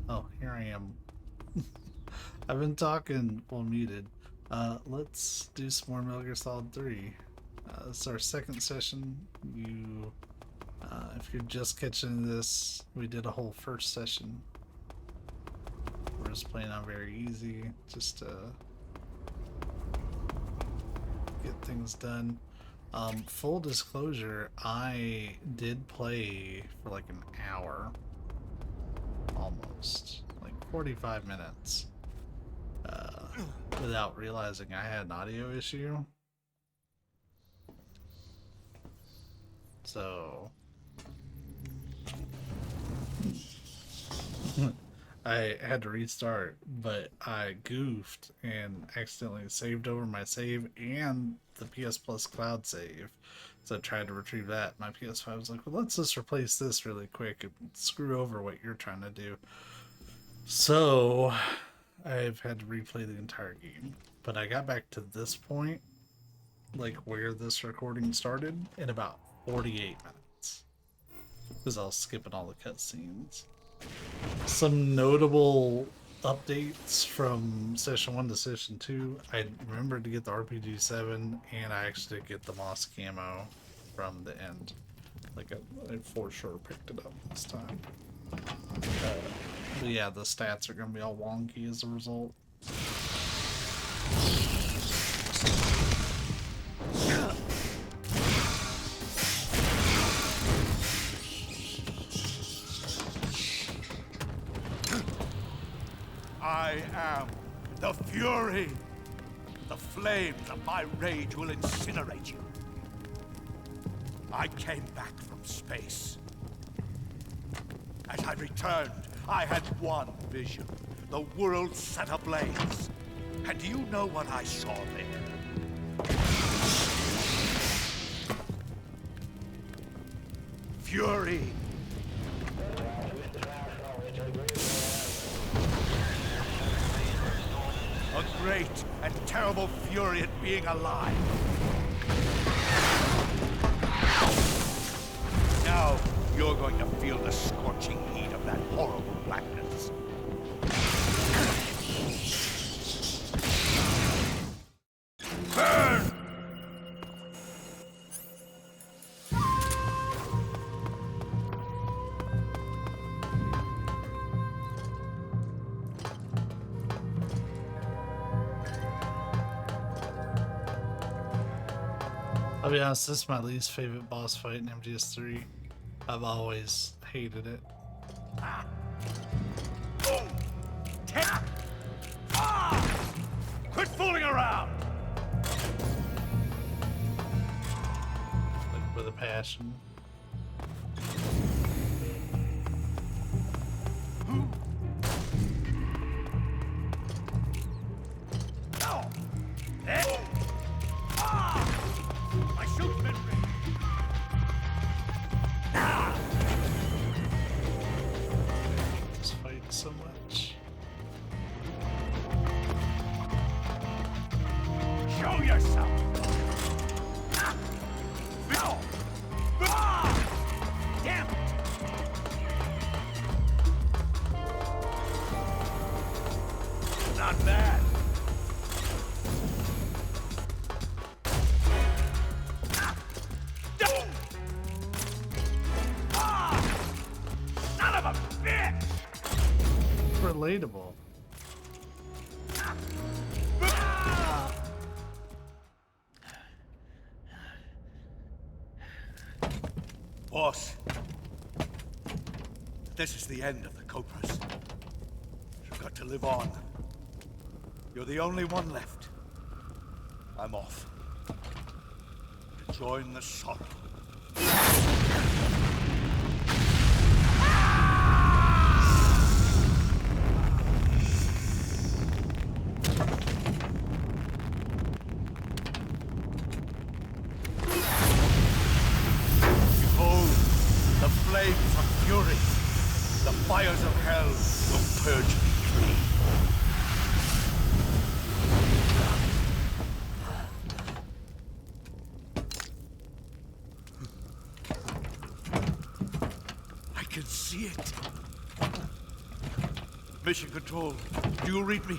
Oh, here I am. I've been talking while muted. Let's do some more Metal Gear Solid 3. This is our second session. If you're just catching this, we did a whole first session. We're just playing on very easy, just to get things done. Full disclosure, I did play for like an hour, almost, like 45 minutes, without realizing I had an audio issue. So I had to restart, but I goofed and accidentally saved over my save and the PS Plus cloud save. So I tried to retrieve that. My PS5 was like, well, let's just replace this really quick and screw over what you're trying to do. So I've had to replay the entire game. But I got back to this point, like where this recording started, in about 48 minutes. Because I was skipping all the cutscenes. Some notable updates from session 1 to session 2. I remembered to get the RPG-7, and I actually did get the moss camo from the end. Like, I for sure picked it up this time. But yeah, the stats are going to be all wonky as a result. I am the Fury. The flames of my rage will incinerate you. I came back from space. As I returned, I had one vision. The world set ablaze. And do you know what I saw there? Fury. A great and terrible fury at being alive. Now, you're going to feel the scorching heat of that horrible blackness. Burn! I'll be honest, this is my least favorite boss fight in MGS3. I've always hated it. Quit fooling around! Like, with a passion. My shoot's been rigged. This fight so much. Show yourself! Damn it! Not bad. Son of a bitch! Relatable. Boss, this is the end of the Cobras. You've got to live on. You're the only one left. I'm off. To join the sorrow. Behold, the flames of fury. The fires of hell will purge me clean. I can see it. Mission Control, do you read me?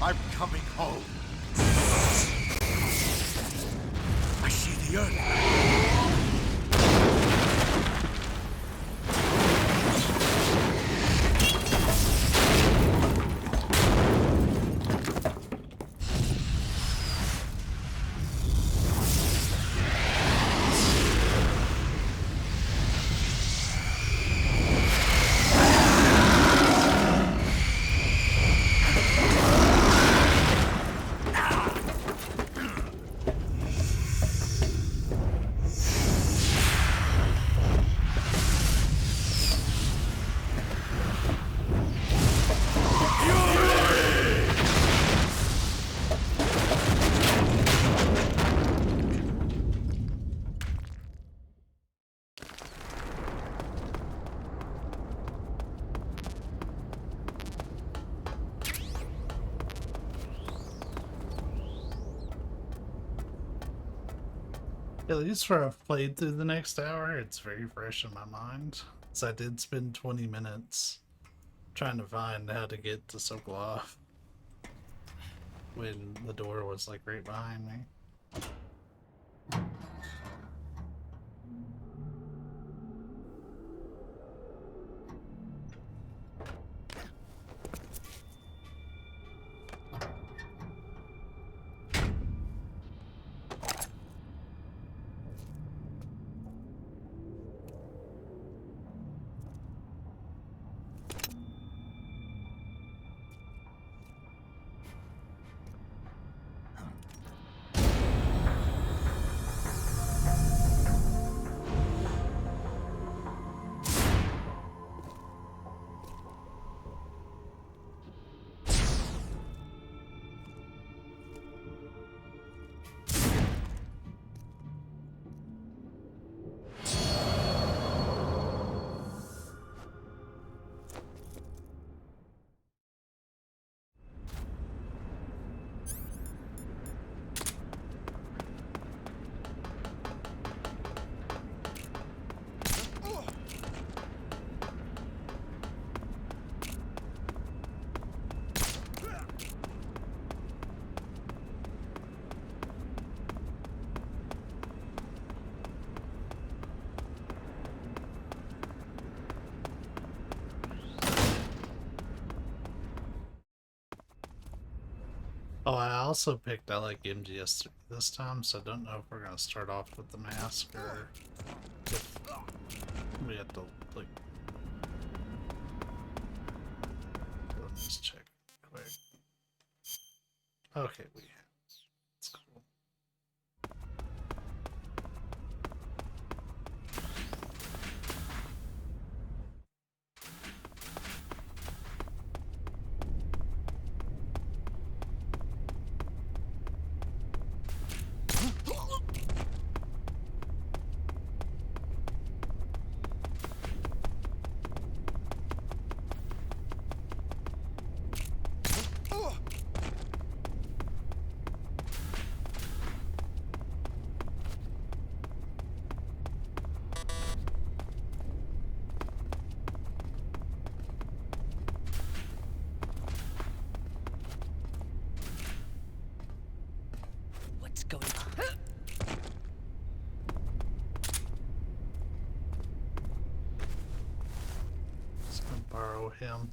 I'm coming home. I see the Earth. At least for I've played through the next hour, it's very fresh in my mind. So I did spend 20 minutes trying to find how to get to Sokolov when the door was like right behind me. Oh, I also picked I like MGS3 this time, so I don't know if we're gonna start off with the mask or if we have to like. Let's just check quick. Okay, we have. It's cool. What's going on? Just gonna borrow him.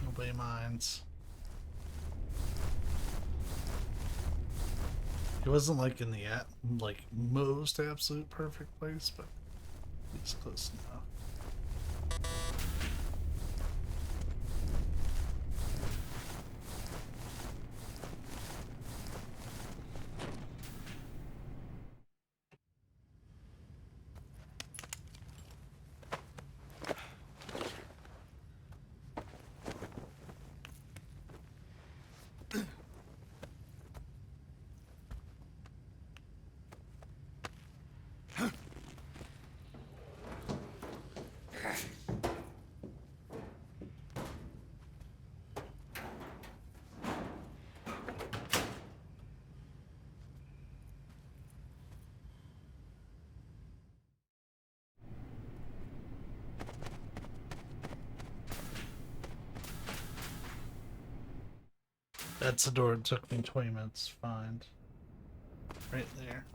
Nobody minds. He wasn't like in the like most absolute perfect place, but he's close enough. That's a door it took me 20 minutes to find. Right there.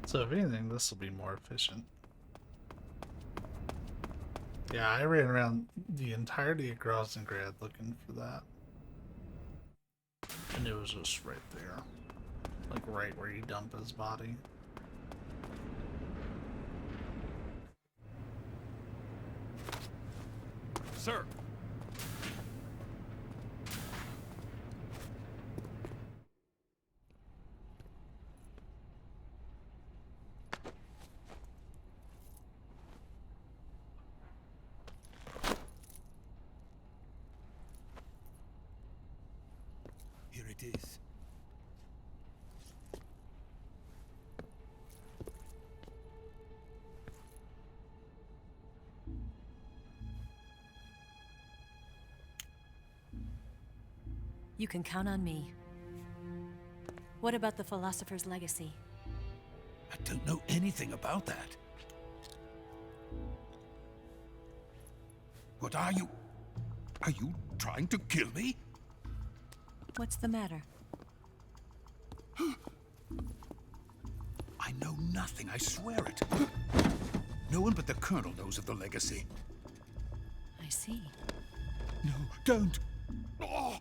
So if anything, this will be more efficient. Yeah, I ran around the entirety of Grozingrad looking for that. And it was just right there. Like right where you dump his body. Sir! Here it is. You can count on me. What about the philosopher's legacy? I don't know anything about that. What are you? Are you trying to kill me? What's the matter? I know nothing, I swear it. No one but the Colonel knows of the legacy. I see. No, don't! Oh.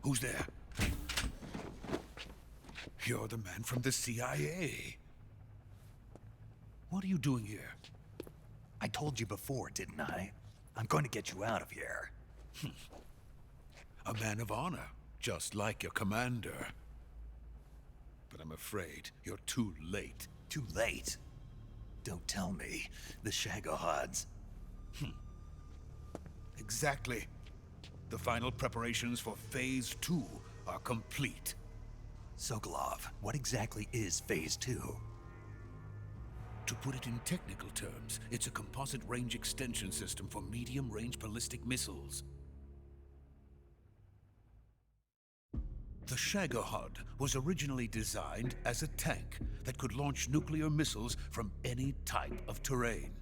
Who's there? You're the man from the CIA. What are you doing here? I told you before, didn't I? I'm going to get you out of here. A man of honor, just like your commander. But I'm afraid you're too late. Too late. Don't tell me. The Shagohods. Exactly. The final preparations for Phase 2 are complete. Sokolov, what exactly is Phase 2? To put it in technical terms, it's a composite range extension system for medium-range ballistic missiles. The Shagohod was originally designed as a tank that could launch nuclear missiles from any type of terrain.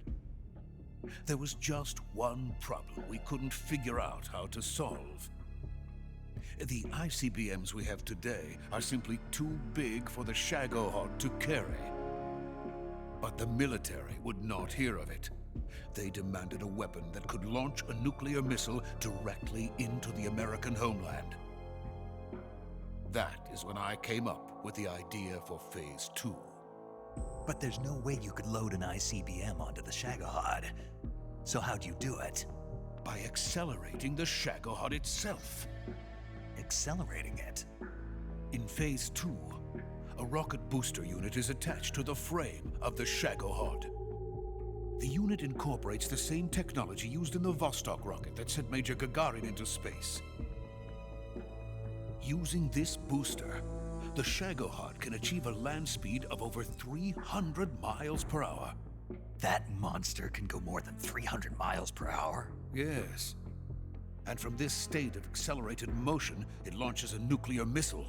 There was just one problem we couldn't figure out how to solve. The ICBMs we have today are simply too big for the Shagohod to carry. But the military would not hear of it. They demanded a weapon that could launch a nuclear missile directly into the American homeland. That is when I came up with the idea for Phase 2. But there's no way you could load an ICBM onto the Shagohod. So how'd you do it? By accelerating the Shagohod itself. Accelerating it? In Phase 2, a rocket booster unit is attached to the frame of the Shagohod. The unit incorporates the same technology used in the Vostok rocket that sent Major Gagarin into space. Using this booster, the Shagohod can achieve a land speed of over 300 miles per hour. That monster can go more than 300 miles per hour? Yes. And from this state of accelerated motion, it launches a nuclear missile.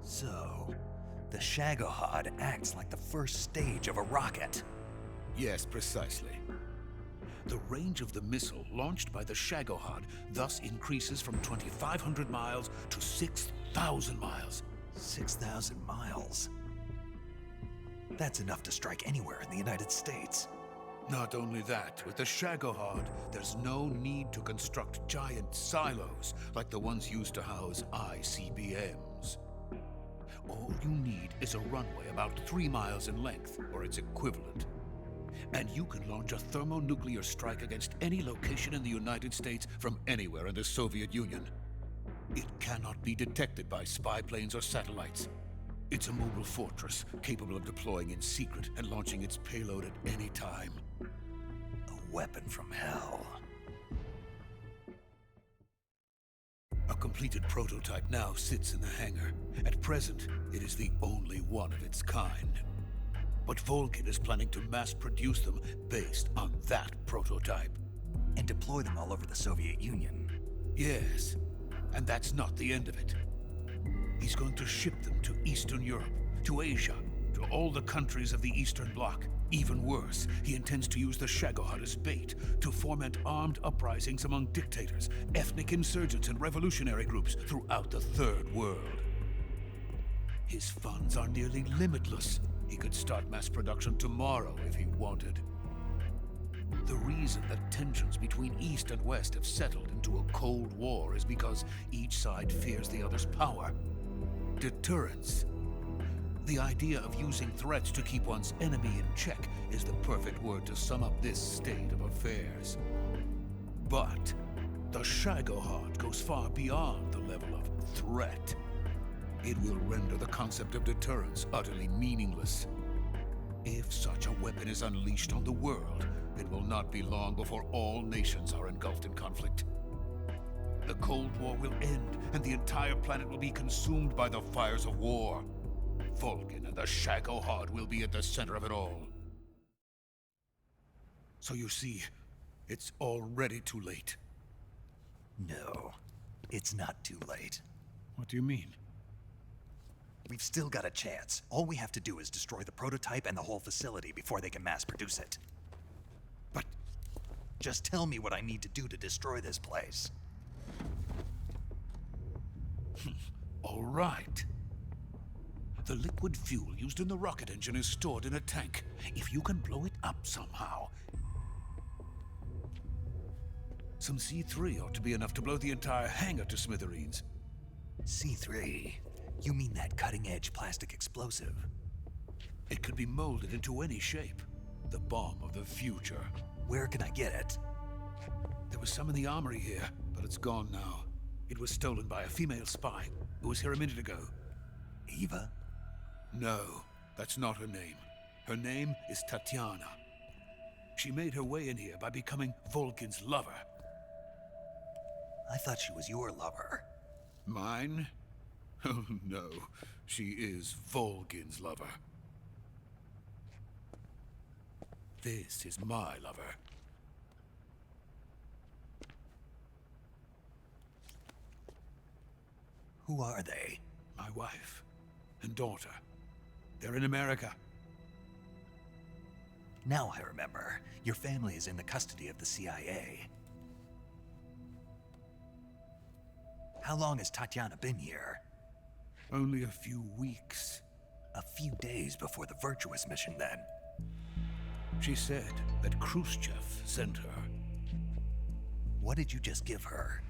So, the Shagohod acts like the first stage of a rocket. Yes, precisely. The range of the missile launched by the Shagohod thus increases from 2,500 miles to 6,000 miles. 6,000 miles? That's enough to strike anywhere in the United States. Not only that, with the Shagohod, there's no need to construct giant silos like the ones used to house ICBMs. All you need is a runway about 3 miles in length, or its equivalent. and you can launch a thermonuclear strike against any location in the United States from anywhere in the Soviet Union. It cannot be detected by spy planes or satellites. It's a mobile fortress capable of deploying in secret and launching its payload at any time. A weapon from hell. A completed prototype now sits in the hangar. At present, it is the only one of its kind. But Vulcan is planning to mass produce them based on that prototype. And deploy them all over the Soviet Union. Yes, and that's not the end of it. He's going to ship them to Eastern Europe, to Asia, to all the countries of the Eastern Bloc. Even worse, he intends to use the Shagohod as bait to foment armed uprisings among dictators, ethnic insurgents, and revolutionary groups throughout the Third World. His funds are nearly limitless. He could start mass production tomorrow if he wanted. The reason that tensions between East and West have settled into a Cold War is because each side fears the other's power. Deterrence. The idea of using threats to keep one's enemy in check is the perfect word to sum up this state of affairs. But the Shagohod goes far beyond the level of threat. It will render the concept of deterrence utterly meaningless. If such a weapon is unleashed on the world, it will not be long before all nations are engulfed in conflict. The Cold War will end, and the entire planet will be consumed by the fires of war. Vulcan and the Shagohod will be at the center of it all. So you see, it's already too late. No, it's not too late. What do you mean? We've still got a chance. All we have to do is destroy the prototype and the whole facility before they can mass produce it. But just tell me what I need to do to destroy this place. all right. The liquid fuel used in the rocket engine is stored in a tank. If you can blow it up somehow, some C3 ought to be enough to blow the entire hangar to smithereens. C3? You mean that cutting-edge plastic explosive? It could be molded into any shape. The bomb of the future. Where can I get it? There was some in the armory here, but it's gone now. It was stolen by a female spy who was here a minute ago. Eva? No, that's not her name. Her name is Tatiana. She made her way in here by becoming Vulcan's lover. I thought she was your lover. Mine? Oh no, she is Vulcan's lover. This is my lover. Who are they? My wife and daughter. They're in America. Now I remember. Your family is in the custody of the CIA. How long has Tatiana been here? Only a few weeks. A few days before the Virtuous mission, then. She said that Khrushchev sent her. What did you just give her?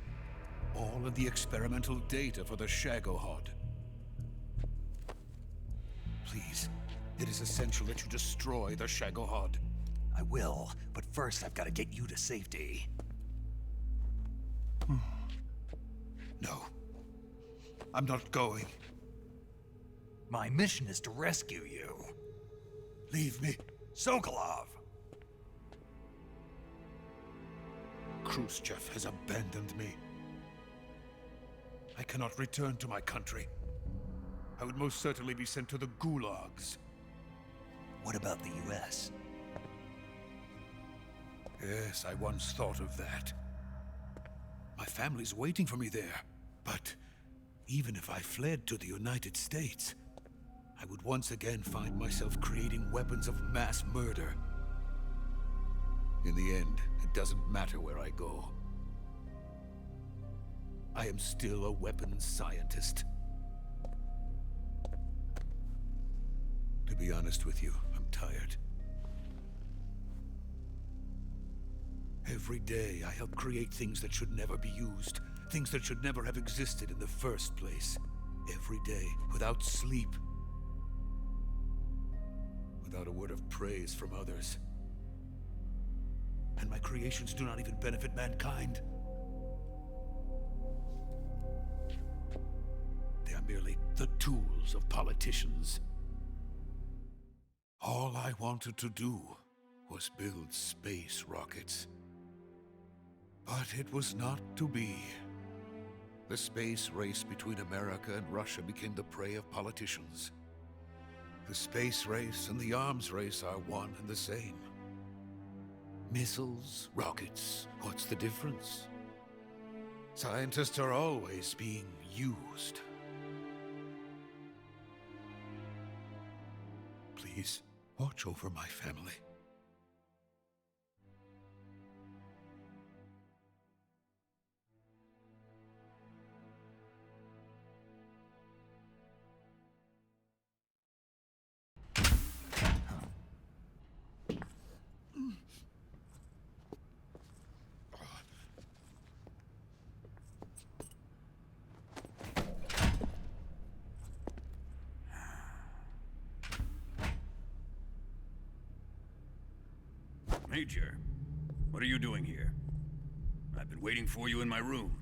All of the experimental data for the Shagohod. Please, it is essential that you destroy the Shagohod. I will, but first I've got to get you to safety. No, I'm not going. My mission is to rescue you. Leave me. Sokolov! Khrushchev has abandoned me. I cannot return to my country. I would most certainly be sent to the gulags. What about the US? Yes, I once thought of that. My family's waiting for me there. But even if I fled to the United States, I would once again find myself creating weapons of mass murder. In the end, it doesn't matter where I go. I am still a weapons scientist. To be honest with you, I'm tired. Every day, I help create things that should never be used, things that should never have existed in the first place. Every day, without sleep, without a word of praise from others. and my creations do not even benefit mankind. They are merely the tools of politicians. All I wanted to do was build space rockets. But it was not to be. The space race between America and Russia became the prey of politicians. The space race and the arms race are one and the same. Missiles, rockets, what's the difference? Scientists are always being used. Please, watch over my family. Major, what are you doing here? I've been waiting for you in my room.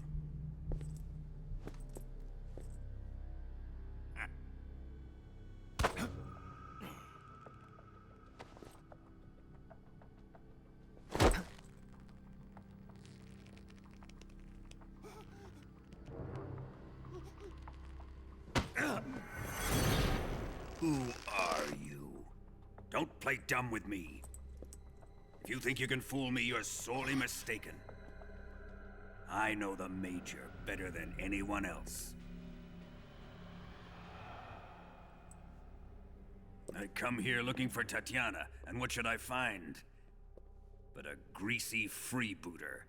Who are you? Don't play dumb with me. If you think you can fool me, you're sorely mistaken. I know the Major better than anyone else. I come here looking for Tatiana, and what should I find? But a greasy freebooter.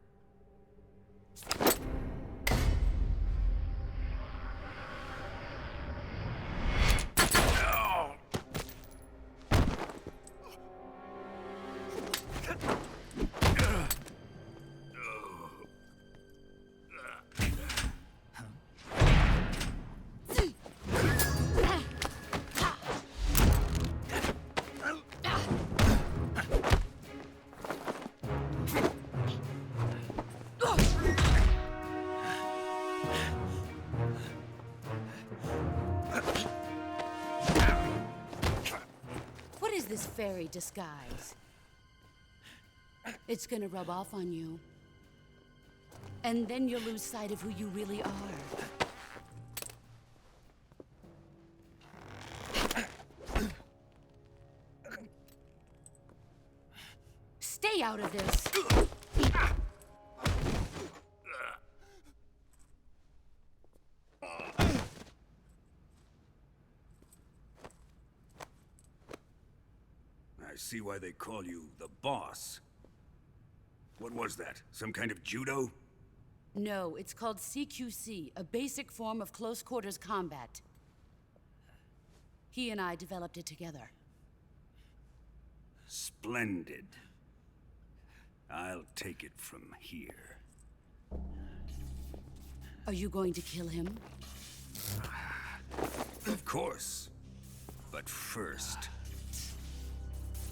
This fairy disguise. It's gonna rub off on you. And then you'll lose sight of who you really are. Stay out of this. I see why they call you the boss. What was that? Some kind of judo? No, it's called CQC, a basic form of close quarters combat. He and I developed it together. Splendid. I'll take it from here. Are you going to kill him? Of course. But first,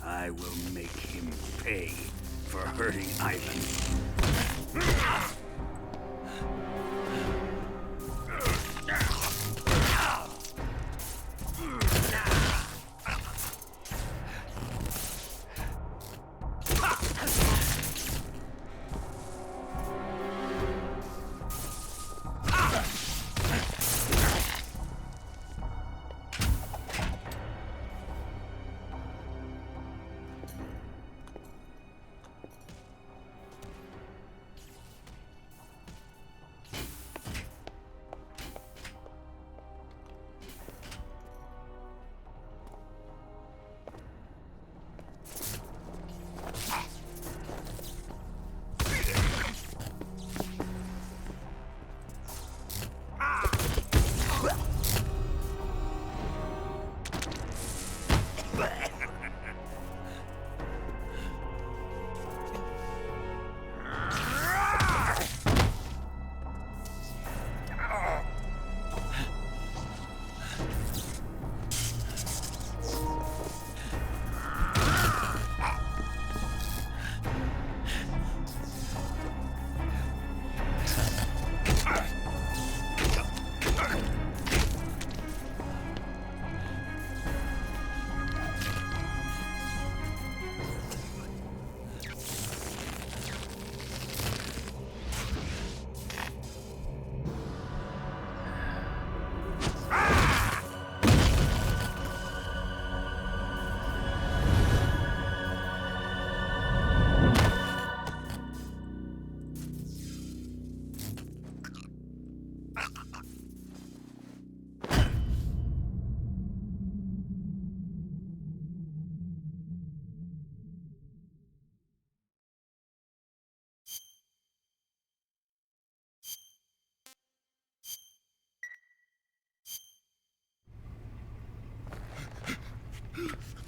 I will make him pay for hurting Ivan.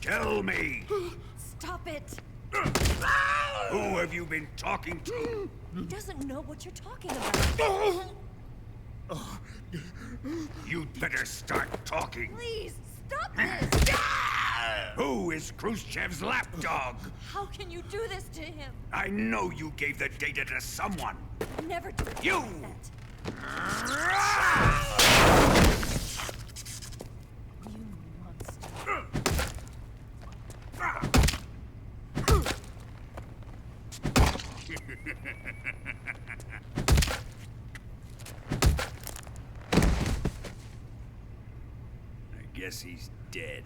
Tell me, Stop it! who have you been talking to? He doesn't know what you're talking about. You'd better start talking. Please, stop this! Who is Khrushchev's lapdog? How can you do this to him? I know you gave the data to someone. Never do it You! like that. You monster. I guess he's dead.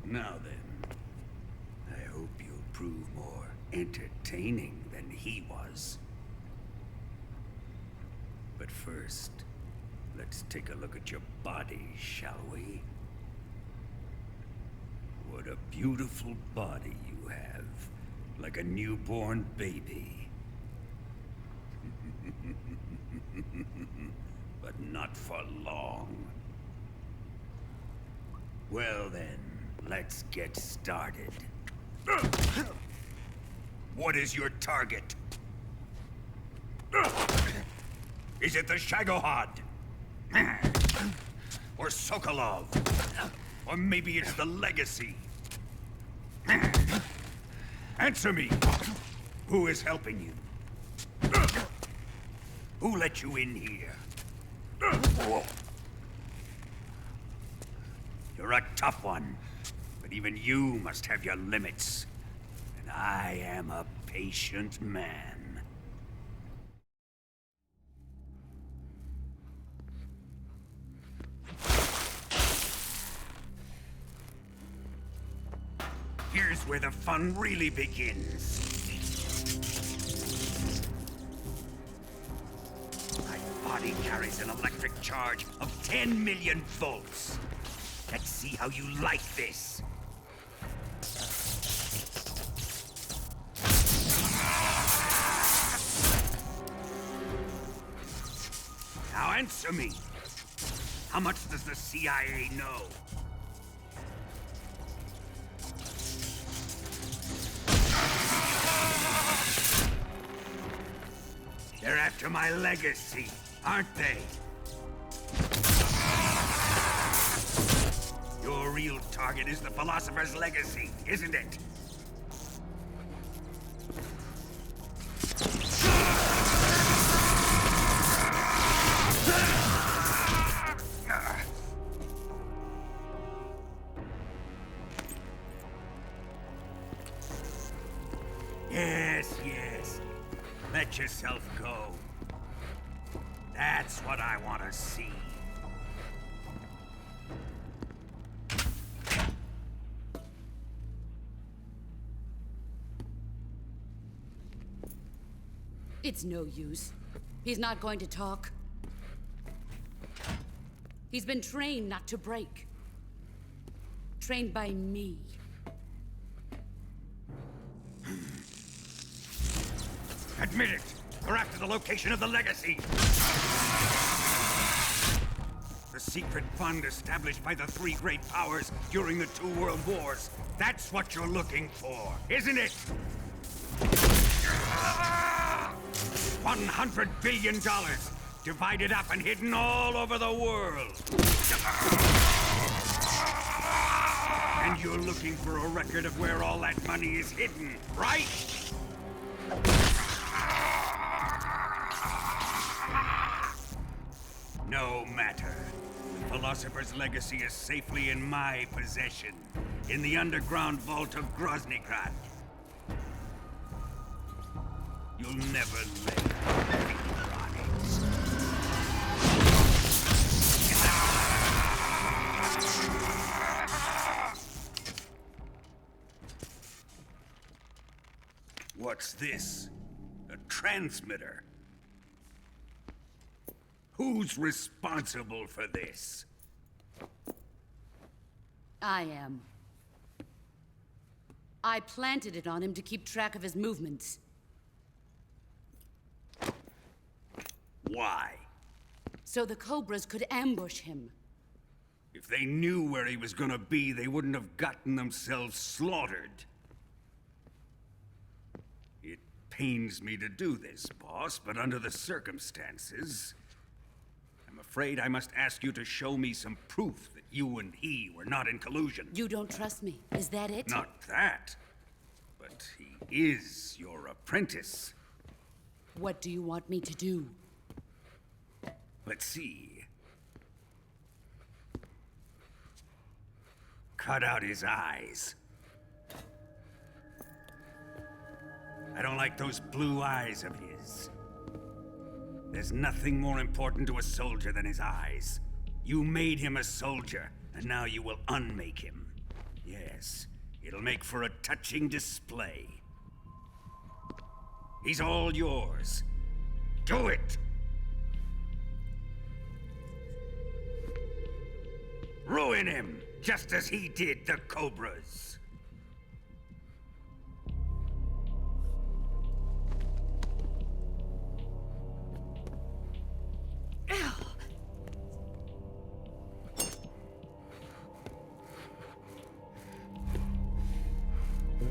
Now then, I hope you'll prove more entertaining than he was. But first, let's take a look at your body, shall we? What a beautiful body you have, like a newborn baby. But not for long. Well then, let's get started. What is your target? Is it the Shagohod? Or Sokolov? Or maybe it's the Legacy? Answer me! Who is helping you? Who let you in here? You're a tough one, but even you must have your limits. And I am a patient man. Here's where the fun really begins. My body carries an electric charge of 10 million volts. Let's see how you like this. Now answer me. How much does the CIA know? They're after my legacy, aren't they? Your real target is the Philosopher's Legacy, isn't it? Yes, yes. Let yourself go. That's what I want to see. It's no use. He's not going to talk. He's been trained not to break. Trained by me. Admit it! We're after the location of the Legacy! The secret fund established by the three great powers during the 2 world wars. That's what you're looking for, isn't it? $100 billion, divided up and hidden all over the world. And you're looking for a record of where all that money is hidden, right? No matter. The Philosopher's Legacy is safely in my possession, in the underground vault of Groznygrad. You'll never lay a finger on it. What's this? A transmitter? Who's responsible for this? I am. I planted it on him to keep track of his movements. Why? So the Cobras could ambush him. If they knew where he was gonna be, they wouldn't have gotten themselves slaughtered. It pains me to do this, boss, but under the circumstances, I'm afraid I must ask you to show me some proof that you and he were not in collusion. You don't trust me, is that it? Not that, but he is your apprentice. What do you want me to do? Let's see. Cut out his eyes. I don't like those blue eyes of his. There's nothing more important to a soldier than his eyes. You made him a soldier, and now you will unmake him. Yes, it'll make for a touching display. He's all yours. Do it! Ruin him, just as he did the Cobras.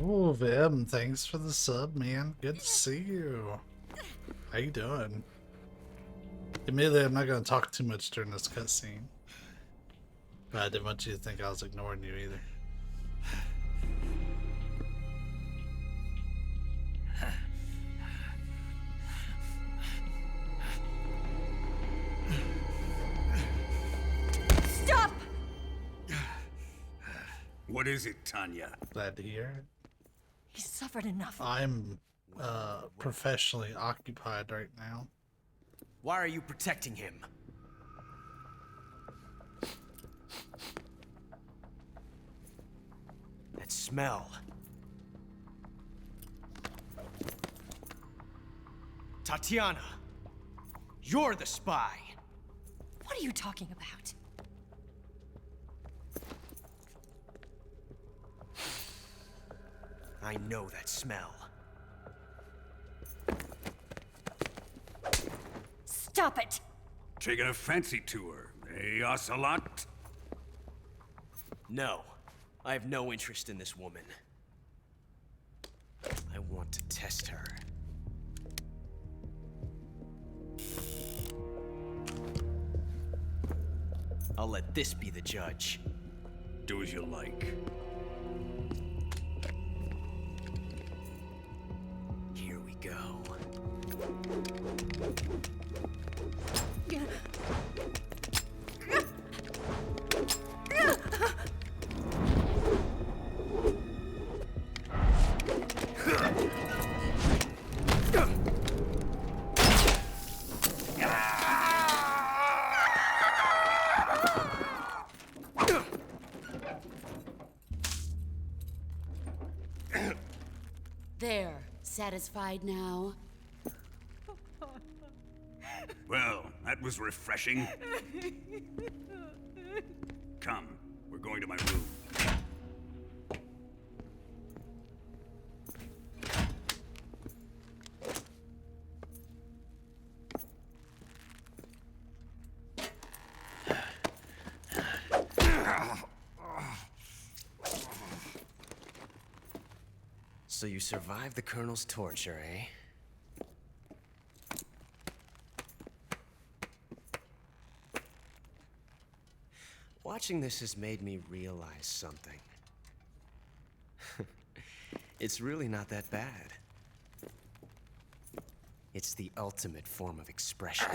Ooh, Vim, thanks for the sub, man. Good to see you. How you doing? Admittedly, I'm not going to talk too much during this cutscene. But I didn't want you to think I was ignoring you either. Stop! What is it, Tanya? Glad to hear it. He's suffered enough. I'm professionally occupied right now. Why are you protecting him? That smell. Tatiana, you're the spy. What are you talking about? I know that smell. Stop it! Taking a fancy tour, eh, Ocelot? No, I have no interest in this woman. I want to test her. I'll let this be the judge. Do as you like. Here we go. There. Satisfied now? Well, that was refreshing. Come, we're going to my room. So you survived the Colonel's torture, eh? Watching this has made me realize something. It's really not that bad. It's the ultimate form of expression.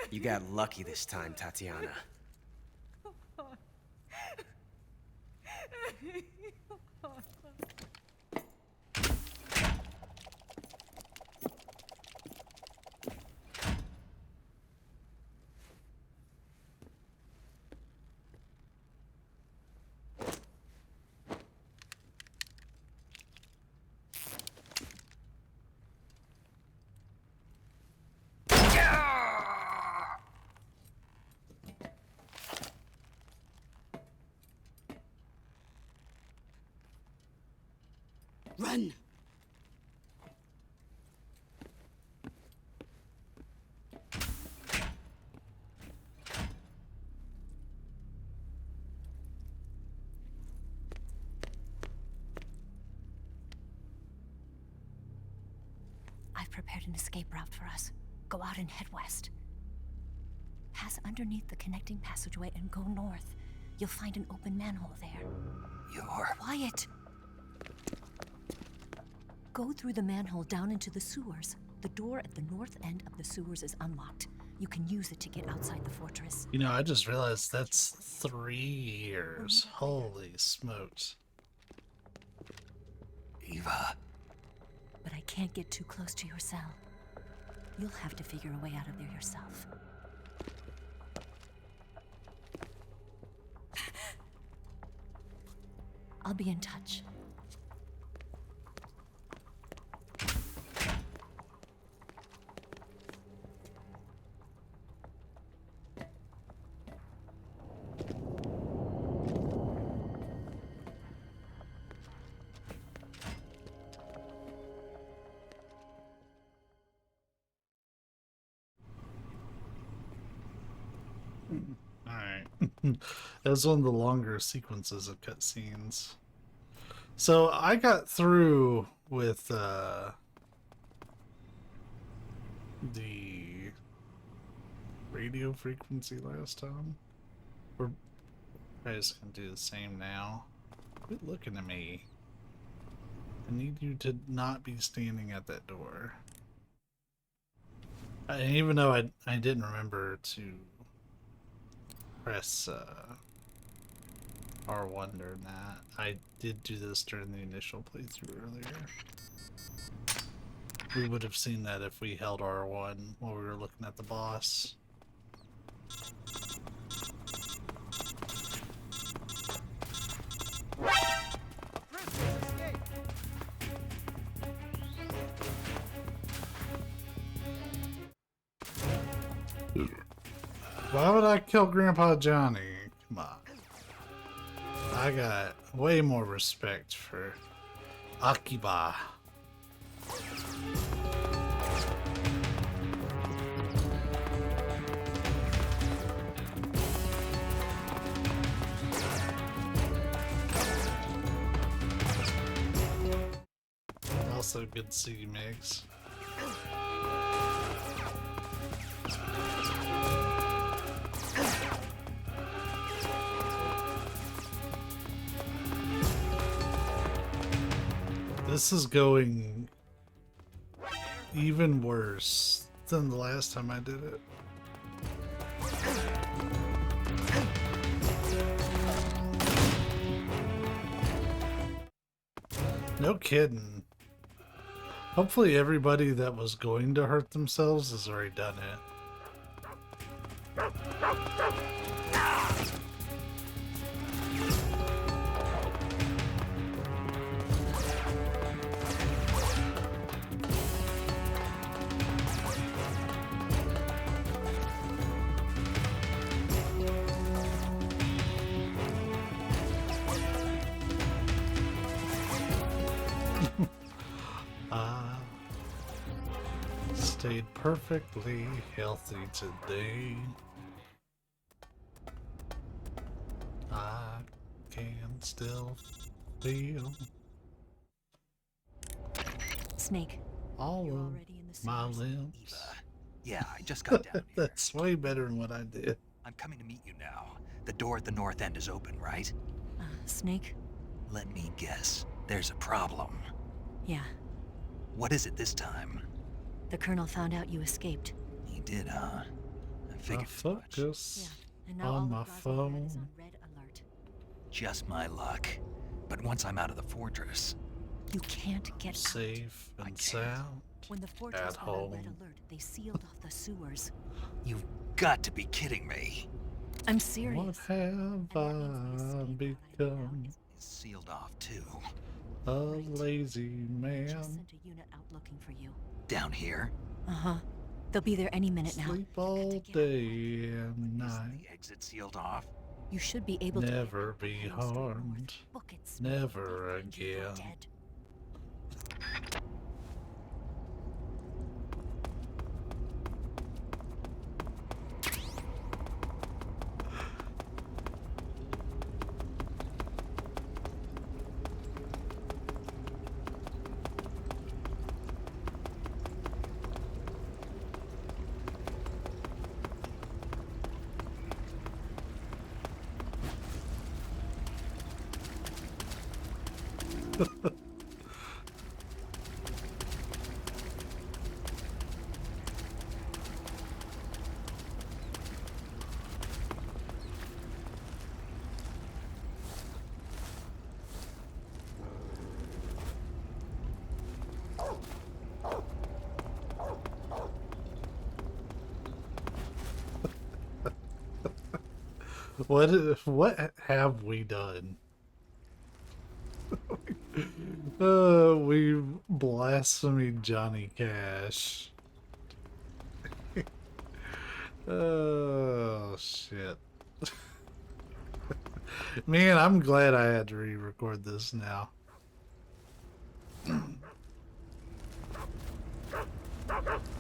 You got lucky this time, Tatiana. Run! I've prepared an escape route for us. Go out and head west. Pass underneath the connecting passageway and go north. You'll find an open manhole there. You're... Quiet! Go through the manhole down into the sewers. The door at the north end of the sewers is unlocked. You can use it to get outside the fortress. You know, I just realized that's 3 years. Holy smokes. Eva. But I can't get too close to your cell. You'll have to figure a way out of there yourself. I'll be in touch. Alright. That was one of the longer sequences of cutscenes. So I got through with the radio frequency last time. We're just gonna do the same now. Quit looking at me. I need you to not be standing at that door. And even though I didn't remember to press R1 during that, I did do this during the initial playthrough earlier. We would have seen that if we held R1 while we were looking at the boss. Why would I kill Grandpa Johnny? Come on. I got way more respect for Akiba. Also good to see you, Migs. This is going even worse than the last time I did it. No kidding. Hopefully everybody that was going to hurt themselves has already done it. Stayed perfectly healthy today. I can still feel Snake, all you're of already in the my sewers. limbs. Eva. Yeah, I just got down here. That's way better than what I did. I'm coming to meet you now. The door at the north end is open, right? Snake? Let me guess. There's a problem. Yeah. What is it this time? The Colonel found out you escaped. He did, huh? I I figured as much. focus And now all on of my Garzaland is phone. on red alert. Just my luck. But once I'm out of the fortress, You can't get out. Safe I and can't. sound. When the fortress At went on red home. alert, they sealed off the sewers. you've got to be kidding me. I'm serious. What have And that means the I escape route I laid out become? is It's sealed off too. A lazy just man. sent a unit out looking for you. Down here? Uh-huh. They'll be there any minute now. Sleep Got to all get out. day and Isn't night. the exit sealed off? You should be able to Never get out be the hangs straight north. harmed. Book it, Never Snake. You're again. dead. What have we done? We blasphemed Johnny Cash. Oh shit. Man, I'm glad I had to re-record this now.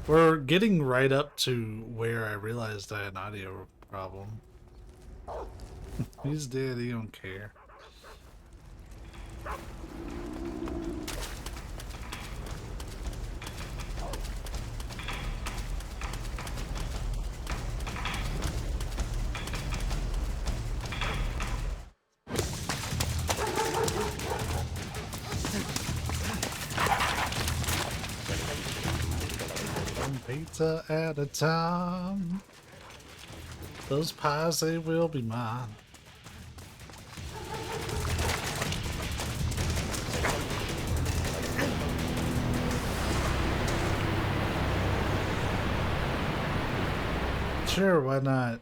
We're getting right up to where I realized I had an audio problem. He's dead, he don't care. One pizza at a time. Those pies, they will be mine. Sure, why not?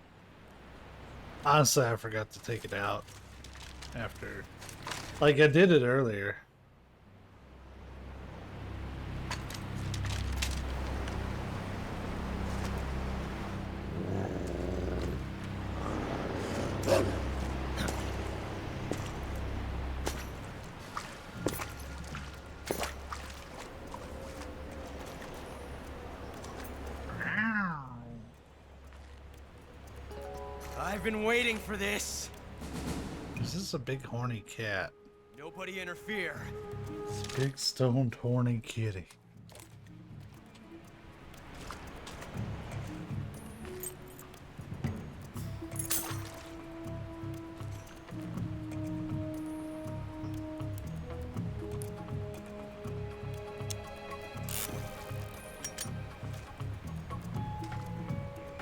Honestly, I forgot to take it out after. Like, I did it earlier. I've been waiting for this. This is a big horny cat. Nobody interfere. It's a big stoned horny kitty.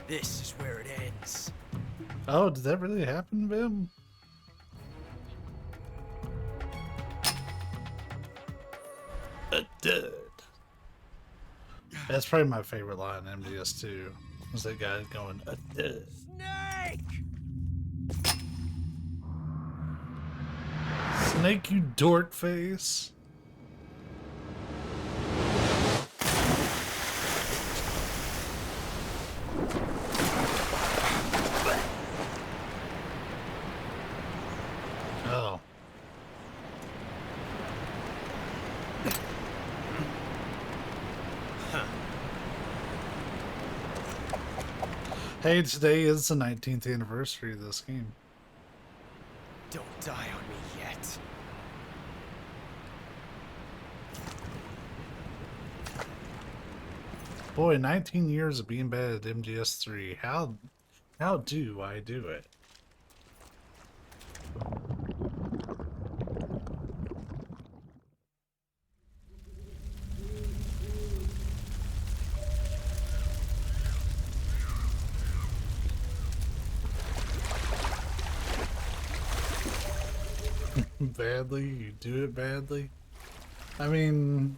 This is where it ends. Oh, did that really happen to him? A dud. That's probably my favorite line in MGS2. Was that guy going, a dud. Snake! Snake, you dork face. Oh. Hey, today is the 19th anniversary of this game. Don't die on me yet. Boy, 19 years of being bad at MGS3. How do I do it? Badly? You do it badly? I mean...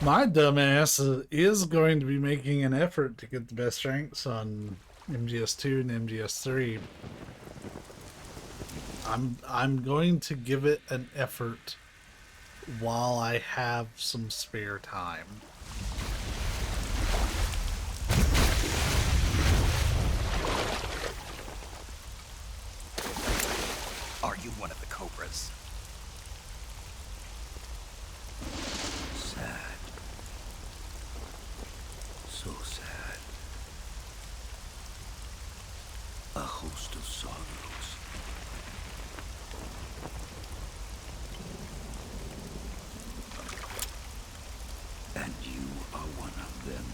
My dumbass is going to be making an effort to get the best ranks on MGS2 and MGS3. I'm going to give it an effort while I have some spare time. Are you one of the Cobras? Sad. So sad. A host of sorrows. And you are one of them.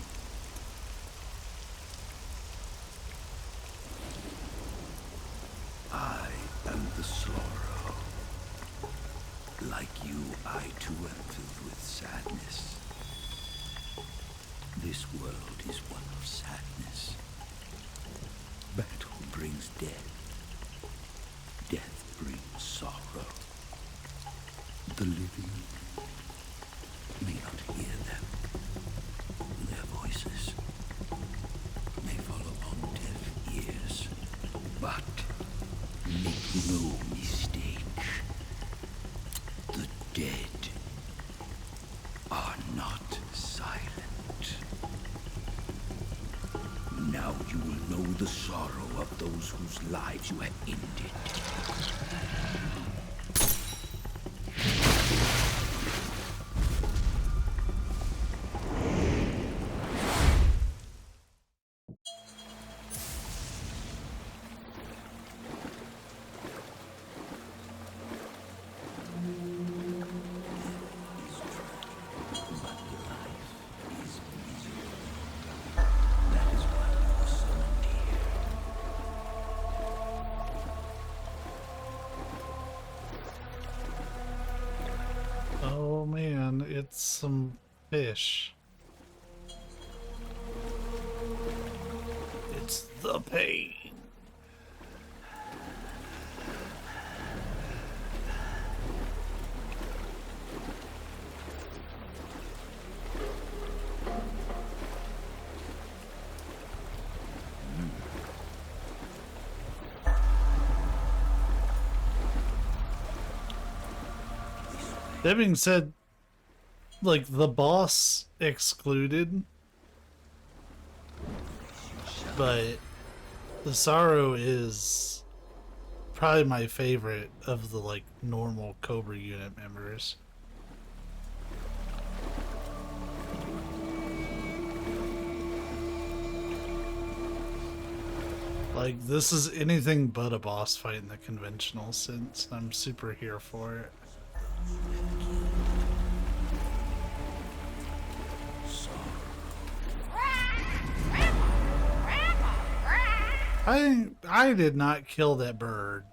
I am the sorrow. Like you, I too am filled with sadness. This world is one of sadness. Battle brings death. Death brings sorrow. The living may not hear them. Their voices may fall upon deaf those whose lives you have ended. Oh man, it's some fish. It's the pain. That being said, like, the boss excluded, but the Sorrow is probably my favorite of the, like, normal Cobra unit members. Like, this is anything but a boss fight in the conventional sense. I'm super here for it. I did not kill that bird.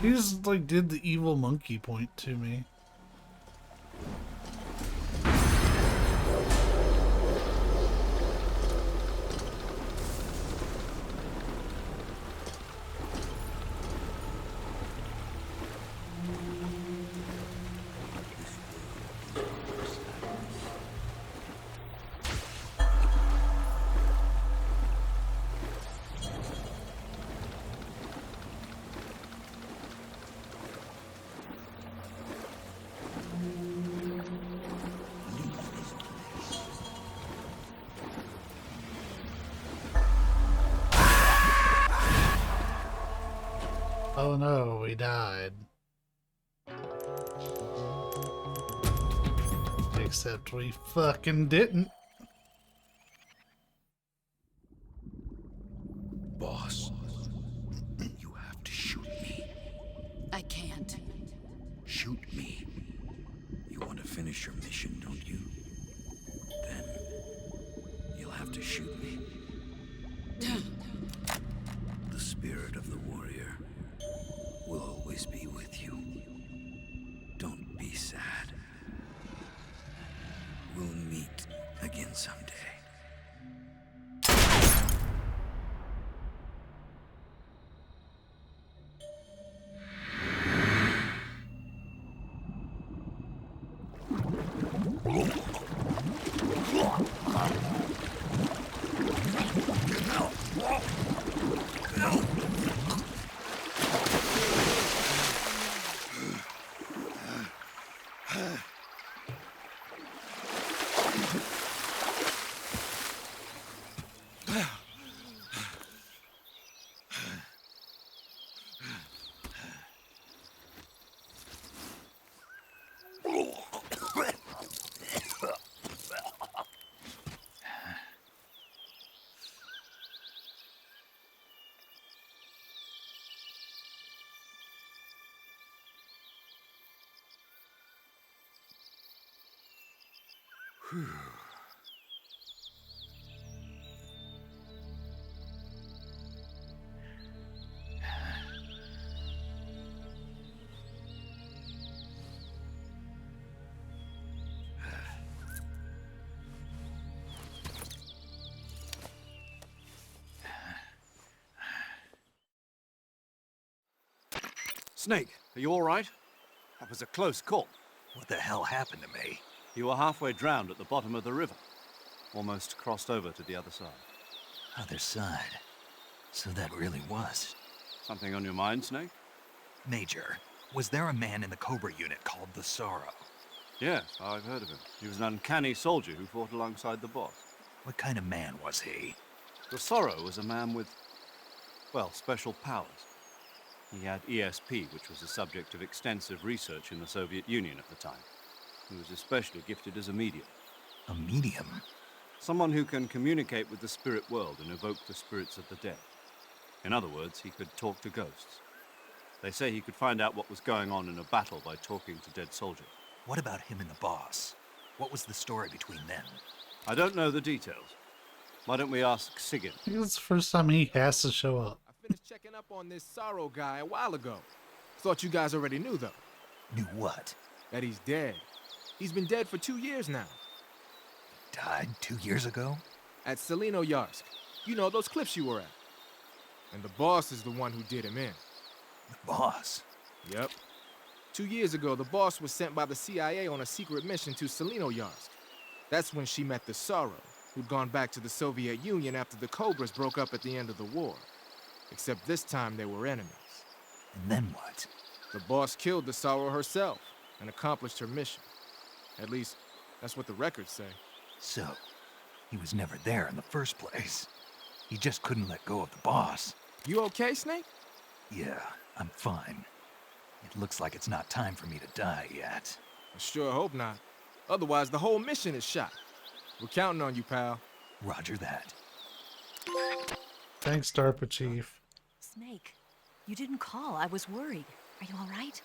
He just, like, did the evil monkey point to me. Oh no, we died. Except we fucking didn't. Boss, you have to shoot me. I can't. Shoot me. You want to finish your mission, don't you? Then you'll have to shoot me. The spirit of the warrior will always be with you. Don't be sad. We'll meet again someday. Snake, are you all right? That was a close call. What the hell happened to me? You were halfway drowned at the bottom of the river. Almost crossed over to the other side. Other side. So that really was. Something on your mind, Snake? Major, was there a man in the Cobra unit called the Sorrow? Yes, I've heard of him. He was an uncanny soldier who fought alongside the boss. What kind of man was he? The Sorrow was a man with, well, special powers. He had ESP, which was the subject of extensive research in the Soviet Union at the time. He was especially gifted as a medium. A medium? Someone who can communicate with the spirit world and evoke the spirits of the dead. In other words, he could talk to ghosts. They say he could find out what was going on in a battle by talking to dead soldiers. What about him and the boss? What was the story between them? I don't know the details. Why don't we ask Sigyn? I think it's the first time he has to show up. I finished checking up on this Sorrow guy a while ago. Thought you guys already knew, though. Knew what? That he's dead. He's been dead for 2 years now. Died 2 years ago? At Selino-Yarsk. You know, those cliffs you were at. And the boss is the one who did him in. The boss? Yep. 2 years ago, the boss was sent by the CIA on a secret mission to Selino-Yarsk. That's when she met the Sorrow, who'd gone back to the Soviet Union after the Cobras broke up at the end of the war. Except this time they were enemies. And then what? The boss killed the Sorrow herself and accomplished her mission. At least, that's what the records say. So, he was never there in the first place. He just couldn't let go of the boss. You okay, Snake? Yeah, I'm fine. It looks like it's not time for me to die yet. I sure hope not. Otherwise, the whole mission is shot. We're counting on you, pal. Roger that. Thanks, DARPA Chief. Snake, you didn't call. I was worried. Are you all right?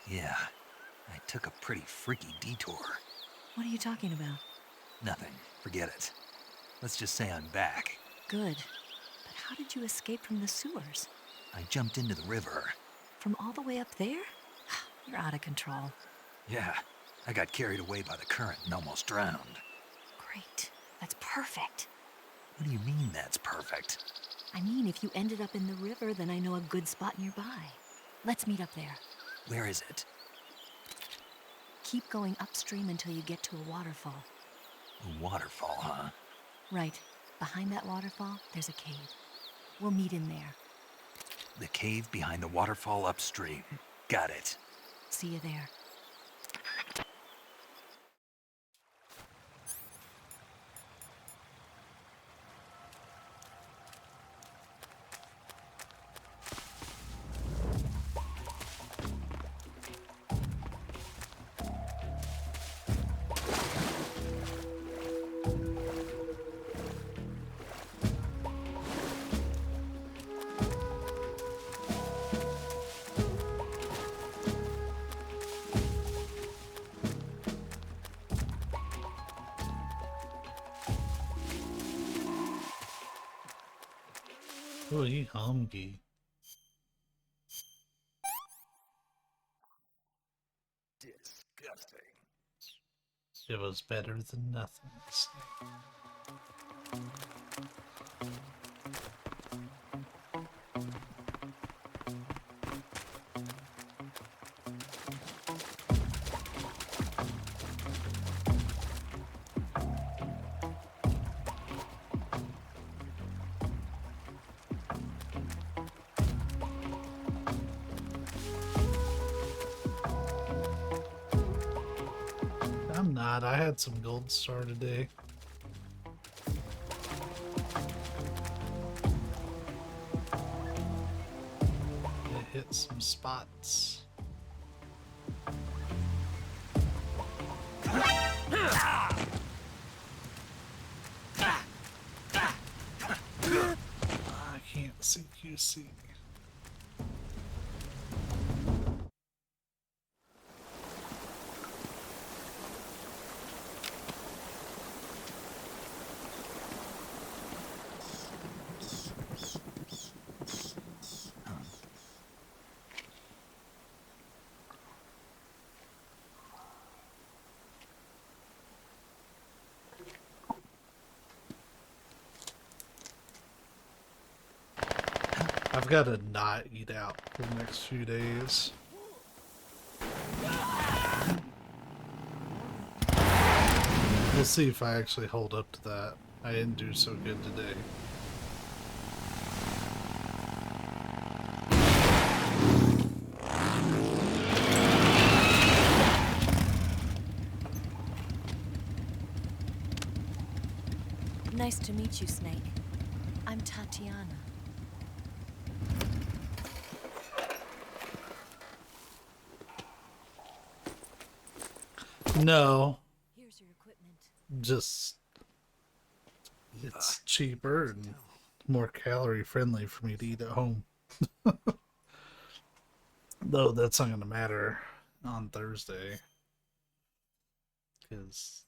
Yeah, I took a pretty freaky detour. What are you talking about? Nothing. Forget it. Let's just say I'm back. Good. But how did you escape from the sewers? I jumped into the river. From all the way up there? You're out of control. Yeah, I got carried away by the current and almost drowned. Great. That's perfect. What do you mean that's perfect? I mean, if you ended up in the river, then I know a good spot nearby. Let's meet up there. Where is it? Keep going upstream until you get to a waterfall. A waterfall, huh? Right. Behind that waterfall, there's a cave. We'll meet in there. The cave behind the waterfall upstream. Got it. See you there. Oh, he hungry. Disgusting. It was better than nothing. I'm not. I had some gold star today. It hit some spots. I can't see QC. I've got to not eat out for the next few days. We'll see if I actually hold up to that. I didn't do so good today. Nice to meet you, Snake. I'm Tatiana. No, Here's your equipment. just it's cheaper and more calorie friendly for me to eat at home. Though that's not going to matter on Thursday because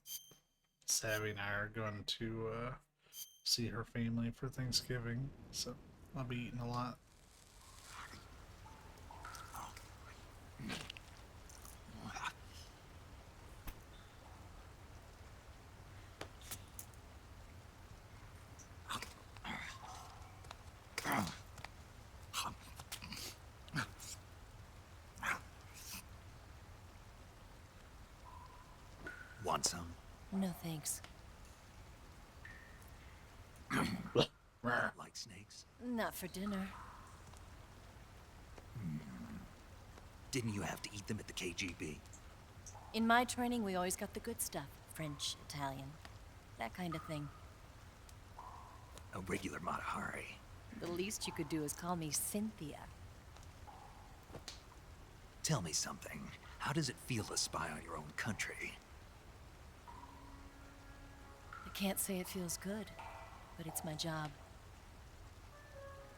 Savvy and I are going to see her family for Thanksgiving, so I'll be eating a lot. Want some? No thanks. Like snakes? Not for dinner. Didn't you have to eat them at the KGB? In my training, we always got the good stuff. French, Italian, that kind of thing. A regular Matahari. The least you could do is call me Cynthia. Tell me something. How does it feel to spy on your own country? I can't say it feels good, but it's my job.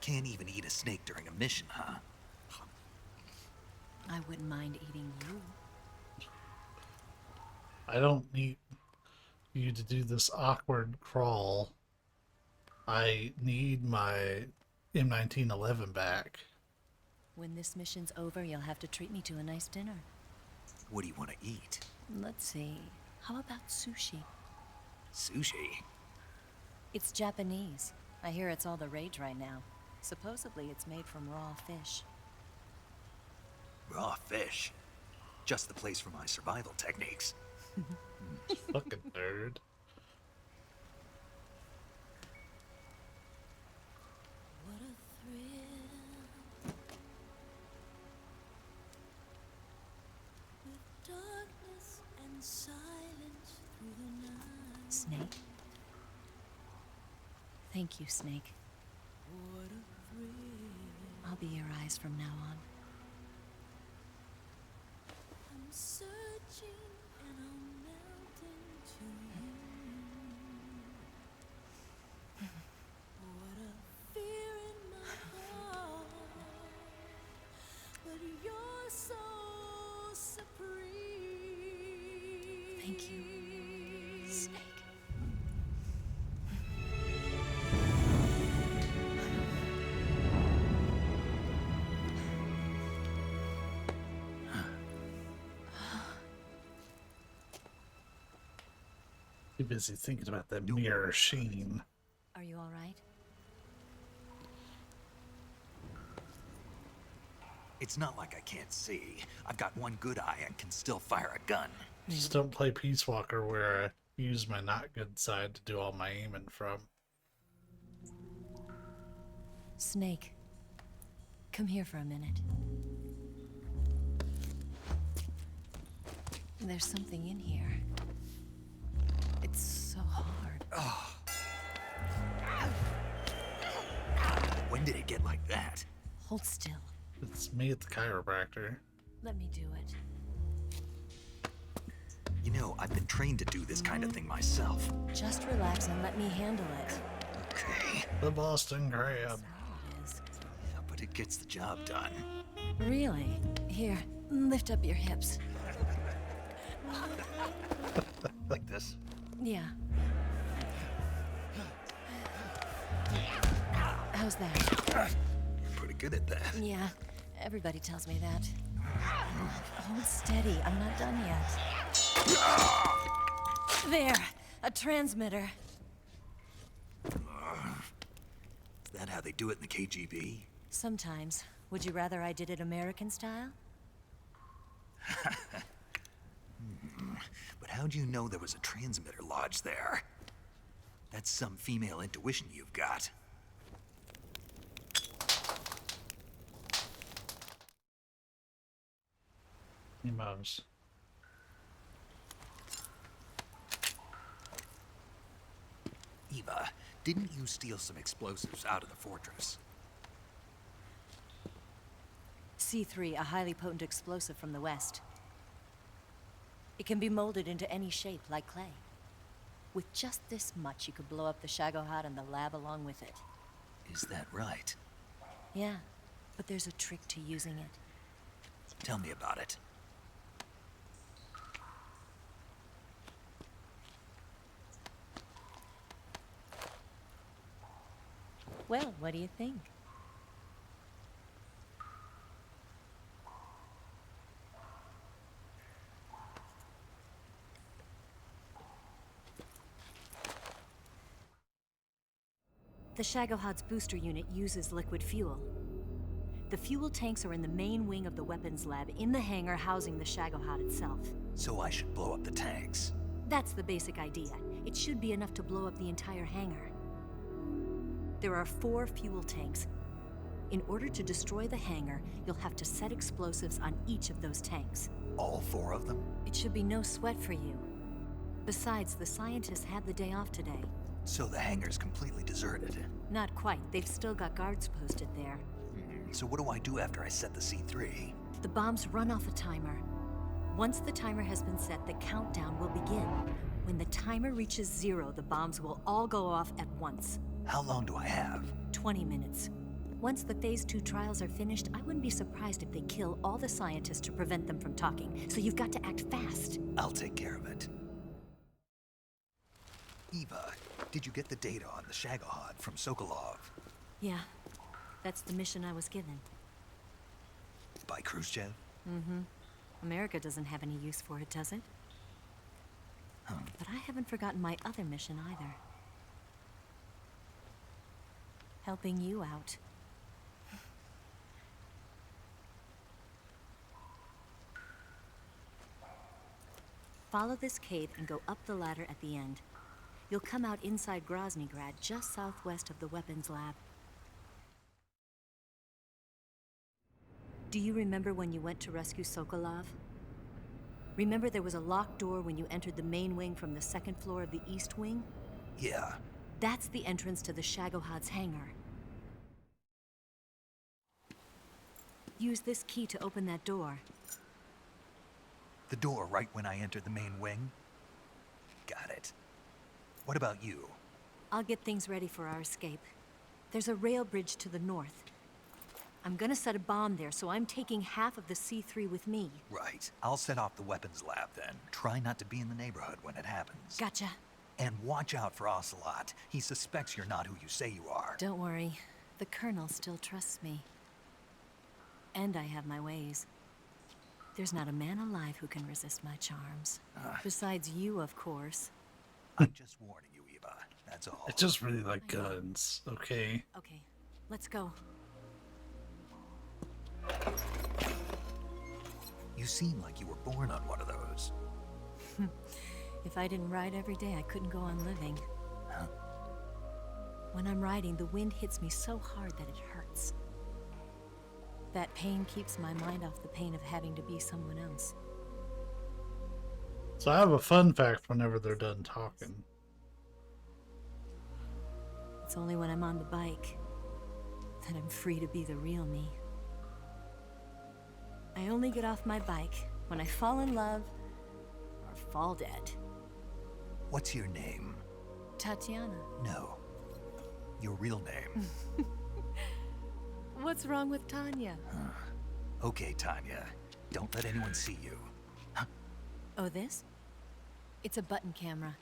Can't even eat a snake during a mission, huh? I wouldn't mind eating you. I don't need you to do this awkward crawl. I need my M1911 back. When this mission's over, you'll have to treat me to a nice dinner. What do you want to eat? Let's see. How about sushi? Sushi? It's Japanese. I hear it's all the rage right now. Supposedly it's made from raw fish. Raw fish? Just the place for my survival techniques. Fucking nerd. What a thrill. With darkness and silence through the night. Snake? Thank you, Snake. What a thrill. I'll be your eyes from now on. I'm searching and I'm melting to you. What a fear in my heart, but you're so supreme. Thank you, Snake. Too busy thinking about that mirror sheen. Are you all right? It's not like I can't see. I've got one good eye and can still fire a gun. Just don't play Peace Walker where I use my not good side to do all my aiming from. Snake, come here for a minute. There's something in here. It's so hard. Oh. When did it get like that? Hold still. It's me at the chiropractor. Let me do it. You know, I've been trained to do this kind of thing myself. Just relax and let me handle it. Okay. The Boston Crab. That's how it is. Yeah, but it gets the job done. Really? Here, lift up your hips. Like this? Yeah. How's that? You're pretty good at that. Yeah, everybody tells me that. Hold steady, I'm not done yet. There, a transmitter. Is that how they do it in the KGB? Sometimes. Would you rather I did it American style? But how'd you know there was a transmitter lodged there? That's some female intuition you've got. Emos. Eva, Didn't you steal some explosives out of the fortress? C3, a highly potent explosive from the west. It can be molded into any shape, like clay. With just this much, you could blow up the Shagohod and the lab along with it. Is that right? Yeah, but there's a trick to using it. Tell me about it. Well, what do you think? The Shagohod's booster unit uses liquid fuel. The fuel tanks are in the main wing of the weapons lab in the hangar housing the Shagohod itself. So I should blow up the tanks. That's the basic idea. It should be enough to blow up the entire hangar. There are 4 fuel tanks. In order to destroy the hangar, you'll have to set explosives on each of those tanks. All 4 of them? It should be no sweat for you. Besides, the scientists had the day off today. So the hangar's completely deserted. Not quite. They've still got guards posted there. So what do I do after I set the C3? The bombs run off a timer. Once the timer has been set, the countdown will begin. When the timer reaches 0, the bombs will all go off at once. How long do I have? 20 minutes. Once the Phase 2 trials are finished, I wouldn't be surprised if they kill all the scientists to prevent them from talking. So you've got to act fast. I'll take care of it. Eva, did you get the data on the Shagohod from Sokolov? Yeah, that's the mission I was given. By Khrushchev? Mm-hmm. America doesn't have any use for it, does it? But I haven't forgotten my other mission either. Helping you out. Follow this cave and go up the ladder at the end. You'll come out inside Groznygrad, just southwest of the weapons lab. Do you remember when you went to rescue Sokolov? Remember there was a locked door when you entered the main wing from the 2nd floor of the east wing? Yeah. That's the entrance to the Shagohod's hangar. Use this key to open that door. The door right when I entered the main wing? Got it. What about you? I'll get things ready for our escape. There's a rail bridge to the north. I'm gonna set a bomb there, so I'm taking half of the C3 with me. Right. I'll set off the weapons lab then. Try not to be in the neighborhood when it happens. Gotcha. And watch out for Ocelot. He suspects you're not who you say you are. Don't worry. The Colonel still trusts me. And I have my ways. There's not a man alive who can resist my charms. Besides you, of course. I'm just warning you, Eva. That's all. I just really like guns, okay? Okay, let's go. You seem like you were born on one of those. If I didn't ride every day, I couldn't go on living. Huh? When I'm riding, the wind hits me so hard that it hurts. That pain keeps my mind off the pain of having to be someone else. So I have a fun fact whenever they're done talking. It's only when I'm on the bike that I'm free to be the real me. I only get off my bike when I fall in love or fall dead. What's your name? Tatiana. No. Your real name. What's wrong with Tanya? Okay, Tanya. Don't let anyone see you. Huh? Oh, this? It's a button camera.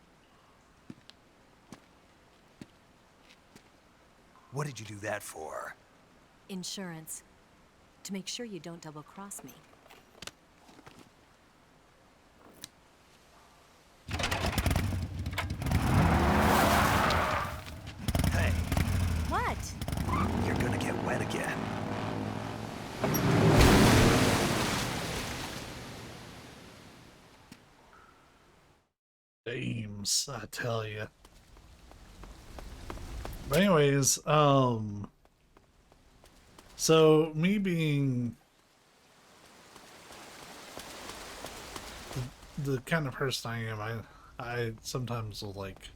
What did you do that for? Insurance. To make sure you don't double-cross me. Hey. What? You're gonna get wet again. Dames, I tell you. But anyways, so me being the kind of person I am, I sometimes will like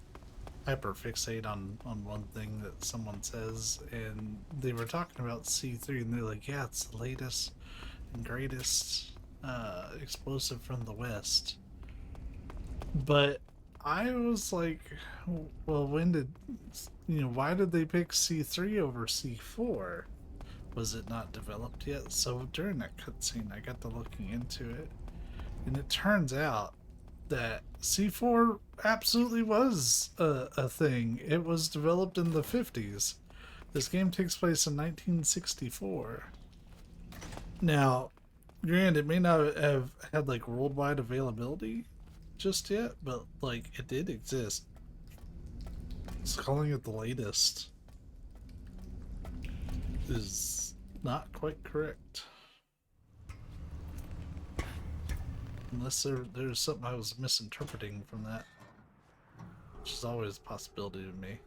hyperfixate on one thing that someone says, and they were talking about C3, and they're like, yeah, it's the latest and greatest explosive from the West. But I was like, well, when did, why did they pick C3 over C4? Was it not developed yet? So during that cutscene, I got to looking into it, and it turns out that C4 absolutely was a thing. It was developed in the 50s. This game takes place in 1964. Now, granted, it may not have had like worldwide availability just yet, but like it did exist. So calling it the latest is not quite correct. Unless there's something I was misinterpreting from that, which is always a possibility to me.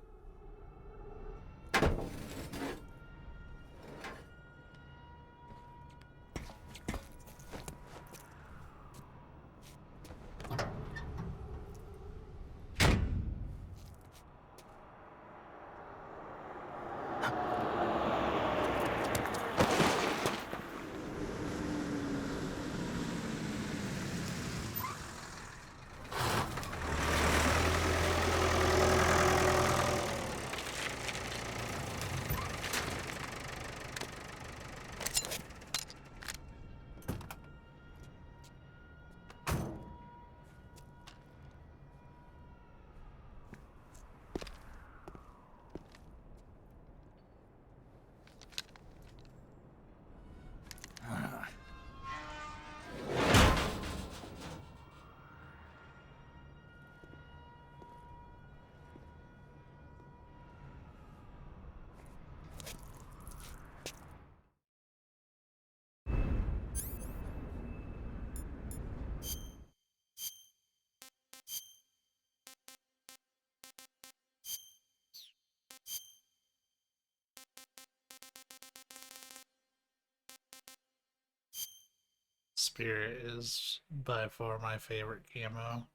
Spirit is by far my favorite camo.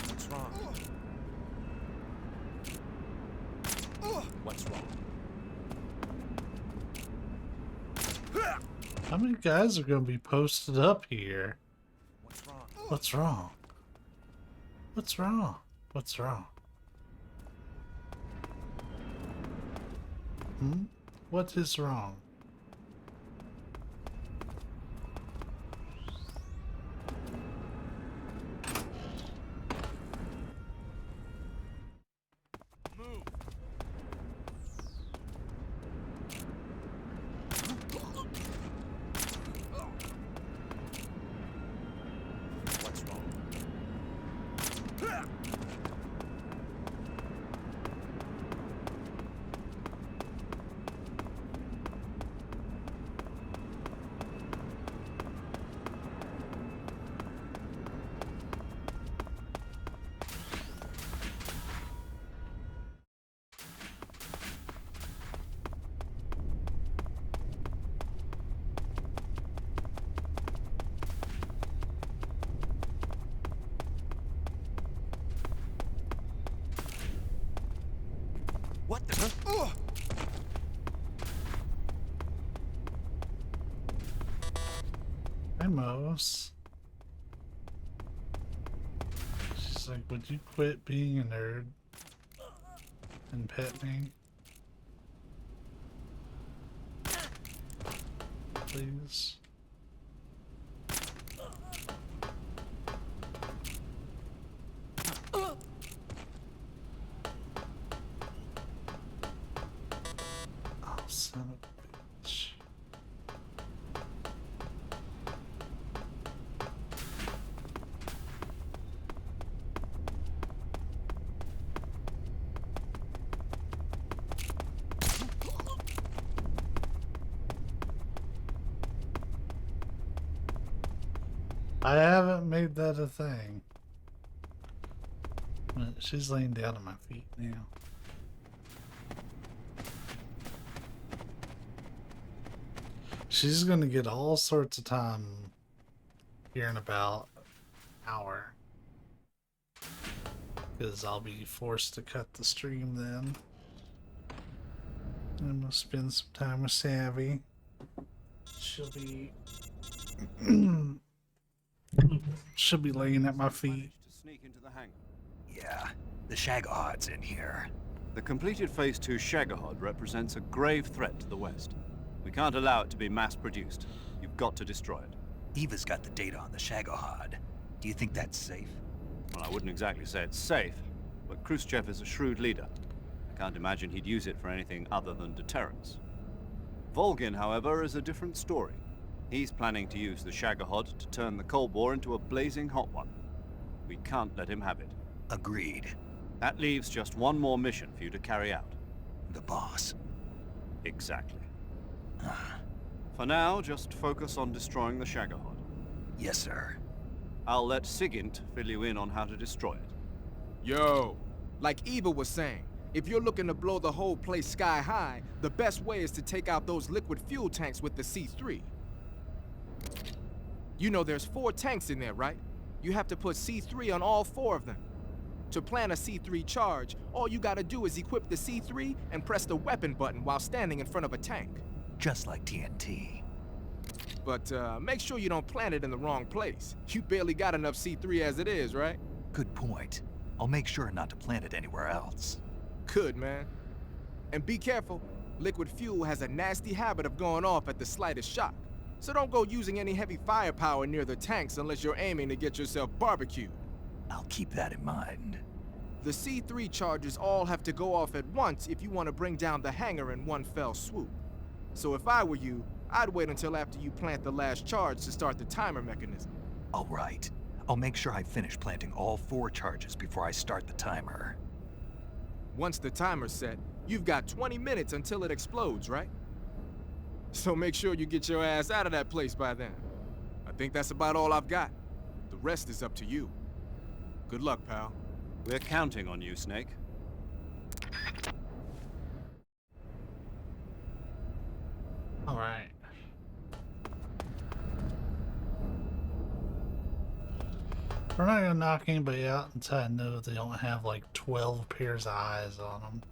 What's wrong? What's wrong? How many guys are going to be posted up here? What's wrong? What's wrong? What's wrong? What's wrong? What is wrong? What's wrong? What the? Hi, Mose. She's like, would you quit being a nerd and pet me? Please. Oh, son of a bitch. I haven't made that a thing. She's laying down at my feet now. She's gonna get all sorts of time here in about an hour. Because I'll be forced to cut the stream then. I'm gonna spend some time with Savvy. She'll be she'll be laying at my feet. To sneak into the hangar. Yeah, the Shagahod's in here. The completed Phase 2 Shagahod represents a grave threat to the West. We can't allow it to be mass-produced. You've got to destroy it. Eva's got the data on the Shagahod. Do you think that's safe? Well, I wouldn't exactly say it's safe, but Khrushchev is a shrewd leader. I can't imagine he'd use it for anything other than deterrence. Volgin, however, is a different story. He's planning to use the Shagahod to turn the Cold War into a blazing hot one. We can't let him have it. Agreed. That leaves just one more mission for you to carry out. The boss. Exactly. For now, just focus on destroying the Shagahod. Yes, sir. I'll let Sigint fill you in on how to destroy it. Yo, like Eva was saying, if you're looking to blow the whole place sky high, the best way is to take out those liquid fuel tanks with the C3. You know there's 4 tanks in there, right? You have to put C3 on all 4 of them. To plant a C3 charge, all you gotta do is equip the C3 and press the weapon button while standing in front of a tank. Just like TNT. But make sure you don't plant it in the wrong place. You barely got enough C3 as it is, right? Good point. I'll make sure not to plant it anywhere else. Good, man. And be careful. Liquid fuel has a nasty habit of going off at the slightest shock. So don't go using any heavy firepower near the tanks unless you're aiming to get yourself barbecued. I'll keep that in mind. The C3 charges all have to go off at once if you want to bring down the hangar in one fell swoop. So if I were you, I'd wait until after you plant the last charge to start the timer mechanism. All right. I'll make sure I finish planting all 4 charges before I start the timer. Once the timer's set, you've got 20 minutes until it explodes, right? So make sure you get your ass out of that place by then. I think that's about all I've got. The rest is up to you. Good luck, pal. We're counting on you, Snake. All right. We're not gonna knock anybody out until I know they don't have like 12 pairs of eyes on them.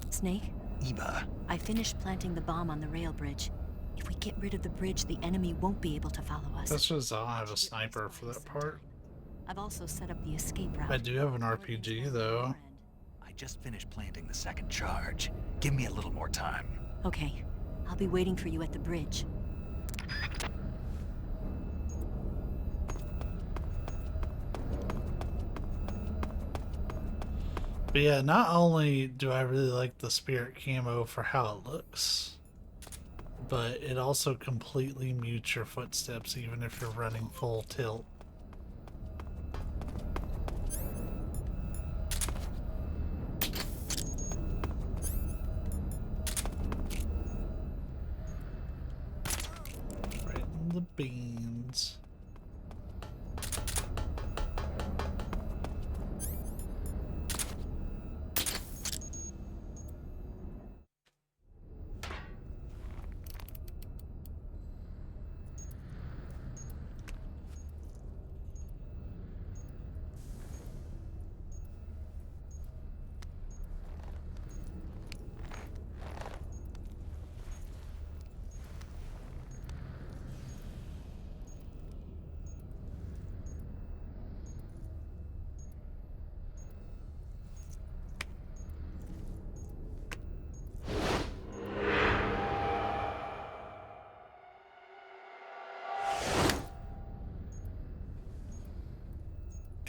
Snake, Eva, I finished planting the bomb on the rail bridge. If we get rid of the bridge, the enemy won't be able to follow us. That's just I don't have a sniper for that part. I've also set up the escape route. I do have an RPG though. I just finished planting the 2nd charge. Give me a little more time. Okay, I'll be waiting for you at the bridge. But yeah, not only do I really like the spirit camo for how it looks, but it also completely mutes your footsteps even if you're running full tilt. Right in the beans.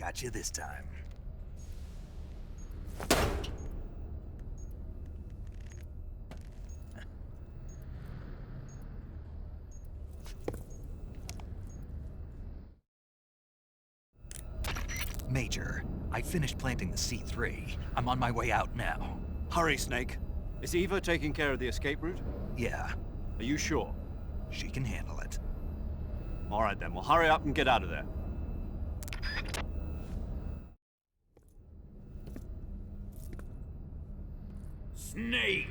Got you this time. Major, I finished planting the C3. I'm on my way out now. Hurry, Snake. Is Eva taking care of the escape route? Yeah, Are you sure? she can handle it. All right then, well hurry up and get out of there. Snake!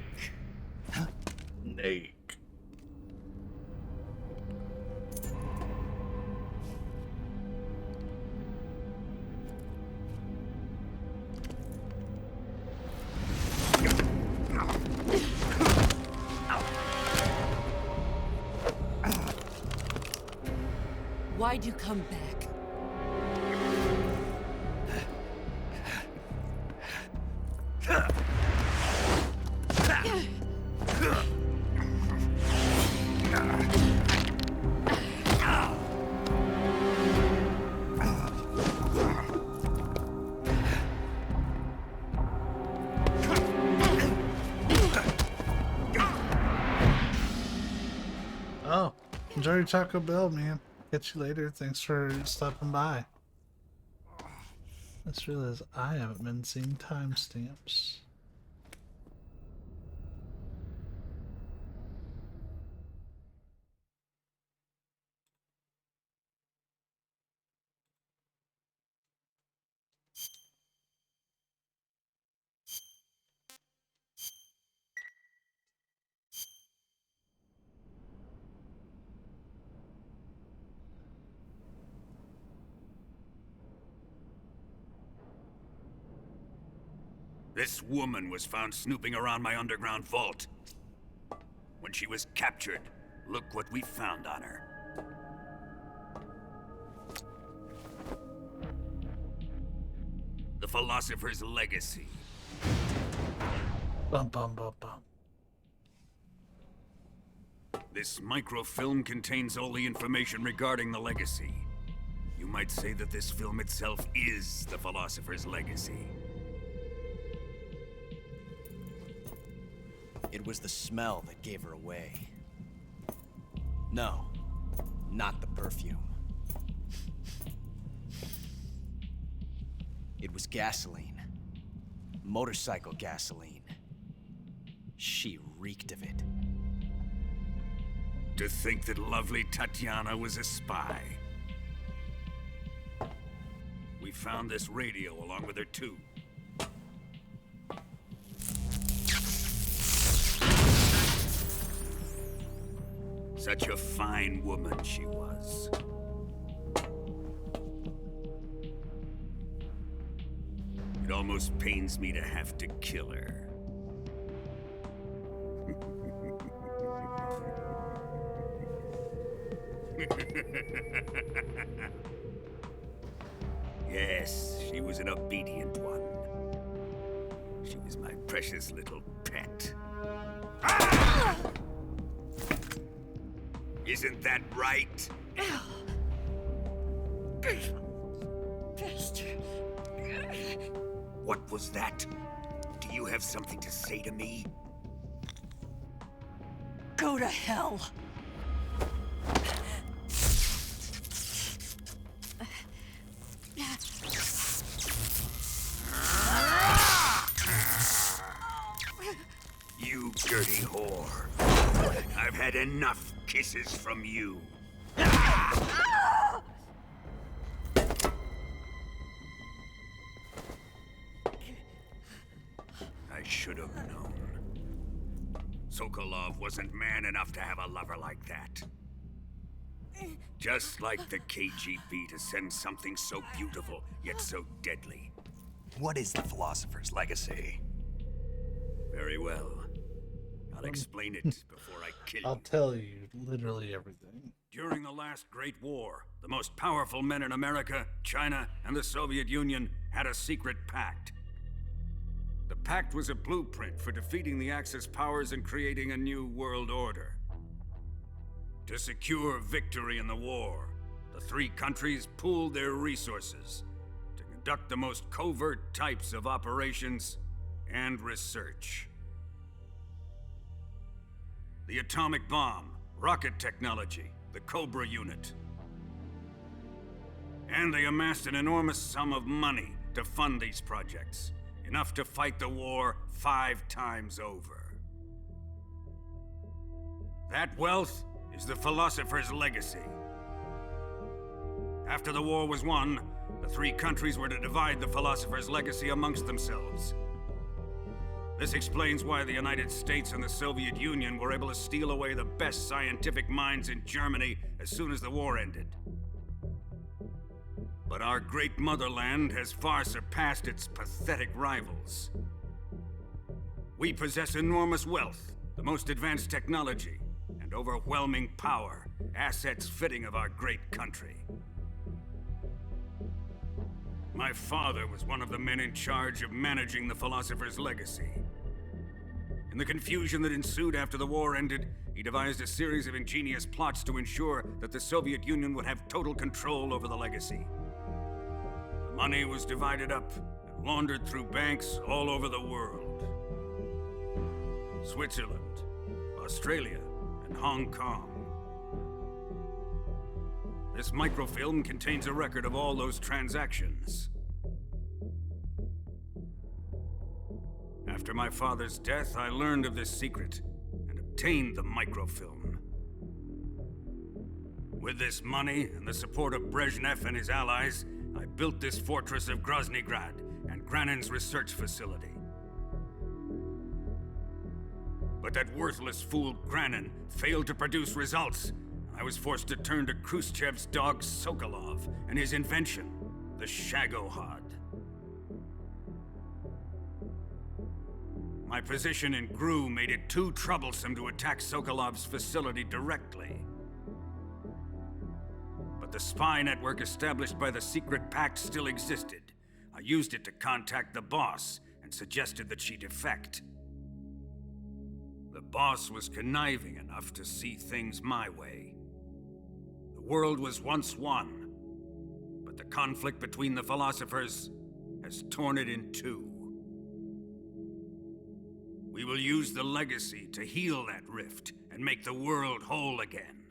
Snake. Why'd you come back? Oh, enjoy your Taco Bell, man. Catch you later. Thanks for stopping by. I just realized I haven't been seeing timestamps. This woman was found snooping around my underground vault. When she was captured, look what we found on her. The Philosopher's Legacy. Bum bum bum bum. This microfilm contains all the information regarding the Legacy. You might say that this film itself is the Philosopher's Legacy. It was the smell that gave her away. No, not the perfume. It was gasoline. Motorcycle gasoline. She reeked of it. To think that lovely Tatiana was a spy. We found this radio along with her too. Such a fine woman she was. It almost pains me to have to kill her. Yes, she was an obedient one. She was my precious little pet. Ah! Isn't that right? What was that? Do you have something to say to me? Go to hell. You dirty whore. I've had enough kisses from you. I should have known. Sokolov wasn't man enough to have a lover like that. Just like the KGB to send something so beautiful, yet so deadly. What is the Philosopher's Legacy? Very well. I'll explain it before I kill you. I'll tell you literally everything. During the last Great War, the most powerful men in America, China, and the Soviet Union had a secret pact. The pact was a blueprint for defeating the Axis powers and creating a new world order. To secure victory in the war, the three countries pooled their resources. conduct the most covert types of operations and research. The atomic bomb, rocket technology, the Cobra unit. And they amassed an enormous sum of money to fund these projects, enough to fight the war 5 times over. That wealth is the philosopher's legacy. After the war was won, the 3 countries were to divide the philosopher's legacy amongst themselves. This explains why the United States and the Soviet Union were able to steal away the best scientific minds in Germany as soon as the war ended. But our great motherland has far surpassed its pathetic rivals. We possess enormous wealth, the most advanced technology, and overwhelming power, assets fitting of our great country. My father was one of the men in charge of managing the philosopher's legacy. In the confusion that ensued after the war ended, he devised a series of ingenious plots to ensure that the Soviet Union would have total control over the legacy. The money was divided up and laundered through banks all over the world. Switzerland, Australia, and Hong Kong. This microfilm contains a record of all those transactions. After my father's death, I learned of this secret and obtained the microfilm. With this money and the support of Brezhnev and his allies, I built this fortress of Groznygrad and Granin's research facility. But that worthless fool Granin failed to produce results. I was forced to turn to Khrushchev's dog Sokolov and his invention, the Shagohod. My position in GRU made it too troublesome to attack Sokolov's facility directly. But the spy network established by the secret pact still existed. I used it to contact the boss and suggested that she defect. The boss was conniving enough to see things my way. The world was once one, but the conflict between the philosophers has torn it in 2. We will use the legacy to heal that rift and make the world whole again.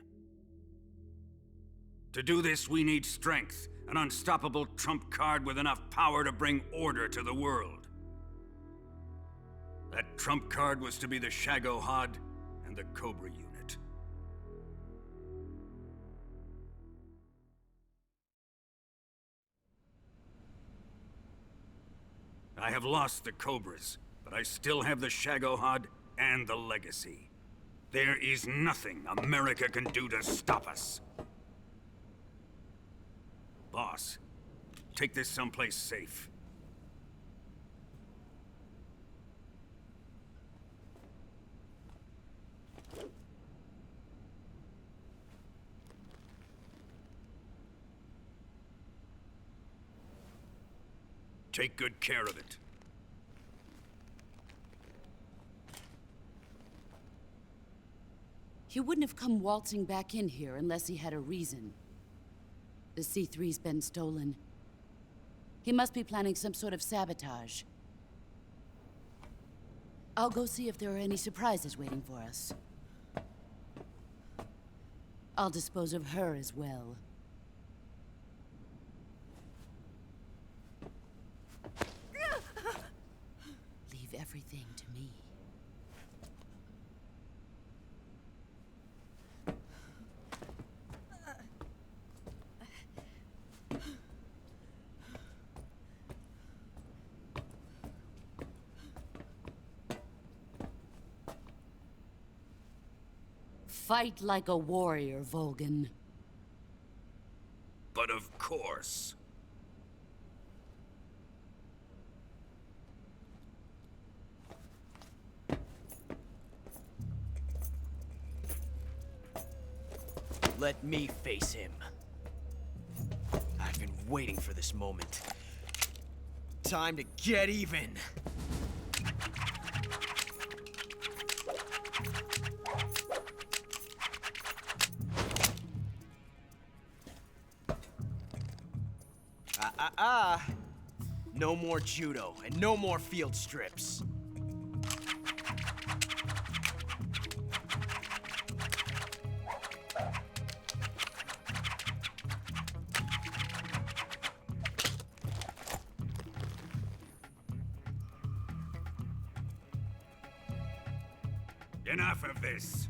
To do this, we need strength, an unstoppable trump card with enough power to bring order to the world. That trump card was to be the Shagohod and the Cobra unit. I have lost the Cobras, but I still have the Shagohod and the legacy. There is nothing America can do to stop us. Boss, take this someplace safe. Take good care of it. He wouldn't have come waltzing back in here unless he had a reason. The C3's been stolen. He must be planning some sort of sabotage. I'll go see if there are any surprises waiting for us. I'll dispose of her as well. Leave everything to me. Fight like a warrior, Volgan. But of course. Let me face him. I've been waiting for this moment. Time to get even. No more judo, and no more field strips. Enough of this.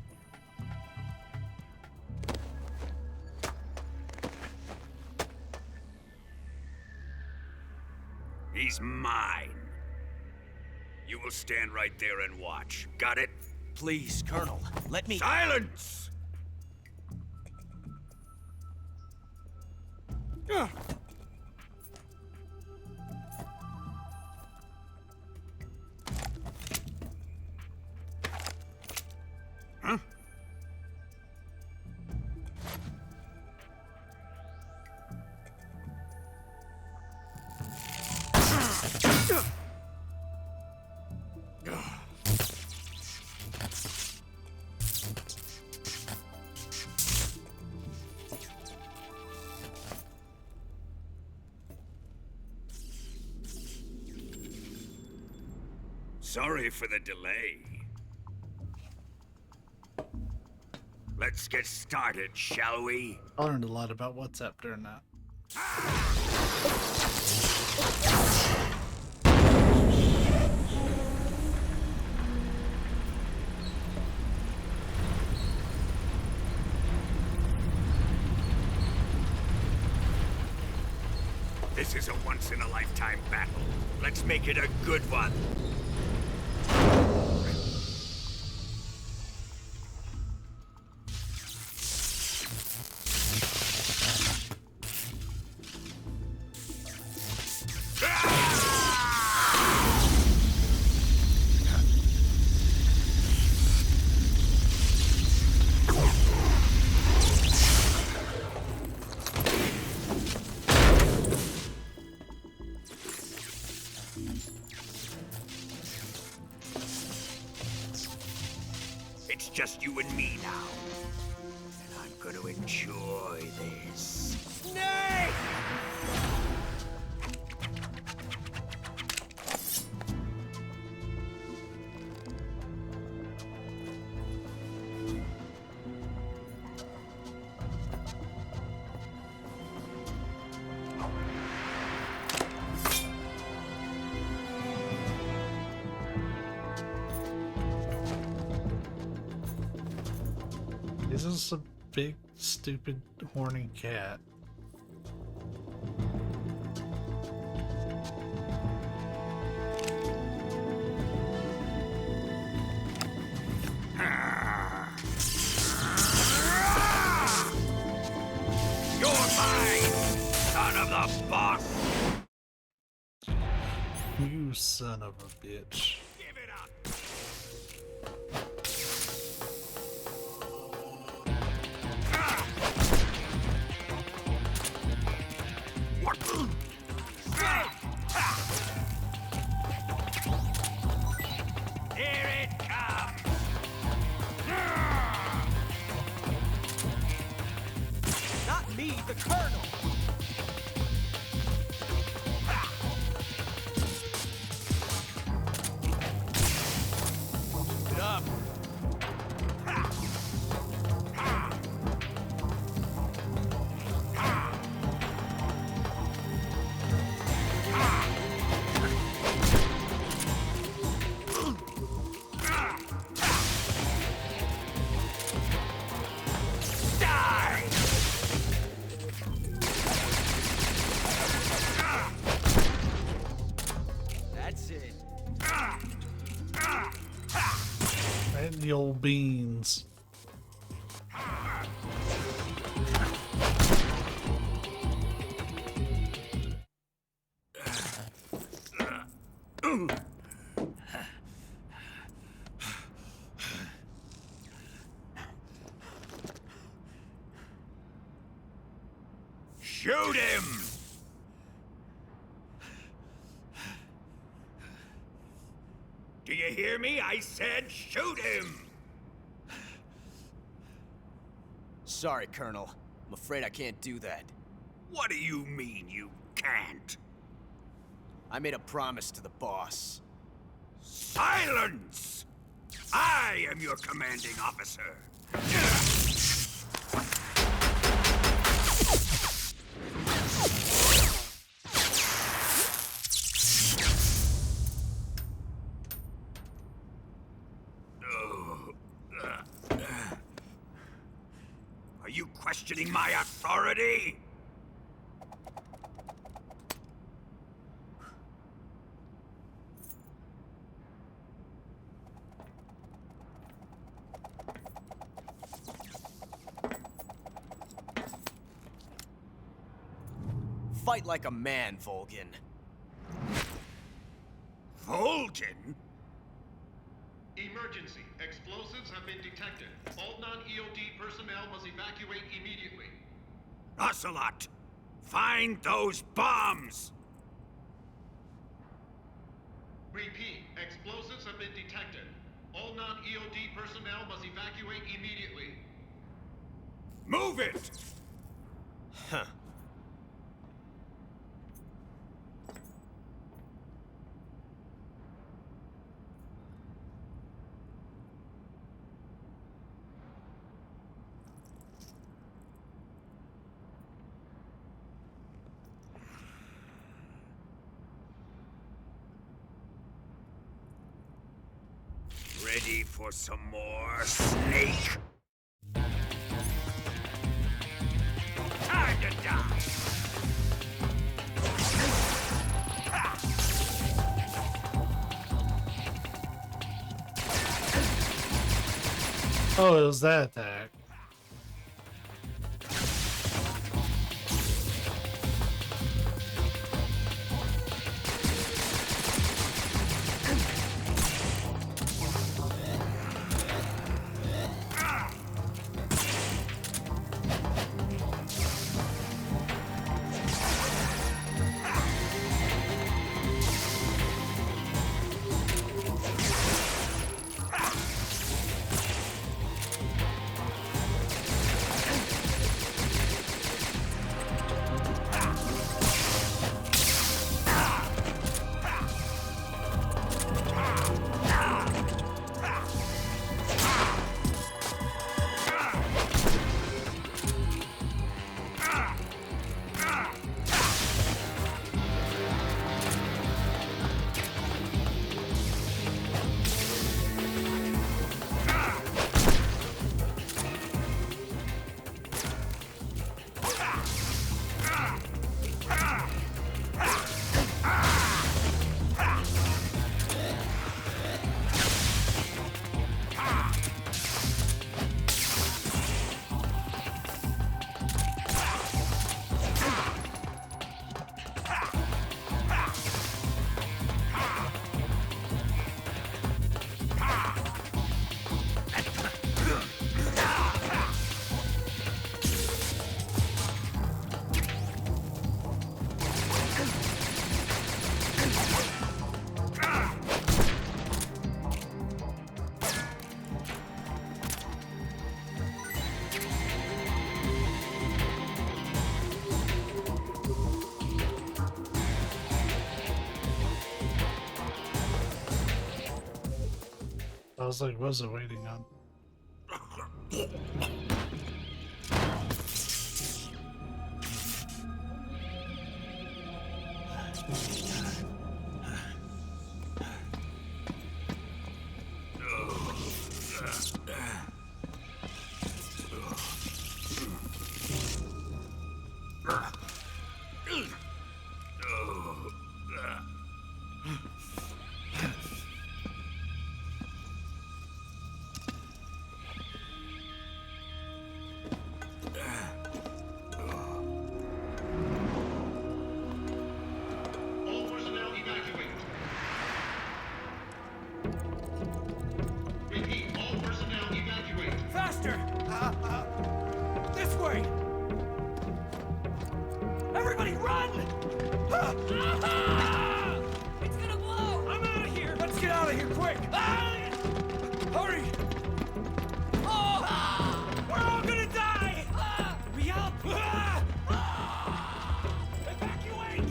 He's mine. You will stand right there and watch. Got it? Please, Colonel, let me— Silence! Huh? Sorry for the delay. Let's get started, shall we? I learned a lot about WhatsApp during that. This is a once-in-a-lifetime battle. Let's make it a good one. It's just you and me now. And I'm gonna enjoy this. Nay! This is a big, stupid, horny cat. You're mine, son of the boss! You son of a bitch. Give it up! What? Here it comes! Not me, the Colonel! Get up! That's it. Right in the old beans. Shoot him! Do you hear me? I said shoot him! Sorry, Colonel. I'm afraid I can't do that. What do you mean you can't? I made a promise to the boss. Silence! I am your commanding officer. Are you questioning my authority? Fight like a man, Volgin. Volgin? Emergency. Explosives have been detected. All non-EOD personnel must evacuate immediately. Ocelot! Find those bombs! Repeat. Explosives have been detected. All non-EOD personnel must evacuate immediately. Move it! Huh. Ready for some more, Snake? Time to die! Oh, it was that attack. I was like, what was it waiting on? All personnel evacuate. Repeat. All personnel evacuate. Faster! This way! Everybody run! It's gonna blow! I'm out of here! Let's get out of here quick! Hurry! We're all gonna die! Hurry up! Evacuate!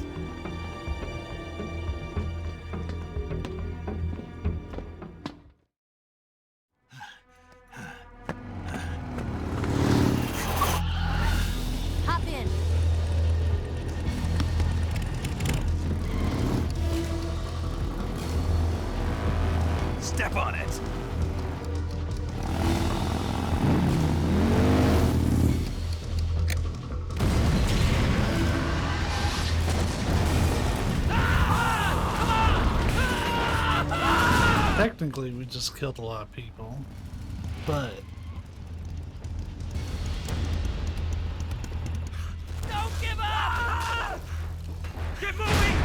step on it. Technically, we just killed a lot of people, but Don't give up! Get moving!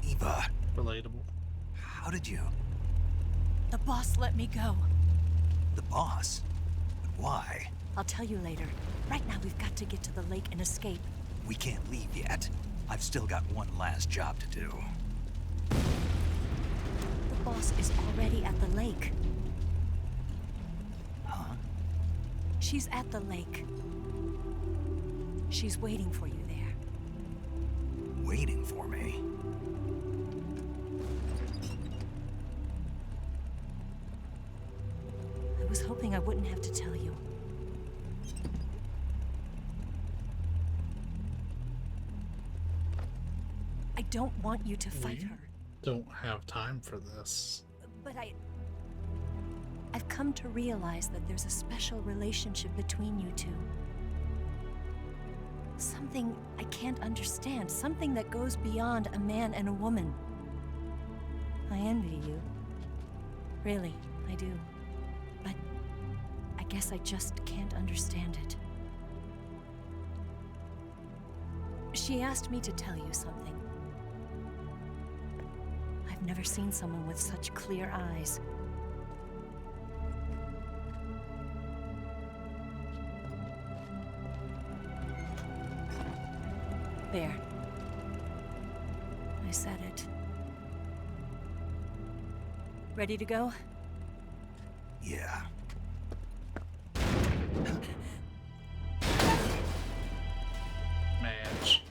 Eva, relatable. how did you? The boss let me go. The boss? But why? I'll tell you later. Right now, we've got to get to the lake and escape. We can't leave yet. I've still got one last job to do. The boss is already at the lake. Huh? She's at the lake. She's waiting for you there. Waiting for me? I was hoping I wouldn't have to tell you. I don't want you to fight her. Don't have time for this. But I've come to realize that there's a special relationship between you two. Something I can't understand. Something that goes beyond a man and a woman. I envy you. Really, I do. But I guess I just can't understand it. She asked me to tell you something. I've never seen someone with such clear eyes. There. I said it. Ready to go? Yeah. Match.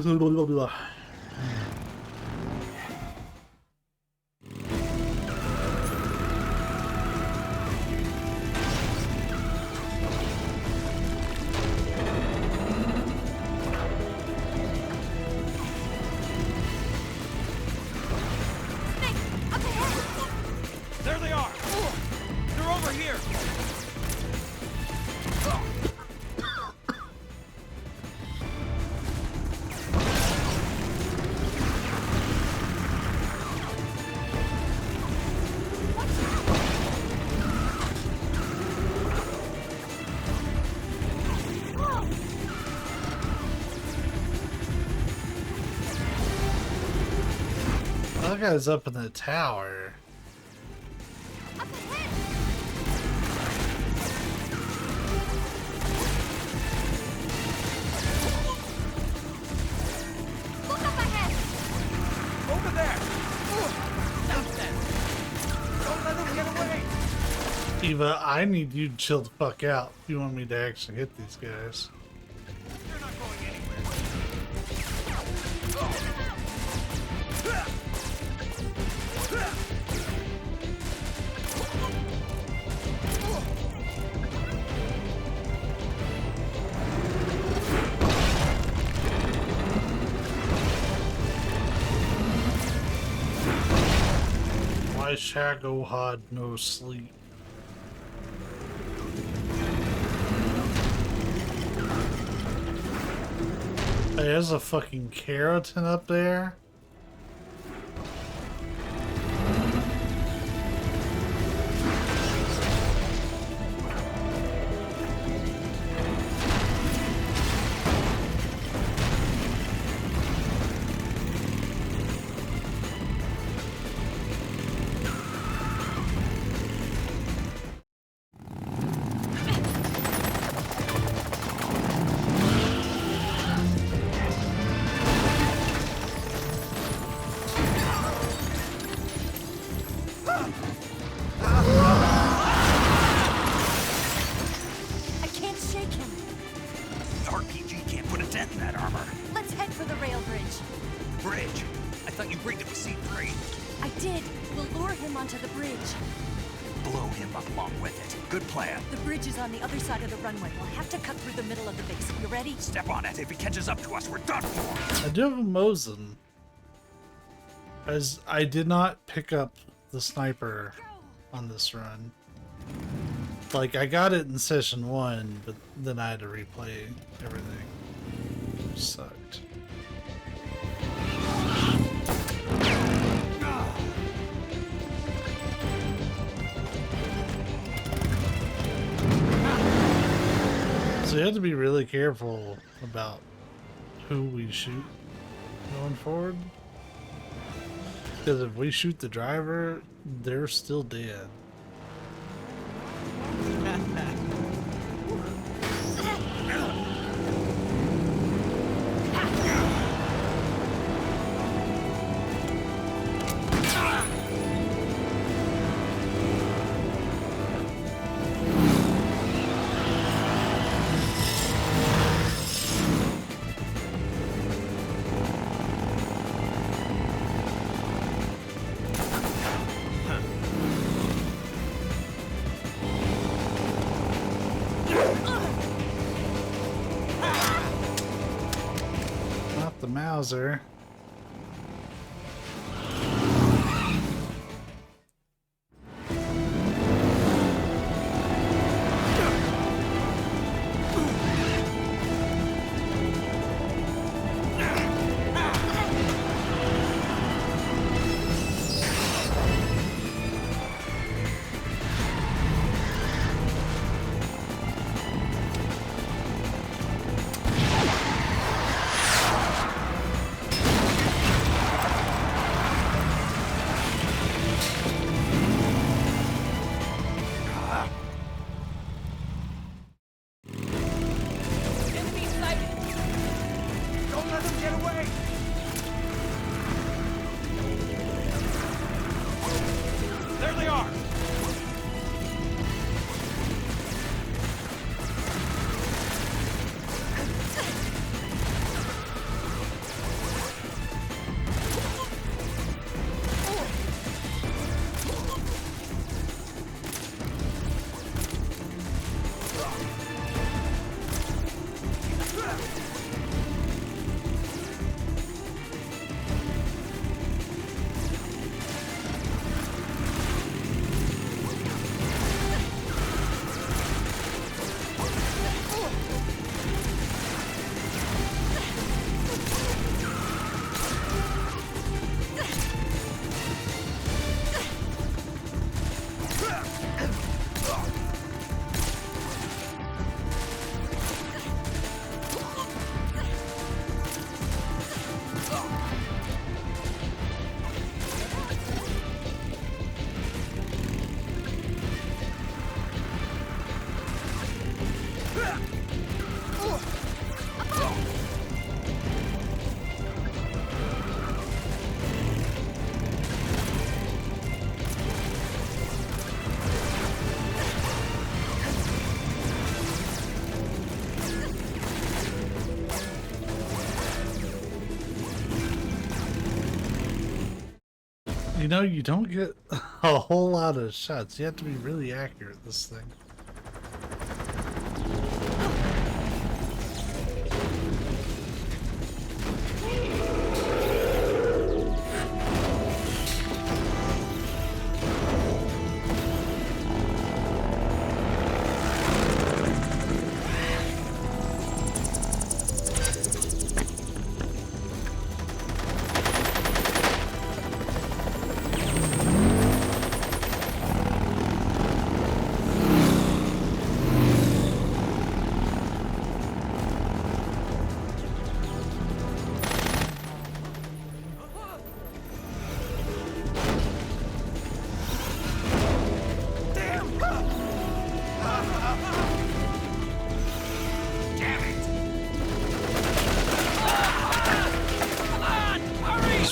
Blah, blah, blah. There they are! They're over here! That guy's up in the tower. Over there! Stop that! Don't let them get away! Eva, I need you to chill the fuck out if you want me to actually hit these guys. They're not going anywhere. Why Shago had no sleep? Hey, there's a fucking keratin up there. extend that armor. Let's head for the rail bridge. Bridge? I thought you rigged it with C3. I did. We'll lure him onto the bridge. Blow him up along with it. Good plan. The bridge is on the other side of the runway. We'll have to cut through the middle of the base. You ready? Step on it. If he catches up to us, we're done for. I do have a Mosin, as I did not pick up the sniper on this run. Like, I got it in session 1, but then I had to replay everything. Sucked. So you have to be really careful about who we shoot going forward. Because if we shoot the driver, they're still dead. Not the Mauser. You know, you don't get a whole lot of shots. You have to be really accurate this thing.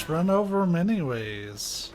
Run over them anyways.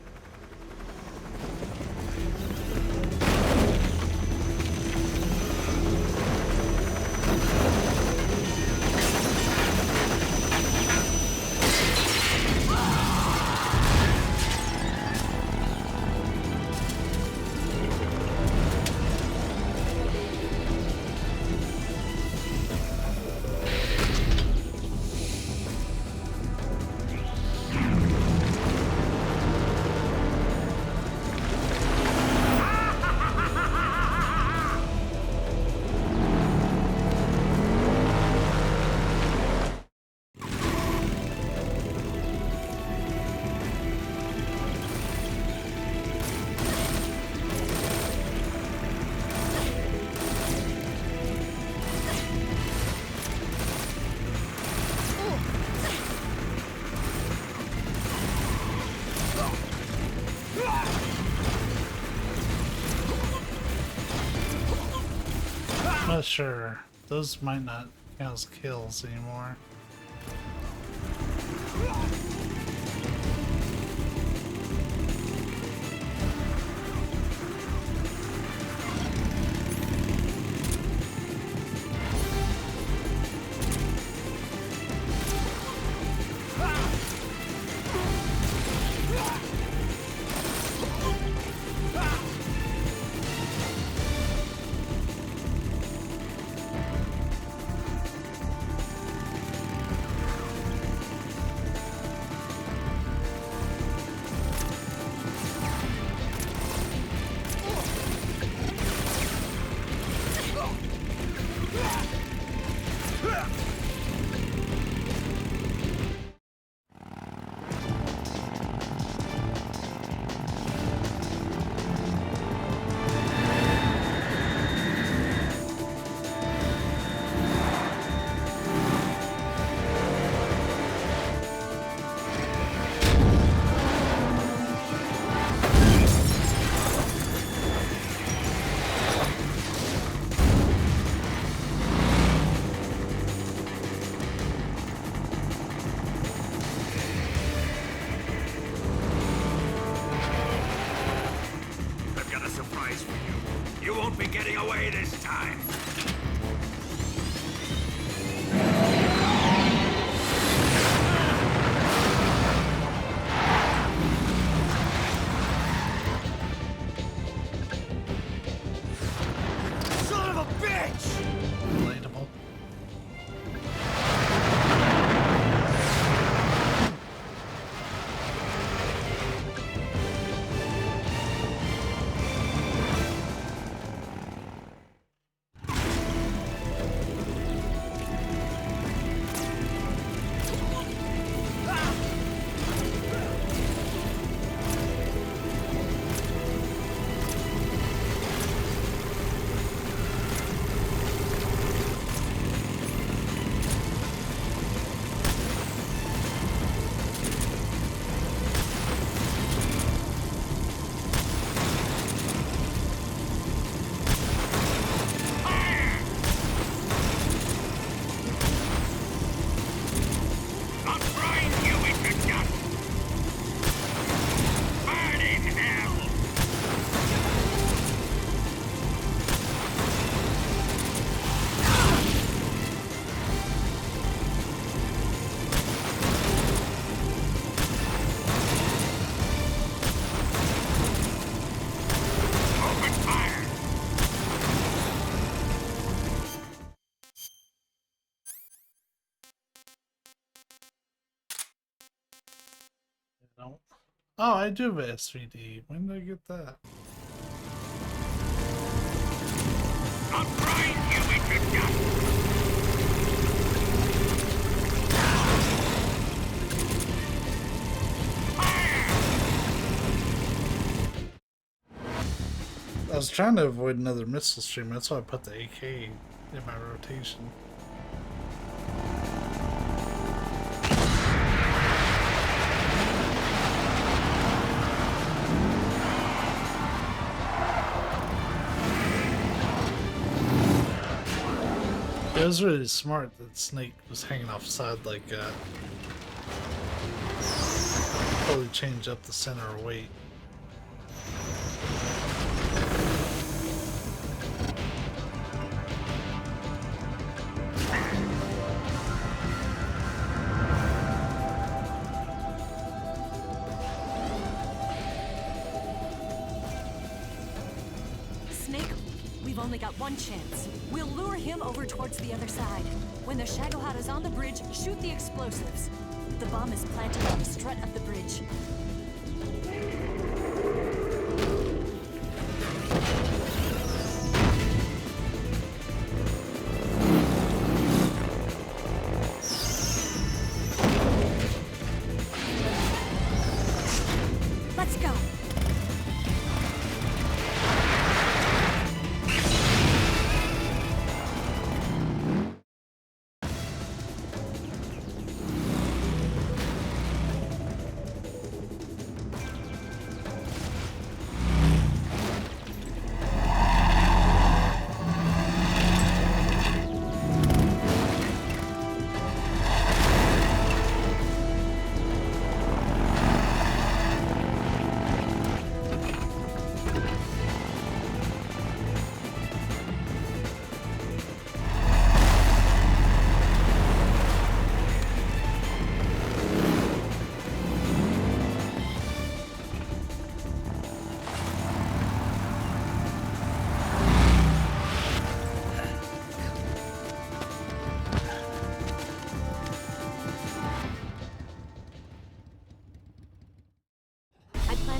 Sure. Those might not count as kills anymore. I've got a surprise for you. You won't be getting away this time. Son of a bitch! Relatable. I'll grind you into dust! Burn in hell! Open fire! No. Oh, I do have SVD. When did I get that? I'll grind you into dust! I was trying to avoid another missile stream. That's why I put the AK in my rotation. It was really smart that Snake was hanging off the side like that. Probably change up the center of weight. Snake, we've only got one chance. We'll lure him over towards the other side. When the Shagohod is on the bridge, shoot the explosives. The bomb is planted on the strut of the bridge. Let's go.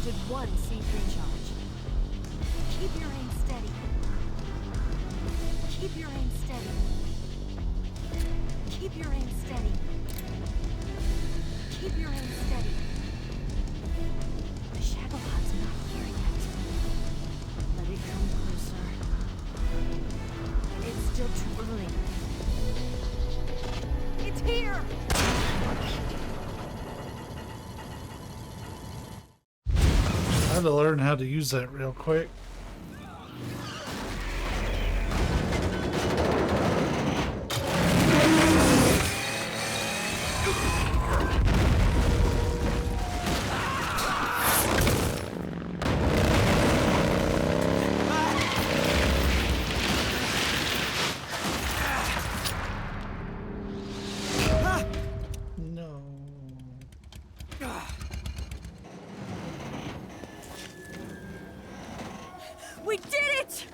planted one C3 charge. Keep your aim steady. Keep your aim steady. Keep your aim steady. Keep your aim steady. The Shadowheart's not here yet. Let it come closer. It's still too early. It's here! I had to learn how to use that real quick. No. We did it!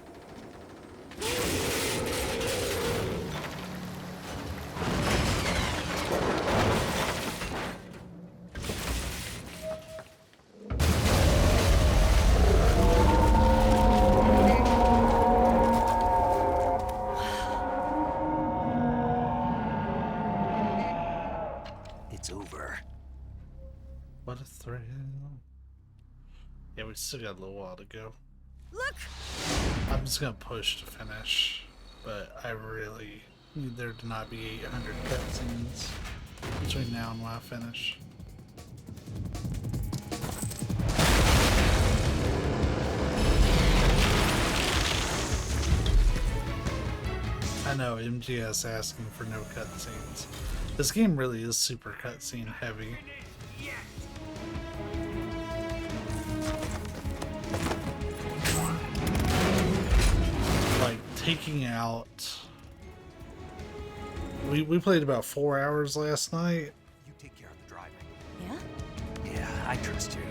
It's over. What a thrill. Yeah, we still got a little while to go. Look! I'm just gonna push to finish, but I really need there to not be 800 cutscenes between now and when I finish. I know, MGS asking for no cutscenes. This game really is super cutscene heavy. Like, taking out... We played about 4 hours last night. You take care of the driving. Yeah? Yeah, I trust you.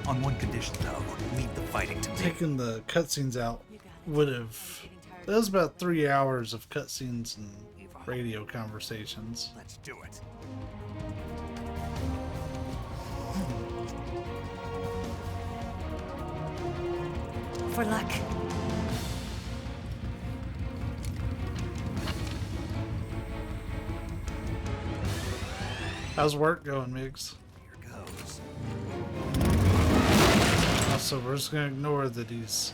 On one condition, though. Leave the fighting to me. Taking the cutscenes out You got it. would have... That was about 3 hours of cutscenes and radio conversations. Let's do it. For luck. How's work going, Migs? Here goes. Also, we're just gonna ignore that he's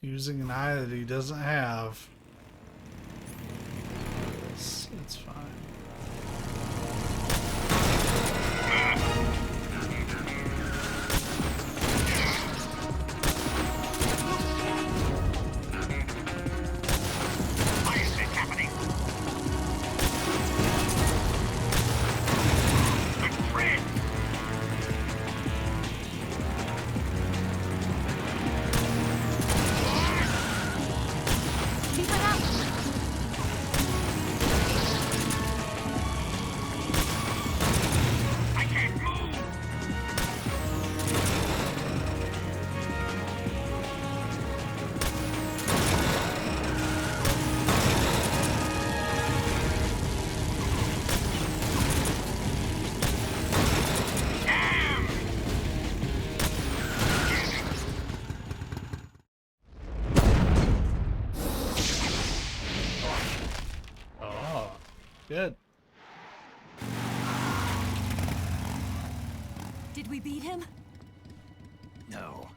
using an eye that he doesn't have. It's fine. Keep it up! Oh, good. Did we beat him? No.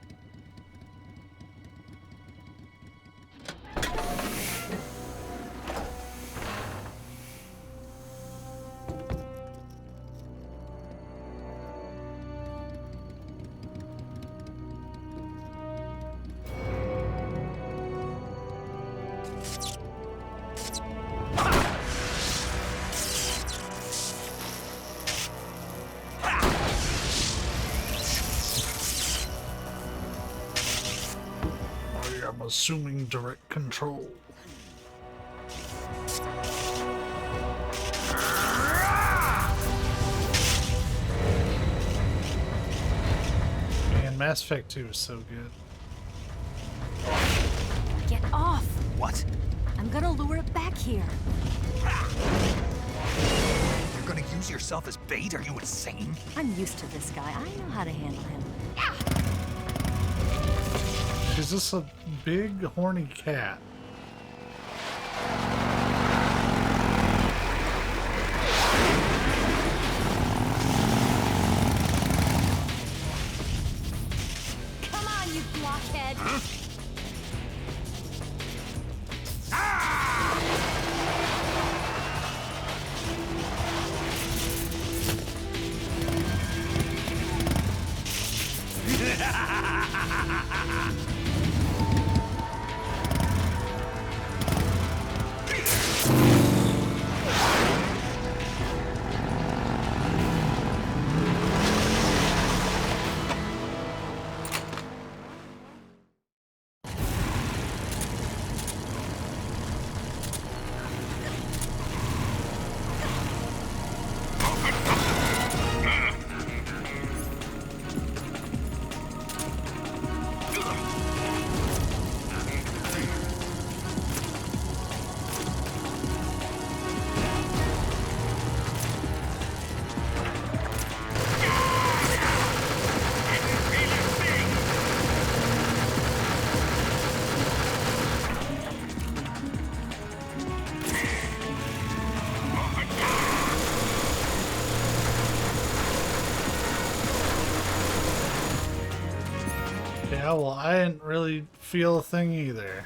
I am assuming direct control. Man, Mass Effect 2 is so good. Get off! What? I'm gonna lure it back here. You're gonna use use yourself as bait? Are you insane? I'm used to this guy. I know how to handle him. She's just a big, horny cat. Come on, you blockhead! Huh? Yeah, well, I didn't really feel a thing either.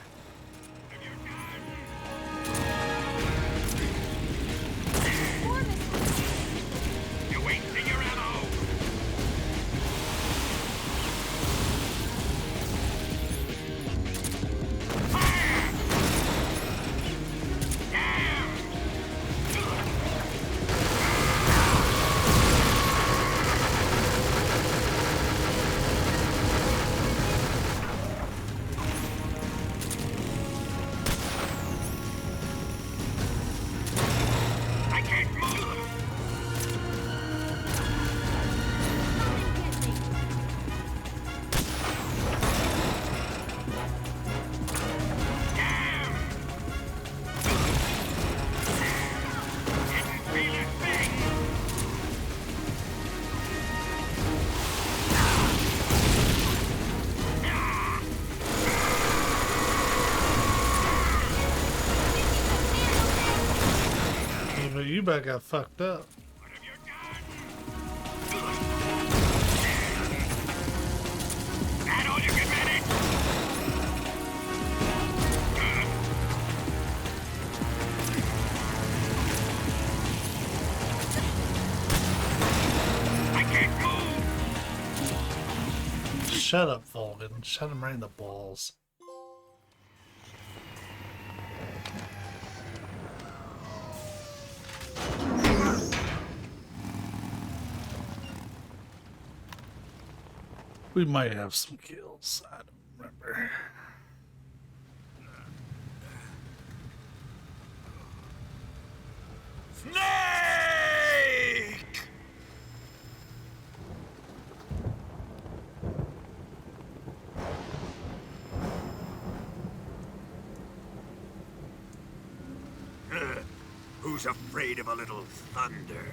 You're wasting your ammo! Fire! Damn! I can't move! Damn! Didn't feel a thing! Yeah, but you about got fucked up. What have you done? That all you can manage? I can't move! Shut up, Vulcan. Shut him right in the balls. We might have some kills. I don't remember. Snake! Who's afraid of a little thunder?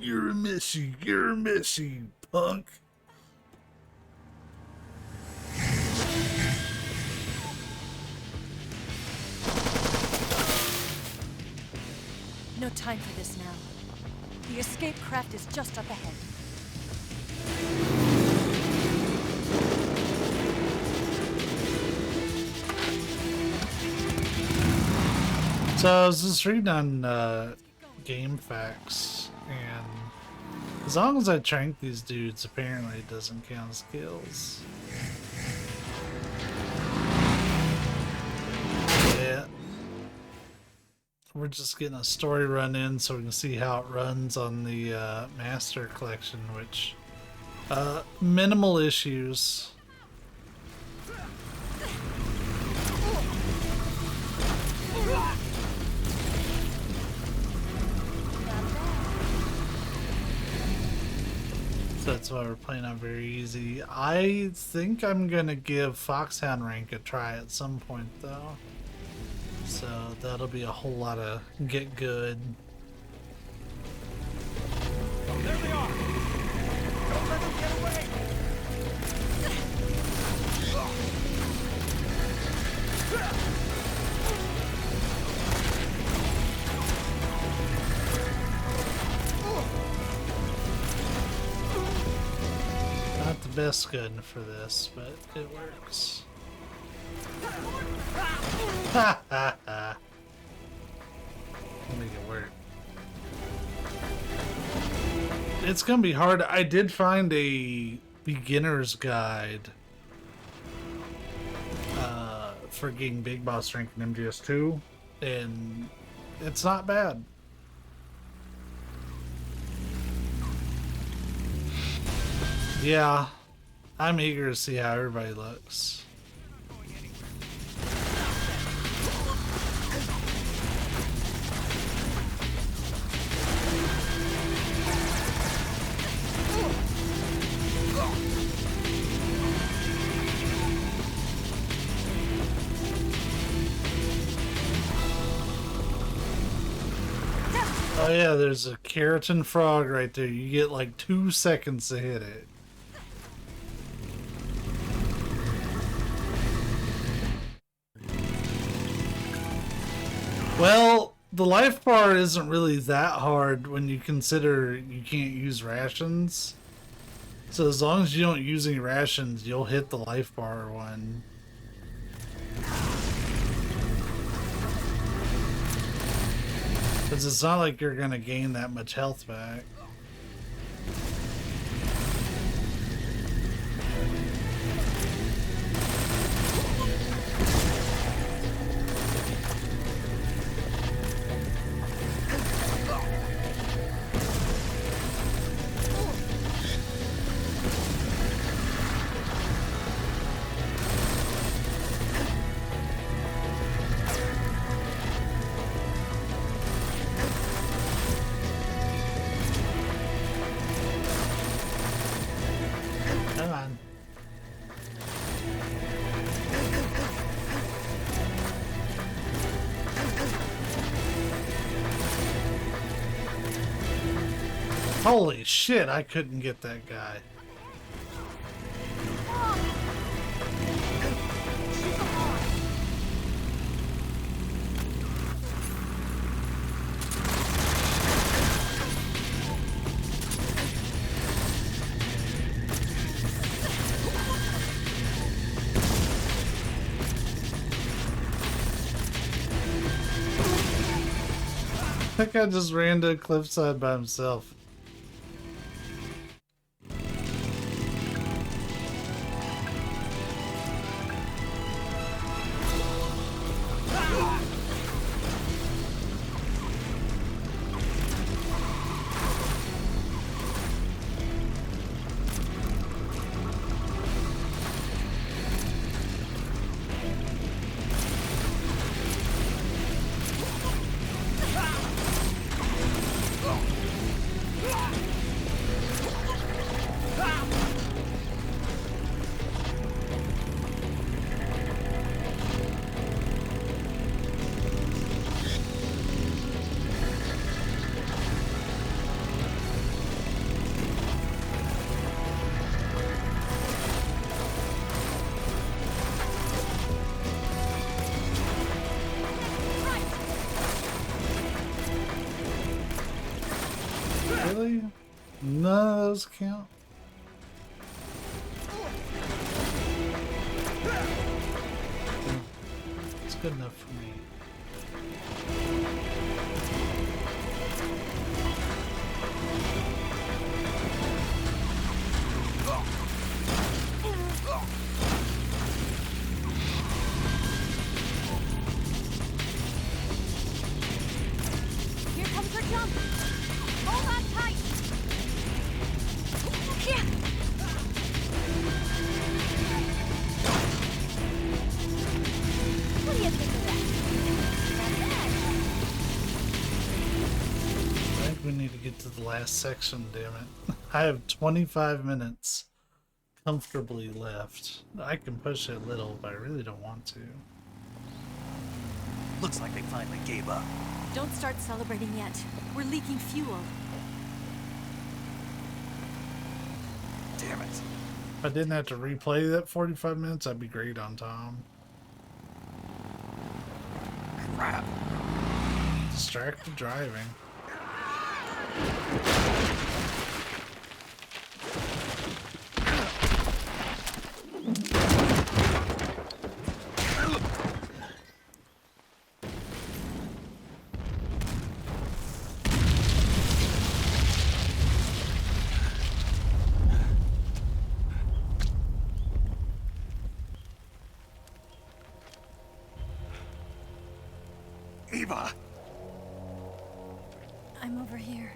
You're a missy. You're a missy, punk. No time for this now. The escape craft is just up ahead. So I was just reading on Game Facts, and as long as I trank these dudes, apparently it doesn't count as kills. Yeah. We're just getting a story run in so we can see how it runs on the Master Collection, which minimal issues. So that's why we're playing on very easy. I think I'm gonna give Foxhound rank a try at some point though. So that'll be a whole lot of get good. Oh, there they are! Don't let them get away! Not the best gun for this, but it works. Ha ha ha. Make it work. It's gonna be hard. I did find a beginner's guide for getting Big Boss rank in MGS2, and it's not bad. Yeah, I'm eager to see how everybody looks. Oh yeah, there's a keratin frog right there. You get like 2 seconds to hit it. Well, the life bar isn't really that hard when you consider you can't use rations. So as long as you don't use any rations, you'll hit the life bar one. Because it's not like you're going to gain that much health back. Come on. Holy shit, I couldn't get that guy. That guy just ran to a cliffside by himself. None of those count. It's good enough for me. Here comes her jump. Hold on tight. Yeah. What do you think of that? I think we need to get to the last section, damn it. I have 25 minutes comfortably left. I can push it a little, but I really don't want to. Looks like they finally gave up. Don't start celebrating yet. We're leaking fuel. Damn it. If I didn't have to replay that 45 minutes, I'd be great on Tom. Crap. Distracted driving. Eva! I'm over here.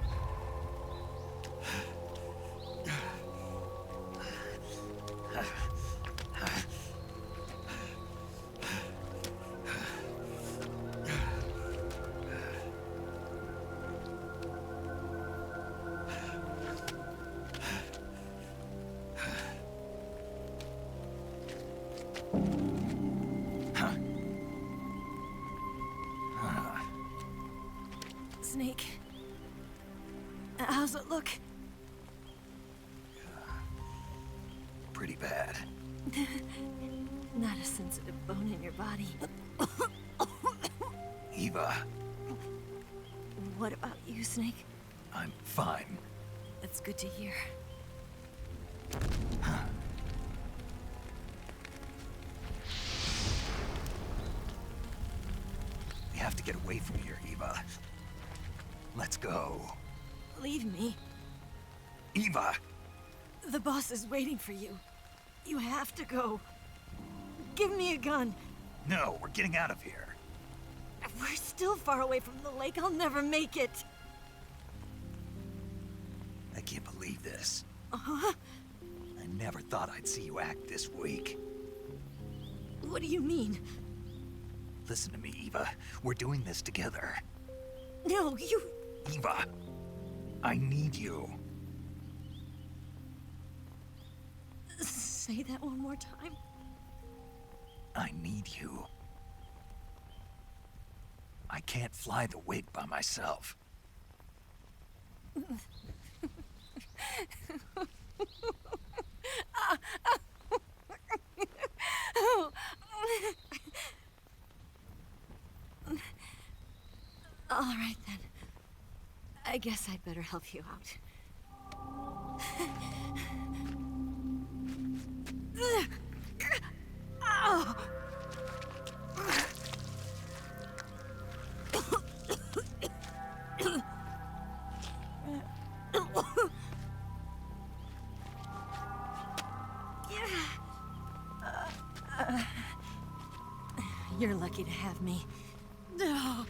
Snake. How's it look? Pretty bad. Not a sensitive bone in your body. Eva, What about you, Snake? I'm fine. That's good to hear. We have to get away from here, Eva. Let's go. Leave me. Eva! The boss is waiting for you. You have to go. Give me a gun. No, we're getting out of here. We're still far away from the lake. I'll never make it. I can't believe this. Uh-huh. I never thought I'd see you act this weak. What do you mean? Listen to me, Eva. We're doing this together. No, you... Eva, I need you. Say that one more time. I need you. I can't fly the wig by myself. All right, then. I guess I'd better help you out. Ow! You're lucky to have me. No.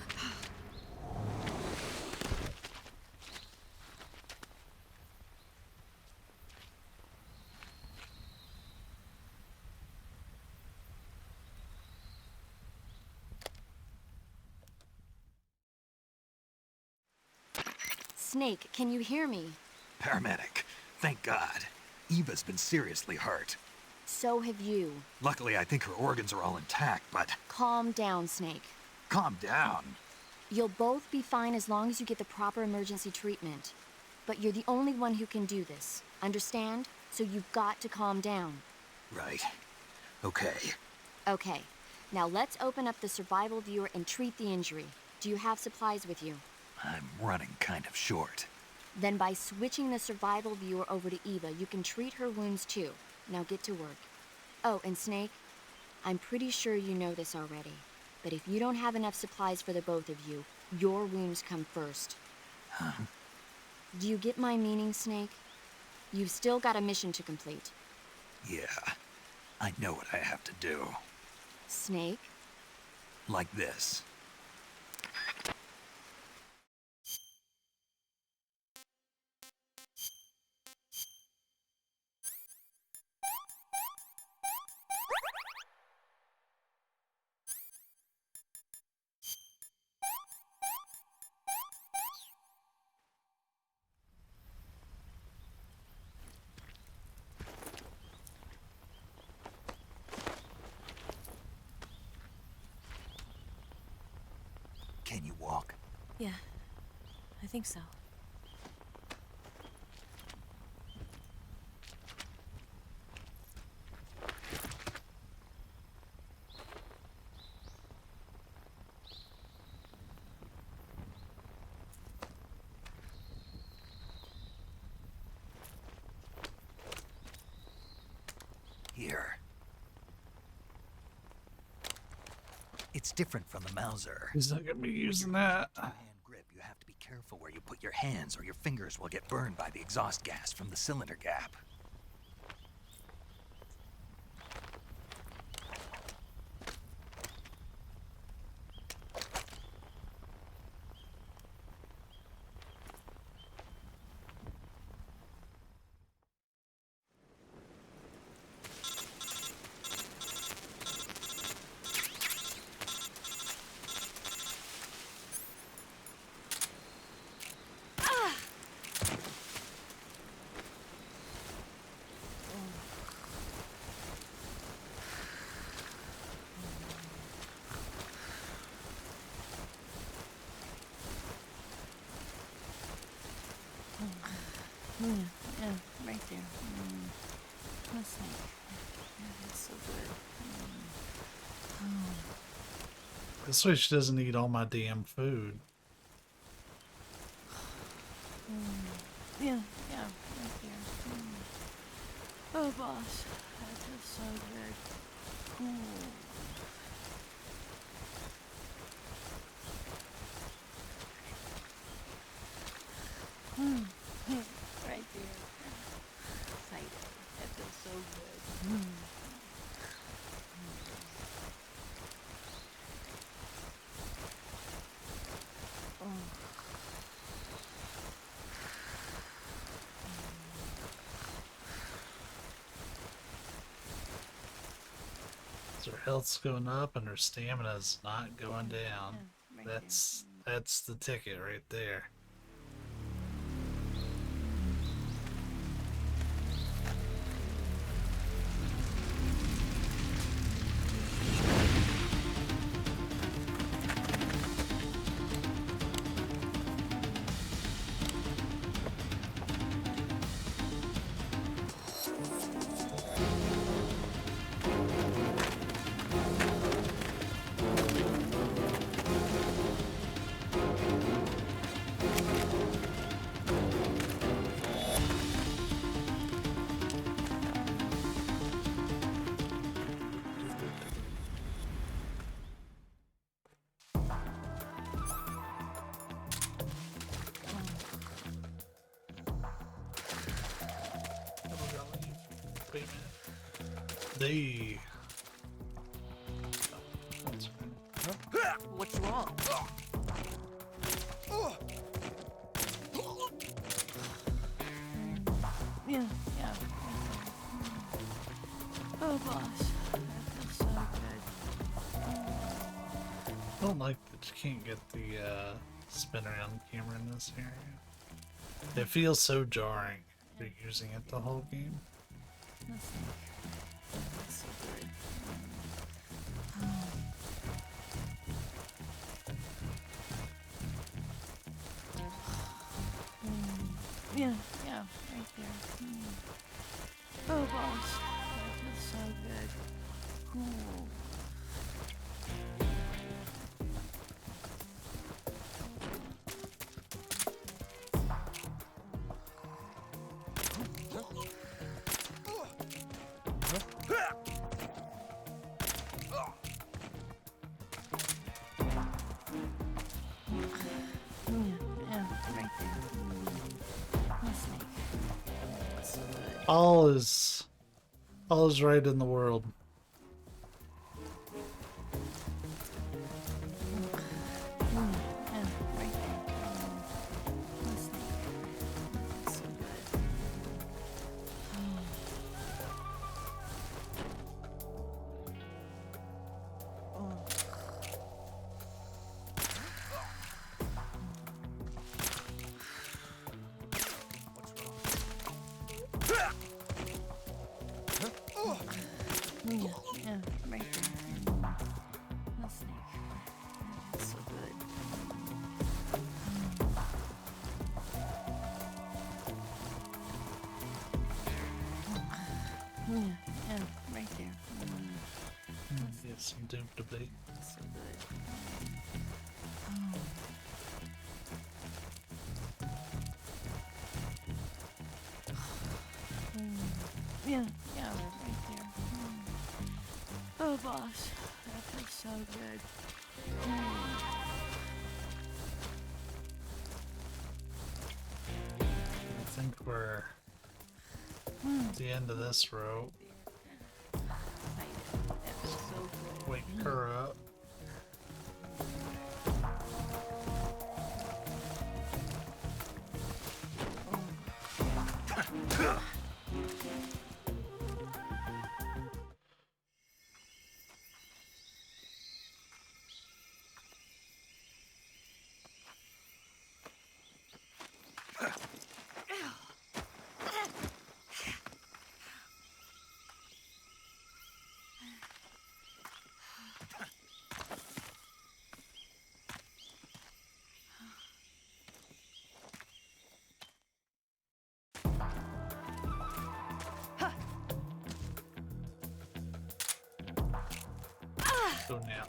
Snake, can you hear me? Paramedic, thank God. Eva's been seriously hurt. So have you. Luckily, I think her organs are all intact, but... Calm down, Snake. Calm down. You'll both be fine as long as you get the proper emergency treatment. But you're the only one who can do this. Understand? So you've got to calm down. Right. Okay. Okay. Now let's open up the survival viewer and treat the injury. Do you have supplies with you? I'm running kind of short. Then by switching the survival viewer over to Eva, you can treat her wounds too. Now get to work. Oh, and Snake, I'm pretty sure you know this already, but if you don't have enough supplies for the both of you, your wounds come first. Huh? Do you get my meaning, Snake? You've still got a mission to complete. Yeah, I know what I have to do. Snake? Like this. Can you walk? Yeah, I think so. Here. It's different from the Mauser. He's not gonna be using that. Hand grip, you have to be careful where you put your hands or your fingers will get burned by the exhaust gas from the cylinder gap. Yeah, right there. That's like, yeah, that's so good. This way she doesn't eat all my damn food. Yeah, right there. Oh, boss, that is so good. Right there. Excited. That feels so good. So her health's going up and her stamina's not going down. Right That's the ticket right there. Wait a minute. They. What's wrong? Yeah. Oh, boss, that feels so good. I don't like that you can't get the spin around camera in this area. It feels so jarring. You're using it the whole game. That's so good. Yeah, right there. Oh, boss, that feels so good. Ooh. All is right in the world. Yeah, right there. The snake. That's so good. Yeah, right there. Yes, indubitably. So good. Yeah, right there. Oh, boss, that feels so good. I think we're at the end of this row. That feels so good. Wake her up. Go now.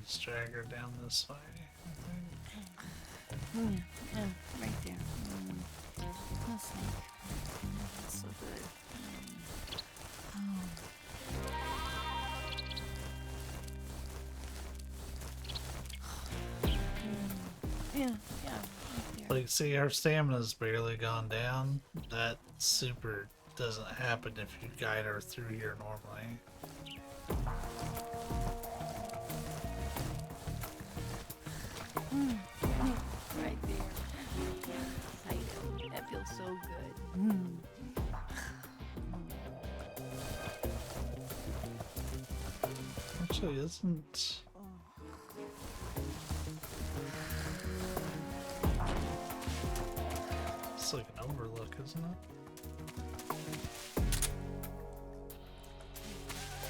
Just drag her down this way, I think. Yeah, right there. The snake. That's so good. Yeah, right there. Like, see, her stamina's barely gone down. That super doesn't happen if you guide her through here normally. Right there. I know. That feels so good. Actually, isn't... It's like an overlook, isn't it?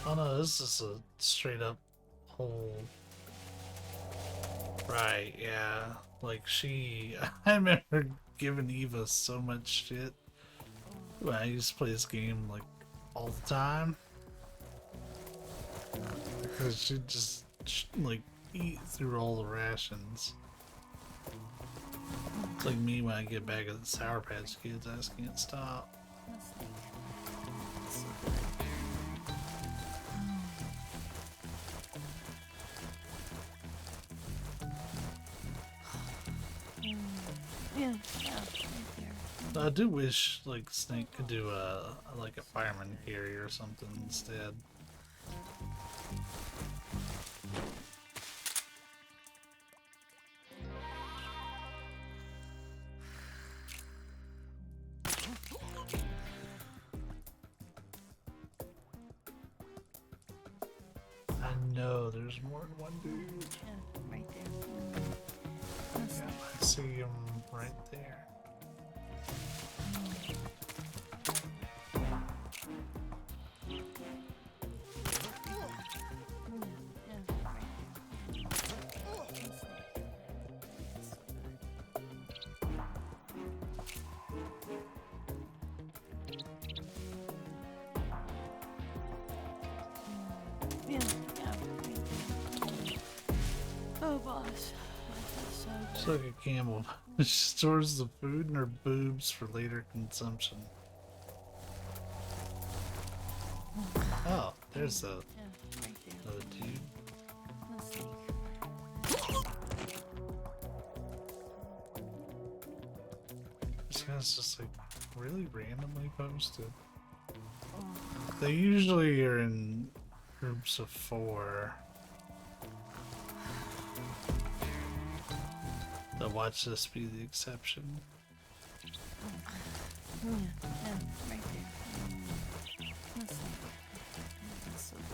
Oh no, this is a straight up hole. Right, yeah. Like she... I remember giving Eva so much shit when I used to play this game like all the time. Because she'd just like eat through all the rations. It's like me when I get back at the Sour Patch Kids, I just can't stop. Yeah, right there. I do wish like Snake could do a like a fireman carry or something instead. I know there's more than one dude. Yeah, right there. Yeah, I see him right there. Oh, boss. That's so good. She's like a camel. She stores the food in her boobs for later consumption. Oh, there's a Yeah, right there. another dude. Let's see. This guy's just like really randomly posted. They usually are in groups of 4. So watch this be the exception. Yeah, right there. Let's see. That's so good.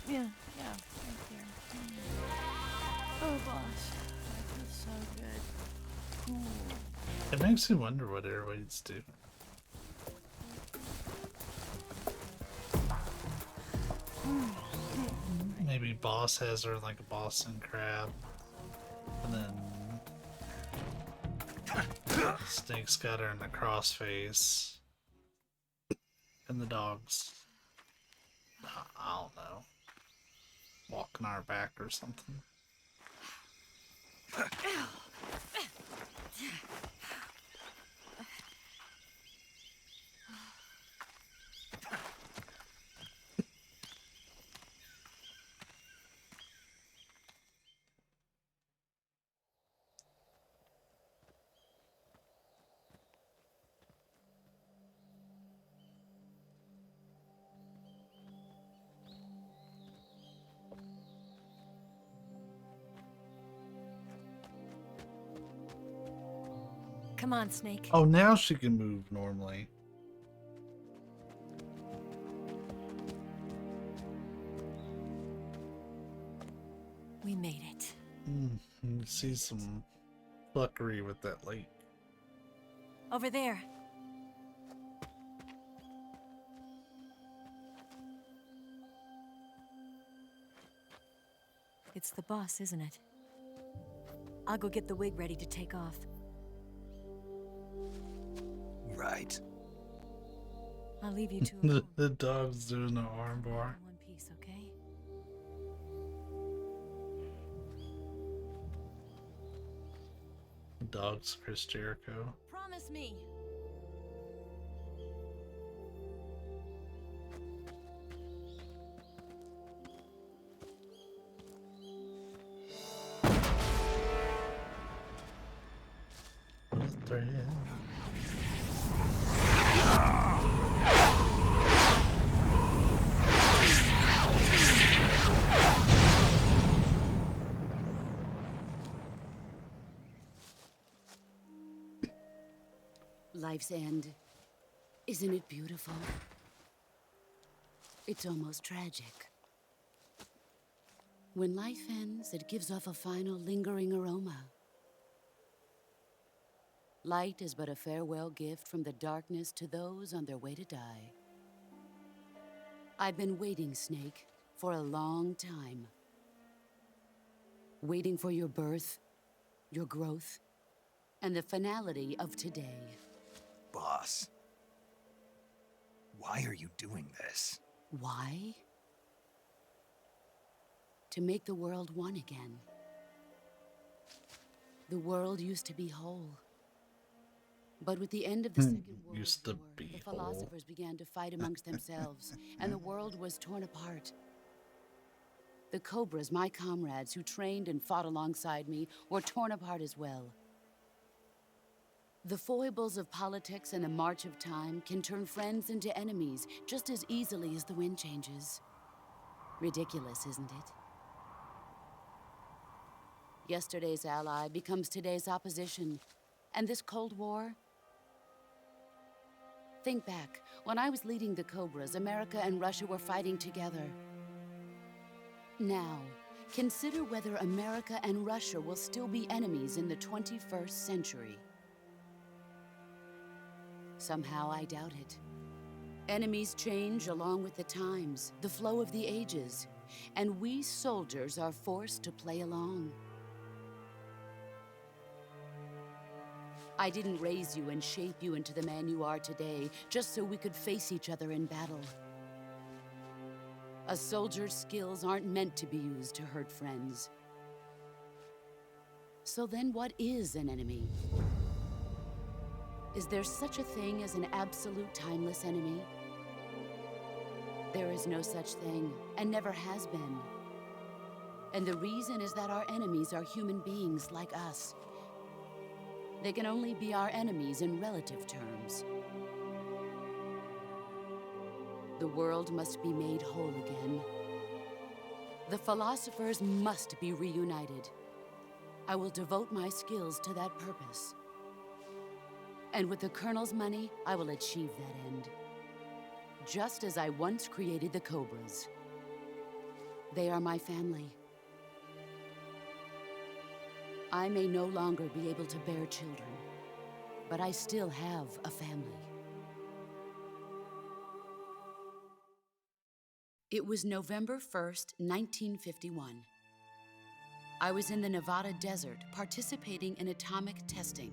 Yeah, right there. Oh, boss. That feels so good. Ooh. It makes me wonder what airweights do. Maybe Boss has her like a Boston crab, and then Snake's got her in the crossface, and the dogs, I don't know, walking on her back or something. Come on, Snake. Oh, now she can move normally. We made it. You see some fuckery with that lake. Over there. It's the boss, isn't it? I'll go get the wig ready to take off. Right. I'll leave you two alone. The dog's doing the arm bar. In one piece, okay? The dog's Chris Jericho. Promise me. Life's end. Isn't it beautiful? It's almost tragic. When life ends, it gives off a final lingering aroma. Light is but a farewell gift from the darkness to those on their way to die. I've been waiting, Snake, for a long time. Waiting for your birth, your growth, and the finality of today. Boss. Why are you doing this? Why? To make the world one again. The world used to be whole. But with the end of the Second World Used to War, be the whole. philosophers began to fight amongst themselves, and the world was torn apart. The Cobras, my comrades who trained and fought alongside me, were torn apart as well. The foibles of politics and the march of time can turn friends into enemies just as easily as the wind changes. Ridiculous, isn't it? Yesterday's ally becomes today's opposition, and this Cold War? Think back. When I was leading the Cobras, America and Russia were fighting together. Now, consider whether America and Russia will still be enemies in the 21st century. Somehow I doubt it. Enemies change along with the times, the flow of the ages, and we soldiers are forced to play along. I didn't raise you and shape you into the man you are today just so we could face each other in battle. A soldier's skills aren't meant to be used to hurt friends. So then what is an enemy? Is there such a thing as an absolute timeless enemy? There is no such thing, and never has been. And the reason is that our enemies are human beings like us. They can only be our enemies in relative terms. The world must be made whole again. The philosophers must be reunited. I will devote my skills to that purpose. And with the Colonel's money, I will achieve that end. Just as I once created the Cobras. They are my family. I may no longer be able to bear children, but I still have a family. It was November 1st, 1951. I was in the Nevada desert participating in atomic testing.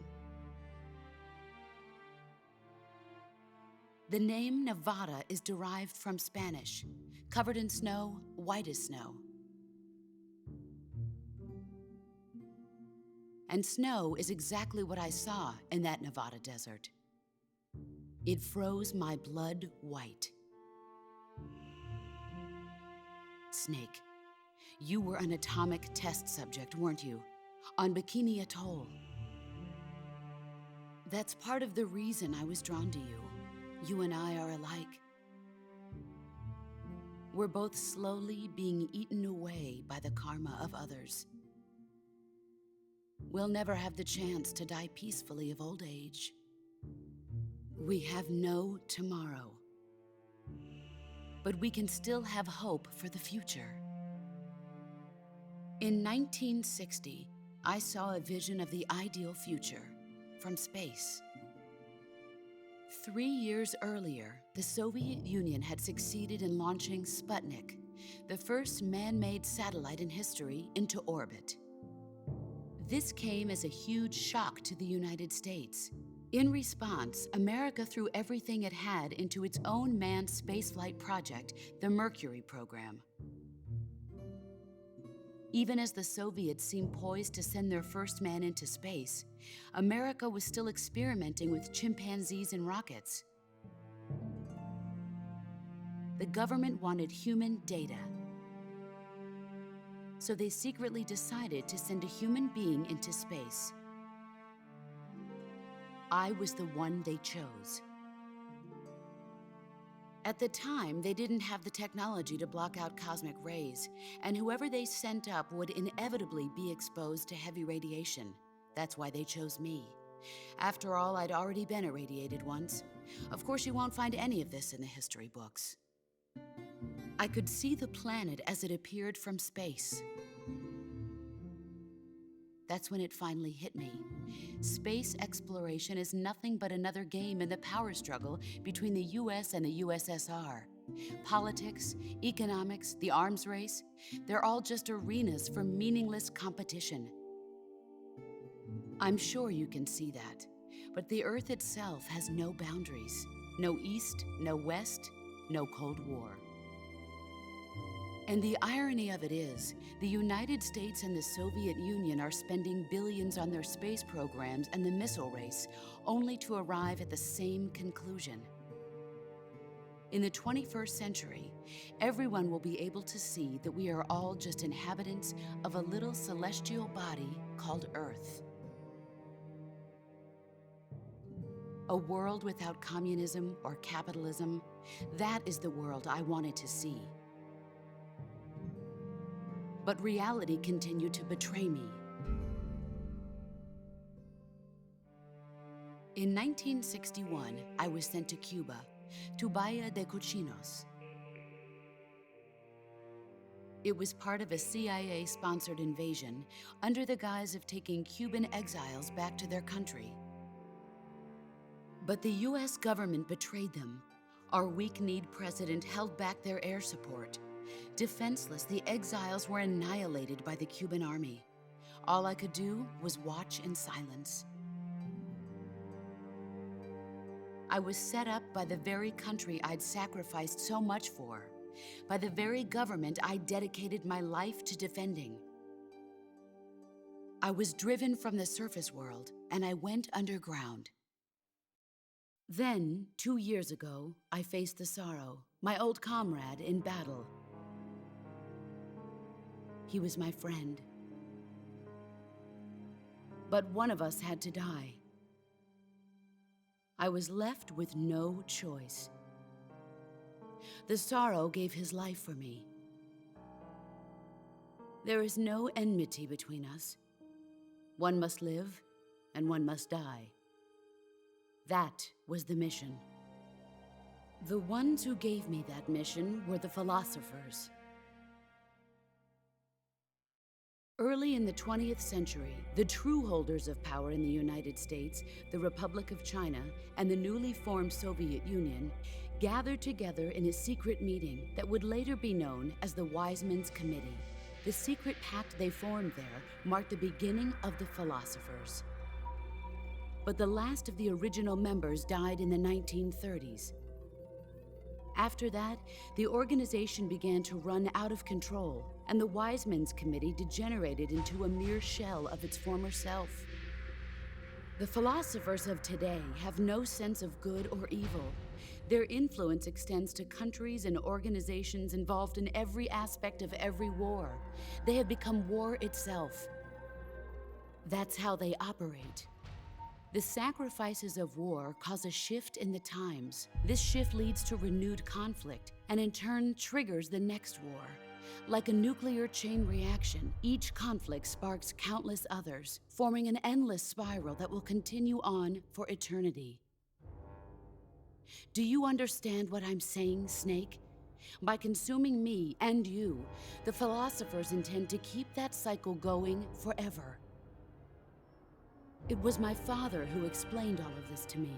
The name Nevada is derived from Spanish, covered in snow, white as snow. And snow is exactly what I saw in that Nevada desert. It froze my blood white. Snake, you were an atomic test subject, weren't you? On Bikini Atoll. That's part of the reason I was drawn to you. You and I are alike. We're both slowly being eaten away by the karma of others. We'll never have the chance to die peacefully of old age. We have no tomorrow. But we can still have hope for the future. In 1960, I saw a vision of the ideal future from space. 3 years earlier, the Soviet Union had succeeded in launching Sputnik, the first man-made satellite in history, into orbit. This came as a huge shock to the United States. In response, America threw everything it had into its own manned spaceflight project, the Mercury program. Even as the Soviets seemed poised to send their first man into space, America was still experimenting with chimpanzees and rockets. The government wanted human data. So they secretly decided to send a human being into space. I was the one they chose. At the time, they didn't have the technology to block out cosmic rays, and whoever they sent up would inevitably be exposed to heavy radiation. That's why they chose me. After all, I'd already been irradiated once. Of course, you won't find any of this in the history books. I could see the planet as it appeared from space. That's when it finally hit me. Space exploration is nothing but another game in the power struggle between the US and the USSR. Politics, economics, the arms race, they're all just arenas for meaningless competition. I'm sure you can see that, but the Earth itself has no boundaries. No East, no West, no Cold War. And the irony of it is, the United States and the Soviet Union are spending billions on their space programs and the missile race, only to arrive at the same conclusion. In the 21st century, everyone will be able to see that we are all just inhabitants of a little celestial body called Earth. A world without communism or capitalism, that is the world I wanted to see. But reality continued to betray me. In 1961, I was sent to Cuba, to Bahia de Cochinos. It was part of a CIA-sponsored invasion under the guise of taking Cuban exiles back to their country. But the US government betrayed them. Our weak-kneed president held back their air support. Defenseless, the exiles were annihilated by the Cuban army. All I could do was watch in silence. I was set up by the very country I'd sacrificed so much for, by the very government I dedicated my life to defending. I was driven from the surface world, and I went underground. Then, 2 years ago, I faced the Sorrow, my old comrade in battle. He was my friend. But one of us had to die. I was left with no choice. The Sorrow gave his life for me. There is no enmity between us. One must live, and one must die. That was the mission. The ones who gave me that mission were the philosophers. Early in the 20th century, the true holders of power in the United States, the Republic of China, and the newly formed Soviet Union gathered together in a secret meeting that would later be known as the Wise Men's Committee. The secret pact they formed there marked the beginning of the philosophers. But the last of the original members died in the 1930s. After that, the organization began to run out of control, and the Wise Men's Committee degenerated into a mere shell of its former self. The philosophers of today have no sense of good or evil. Their influence extends to countries and organizations involved in every aspect of every war. They have become war itself. That's how they operate. The sacrifices of war cause a shift in the times. This shift leads to renewed conflict, and in turn triggers the next war. Like a nuclear chain reaction, each conflict sparks countless others, forming an endless spiral that will continue on for eternity. Do you understand what I'm saying, Snake? By consuming me and you, the philosophers intend to keep that cycle going forever. It was my father who explained all of this to me.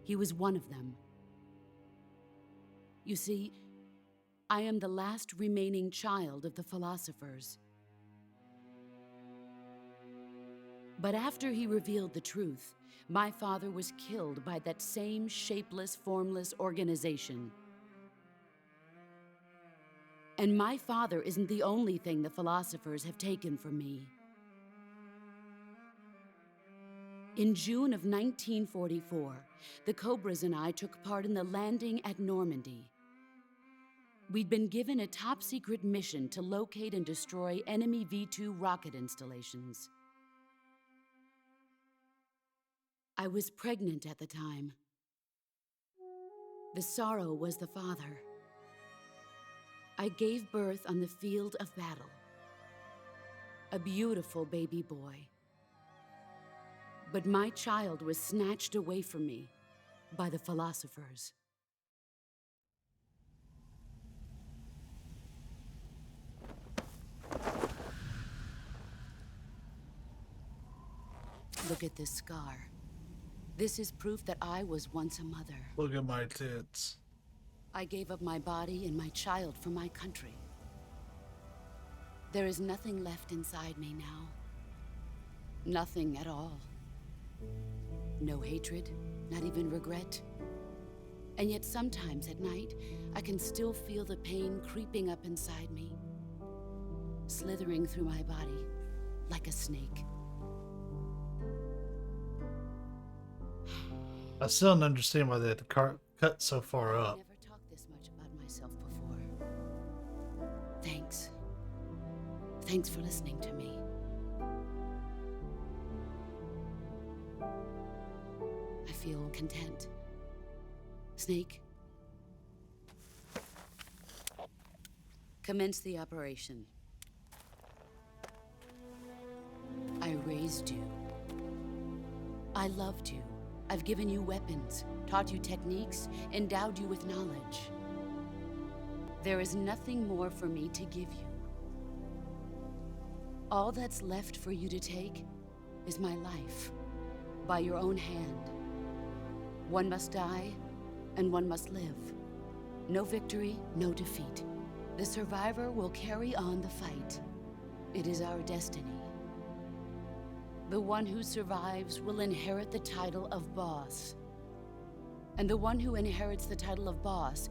He was one of them. You see, I am the last remaining child of the philosophers. But after he revealed the truth, my father was killed by that same shapeless, formless organization. And my father isn't the only thing the philosophers have taken from me. In June of 1944, the Cobras and I took part in the landing at Normandy. We'd been given a top-secret mission to locate and destroy enemy V-2 rocket installations. I was pregnant at the time. The Sorrow was the father. I gave birth on the field of battle. A beautiful baby boy. But my child was snatched away from me by the philosophers. Look at this scar. This is proof that I was once a mother. Look at my tits. I gave up my body and my child for my country. There is nothing left inside me now. Nothing at all. No hatred, not even regret. And yet sometimes at night, I can still feel the pain creeping up inside me, slithering through my body like a snake. I still don't understand why they had to cut so far up. I've never talked this much about myself before. Thanks. Thanks for listening to me. I feel content. Snake, commence the operation. I raised you. I loved you. I've given you weapons, taught you techniques, endowed you with knowledge. There is nothing more for me to give you. All that's left for you to take is my life, by your own hand. One must die, and one must live. No victory, no defeat. The survivor will carry on the fight. It is our destiny. The one who survives will inherit the title of boss. And the one who inherits the title of boss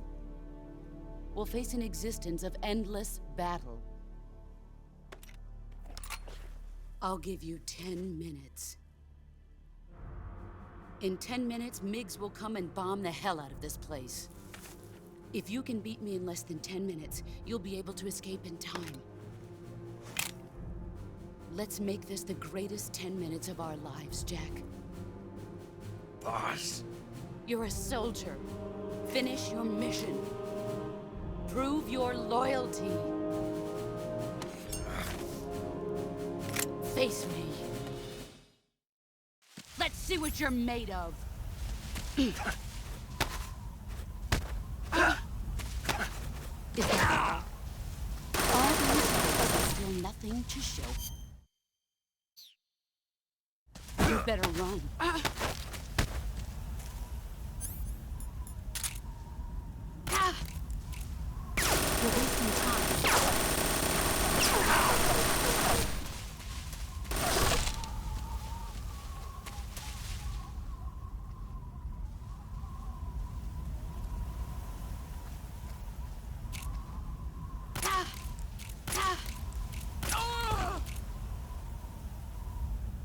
will face an existence of endless battle. I'll give you 10 minutes. In 10 minutes, Miggs will come and bomb the hell out of this place. If you can beat me in less than 10 minutes, you'll be able to escape in time. Let's make this the greatest 10 minutes of our lives, Jack. Boss. You're a soldier. Finish your mission. Prove your loyalty. Face me. Let's see what you're made of. Is that all these are still nothing to show? You better run. You're wasting time.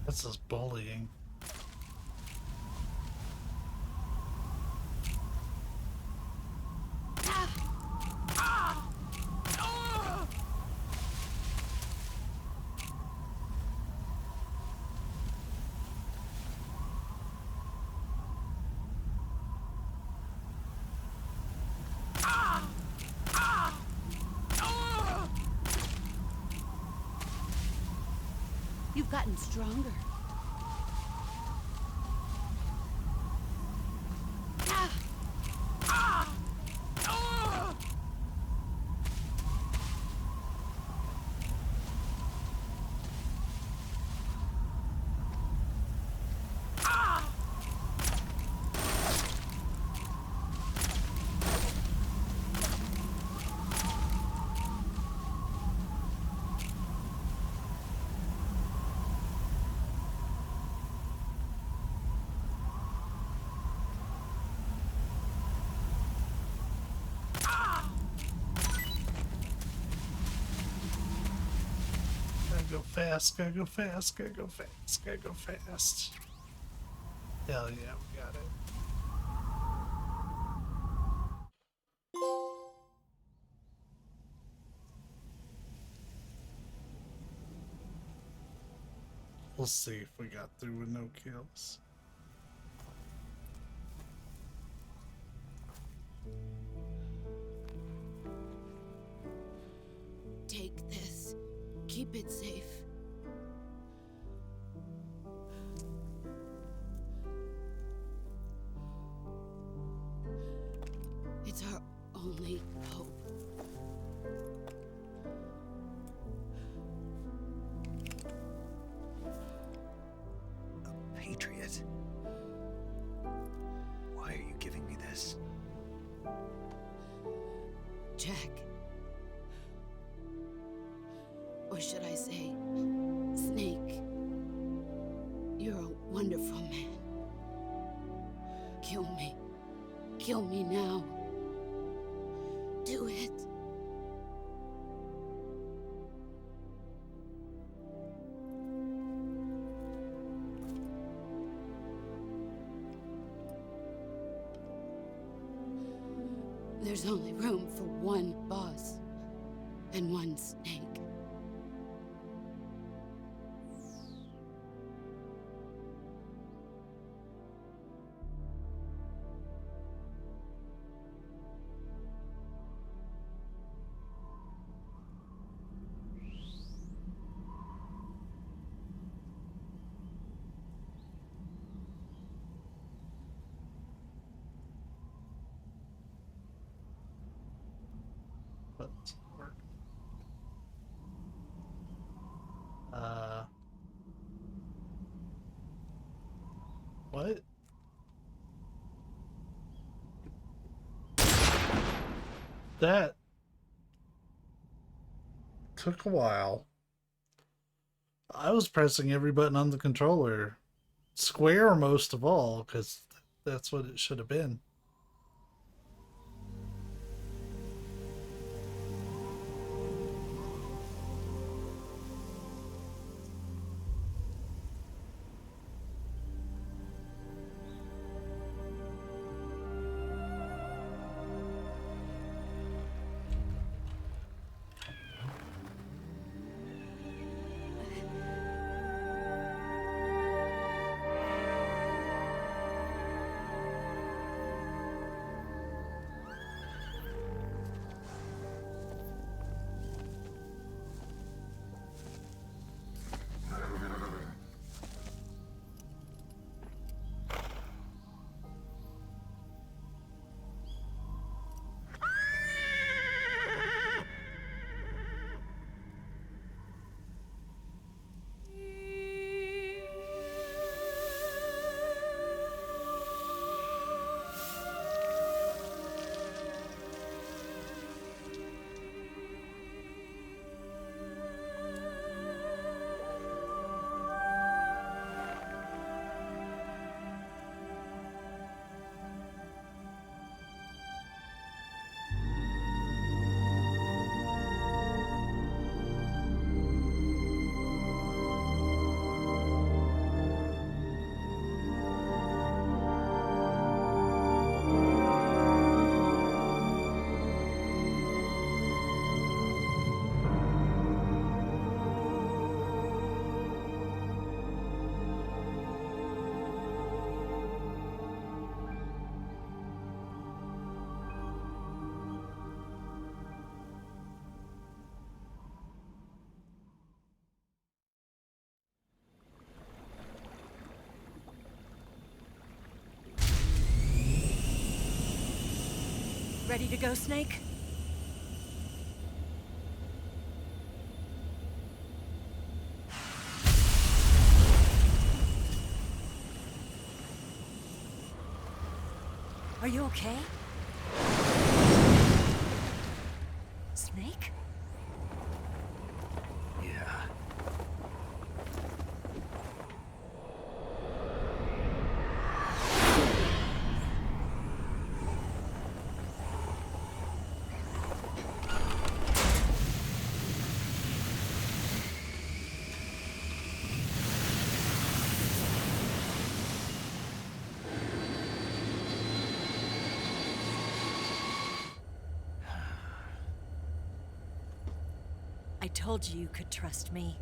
This is bullying. You've gotten stronger. Go fast, gotta go fast, gotta go fast, gotta go fast. Hell yeah, we got it. We'll see if we got through with no kills. Take this. Keep it safe. It's our only hope. A patriot? Why are you giving me this? Jack. Or should I say, Snake? You're a wonderful man. Kill me. Kill me now. Do it. There's only room for one boss and one Snake. But work. What? That took a while. I was pressing every button on the controller. Square most of all, because that's what it should have been. Ready to go, Snake? Are you okay? Snake? Yeah. I told you you could trust me.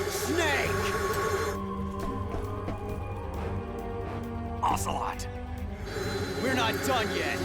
Snake! Ocelot! We're not done yet!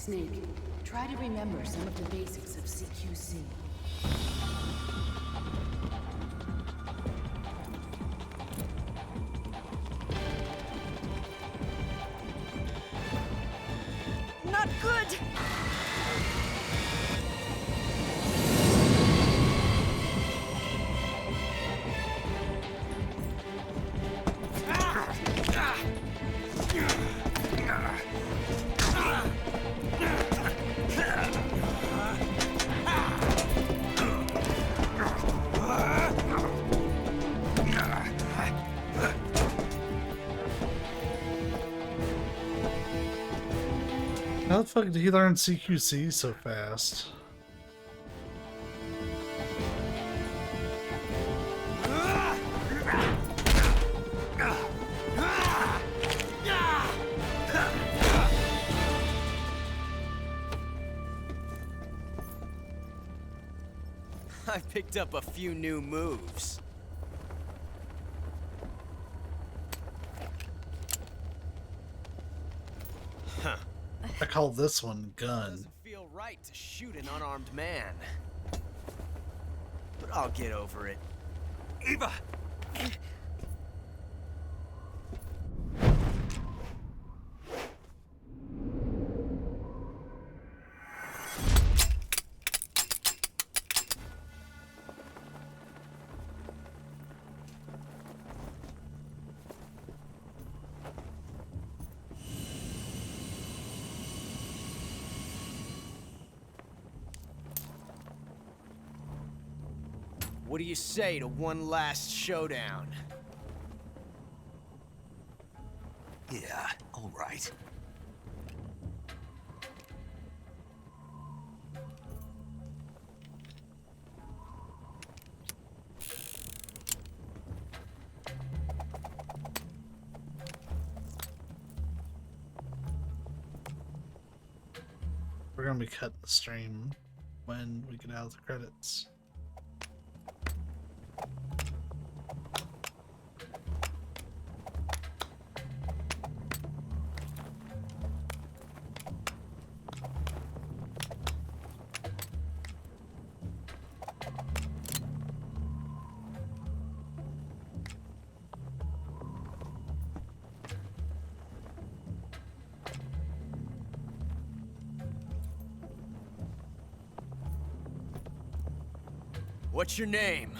Snake, try to remember some of the basics of CQC. How the fuck did he learn CQC so fast? I picked up a few new moves. Huh. I call this one gun. Doesn't feel right to shoot an unarmed man. But I'll get over it. Eva! What do you say to one last showdown? Yeah, all right. We're gonna be cutting the stream when we get out of the credits. What's your name?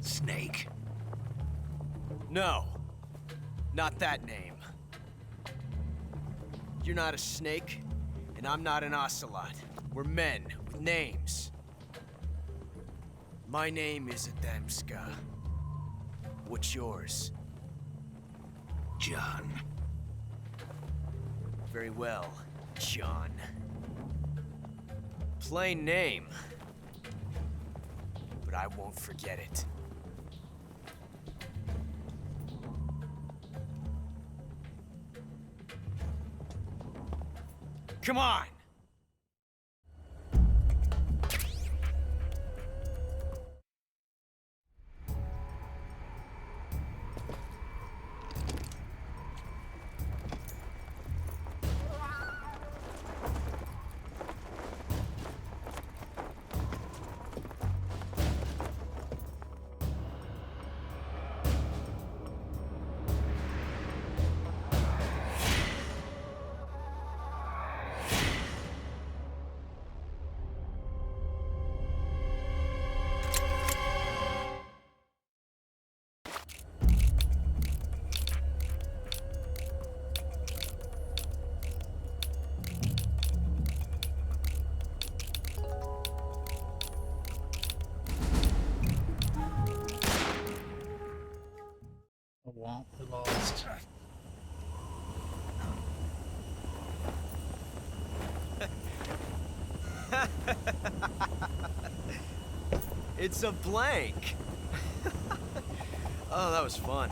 Snake. No, not that name. You're not a snake, and I'm not an ocelot. We're men with names. My name is Adamska. What's yours? John. Very well, John. Plain name, but I won't forget it. Come on! We lost. It's a blank. Oh, that was fun.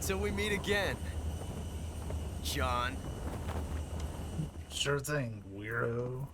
Till we meet again, John. Sure thing, weirdo.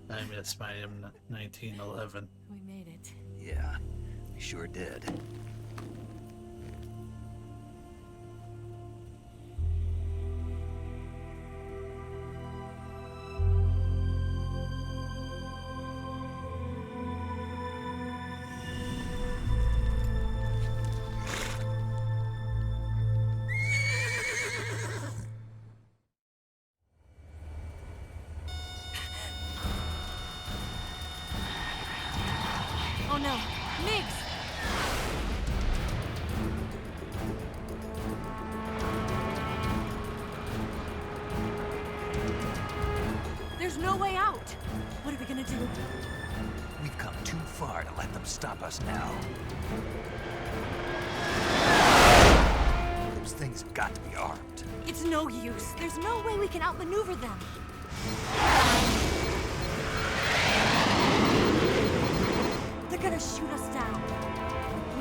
I miss my M1911. We made it. Yeah, we sure did. Oh no, Migs! There's no way out! What are we gonna do? We've come too far to let them stop us now. Those things have got to be armed. It's no use. There's no way we can outmaneuver them. They're gonna shoot us down.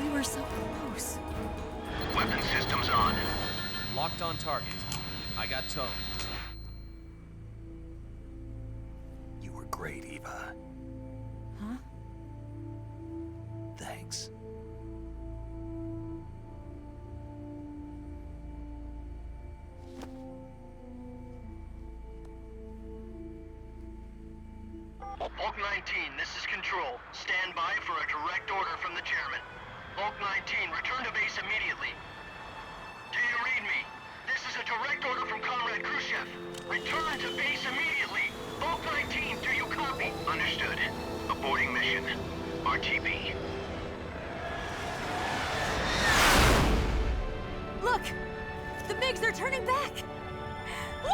We were so close. Weapon systems on. Locked on target. I got towed. You were great, Eva. Huh? Thanks. Bulk 19, this is Control. Stand by for a direct order from the chairman. Bulk 19, return to base immediately. Do you read me? This is a direct order from Comrade Khrushchev. Return to base immediately. Bulk 19, do you copy? Understood. Aborting mission. RTB. Look! The MiGs are turning back! Woo!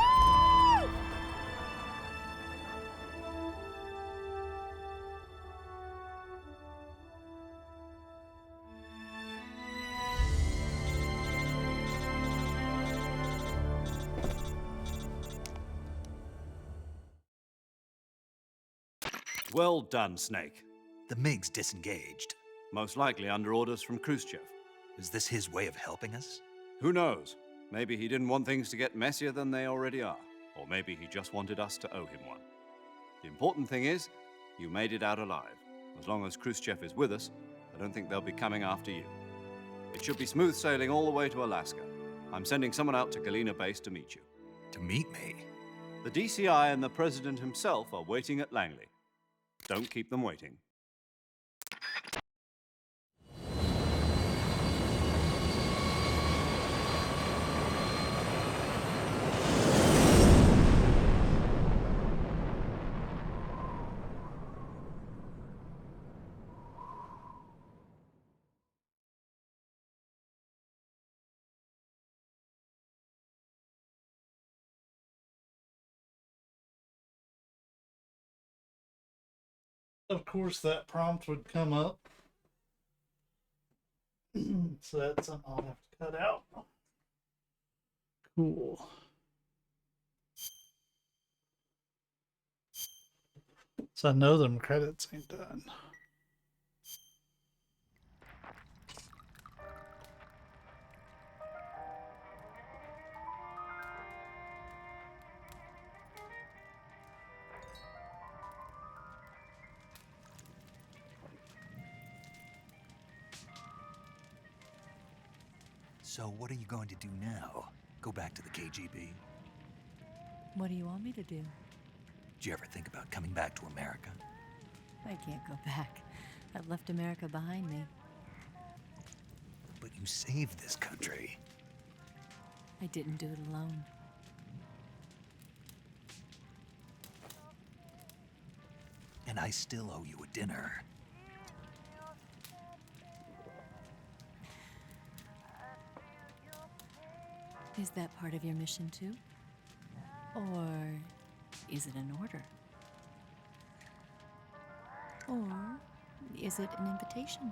Well done, Snake. The MiGs disengaged. Most likely under orders from Khrushchev. Is this his way of helping us? Who knows? Maybe he didn't want things to get messier than they already are. Or maybe he just wanted us to owe him one. The important thing is, you made it out alive. As long as Khrushchev is with us, I don't think they'll be coming after you. It should be smooth sailing all the way to Alaska. I'm sending someone out to Galena Base to meet you. To meet me? The DCI and the President himself are waiting at Langley. Don't keep them waiting. Of course, that prompt would come up. So that's something I'll have to cut out. Cool. So I know them credits ain't done. So what are you going to do now? Go back to the KGB? What do you want me to do? Did you ever think about coming back to America? I can't go back. I've left America behind me. But you saved this country. I didn't do it alone. And I still owe you a dinner. Is that part of your mission too? Or is it an order? Or is it an invitation?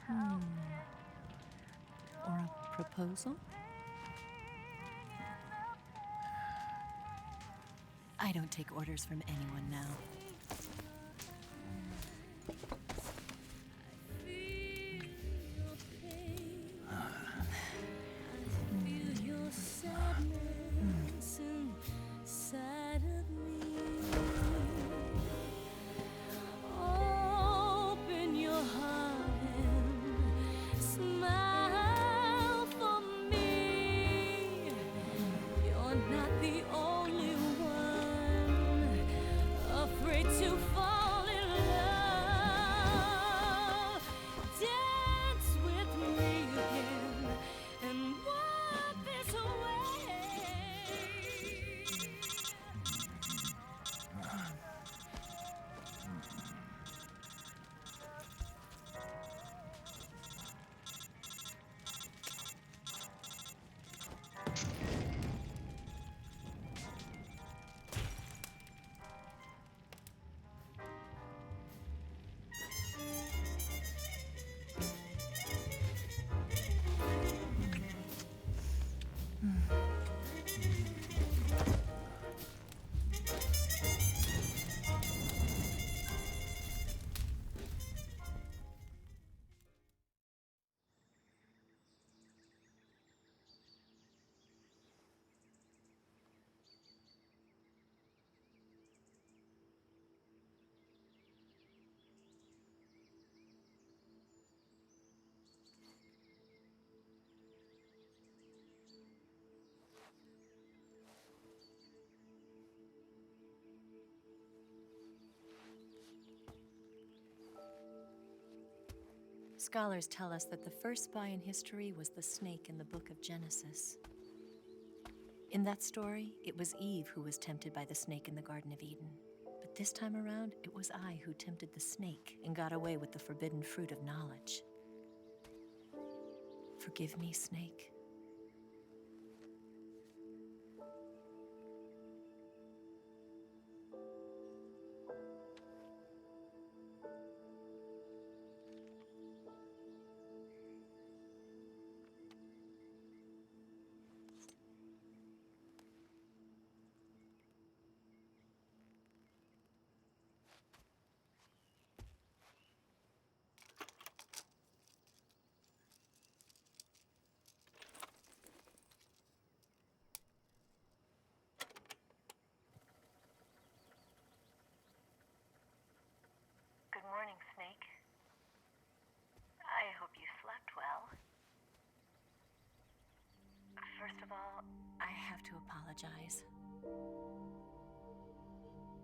Or a proposal? I don't take orders from anyone now. Scholars tell us that the first spy in history was the snake in the book of Genesis. In that story, it was Eve who was tempted by the snake in the Garden of Eden. But this time around, it was I who tempted the snake and got away with the forbidden fruit of knowledge. Forgive me, snake. Good morning, Snake. I hope you slept well. First of all, I have to apologize.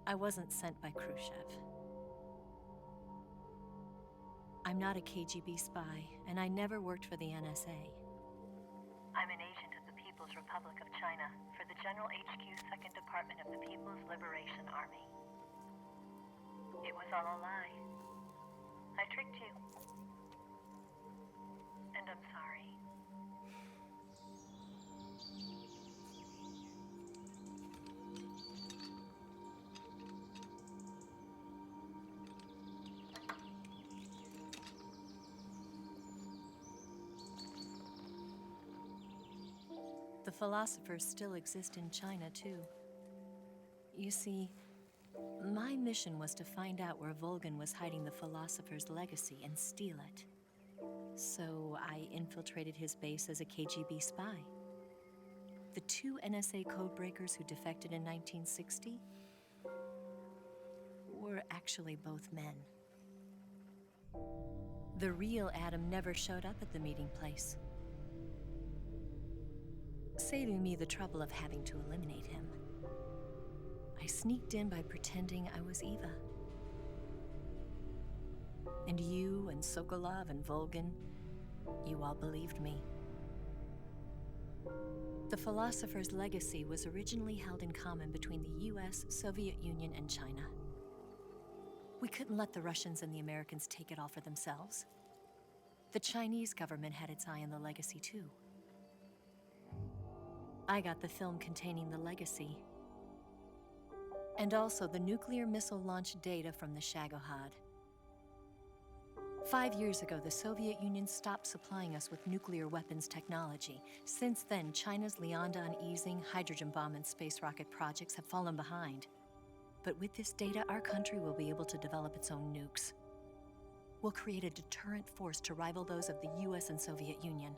I wasn't sent by Khrushchev. I'm not a KGB spy, and I never worked for the NSA. I'm an agent of the People's Republic of China for the General HQ 2nd Department of the People's Liberation Army. It was all a lie. I tricked you. And I'm sorry. The philosophers still exist in China, too. You see, my mission was to find out where Volgan was hiding the philosopher's legacy and steal it. So I infiltrated his base as a KGB spy. The two NSA codebreakers who defected in 1960 were actually both men. The real Adam never showed up at the meeting place, saving me the trouble of having to eliminate him. I sneaked in by pretending I was Eva. And you and Sokolov and Volgan, you all believed me. The philosopher's legacy was originally held in common between the US, Soviet Union, and China. We couldn't let the Russians and the Americans take it all for themselves. The Chinese government had its eye on the legacy, too. I got the film containing the legacy, and also the nuclear missile launch data from the Shagohod. 5 years ago, the Soviet Union stopped supplying us with nuclear weapons technology. Since then, China's Liaodong easing, hydrogen bomb, and space rocket projects have fallen behind. But with this data, our country will be able to develop its own nukes. We'll create a deterrent force to rival those of the US and Soviet Union.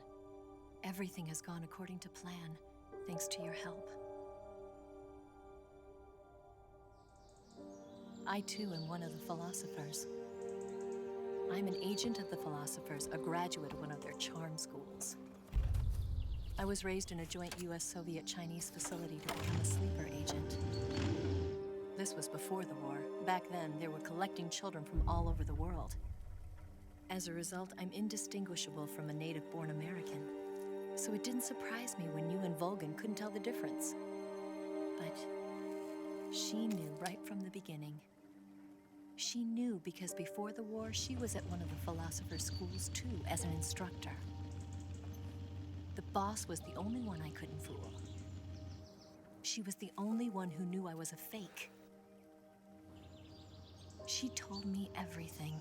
Everything has gone according to plan, thanks to your help. I, too, am one of the philosophers. I'm an agent of the philosophers, a graduate of one of their charm schools. I was raised in a joint US-Soviet-Chinese facility to become a sleeper agent. This was before the war. Back then, they were collecting children from all over the world. As a result, I'm indistinguishable from a native-born American. So it didn't surprise me when you and Volgan couldn't tell the difference. But she knew right from the beginning. She knew because before the war, she was at one of the philosopher's schools too, as an instructor. The boss was the only one I couldn't fool. She was the only one who knew I was a fake. She told me everything.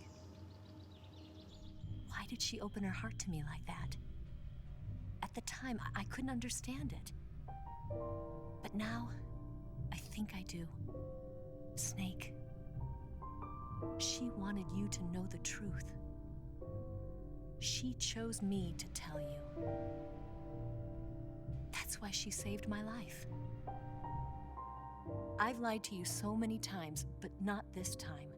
Why did she open her heart to me like that? At the time, I couldn't understand it. But now, I think I do. Snake. She wanted you to know the truth. She chose me to tell you. That's why she saved my life. I've lied to you so many times, but not this time.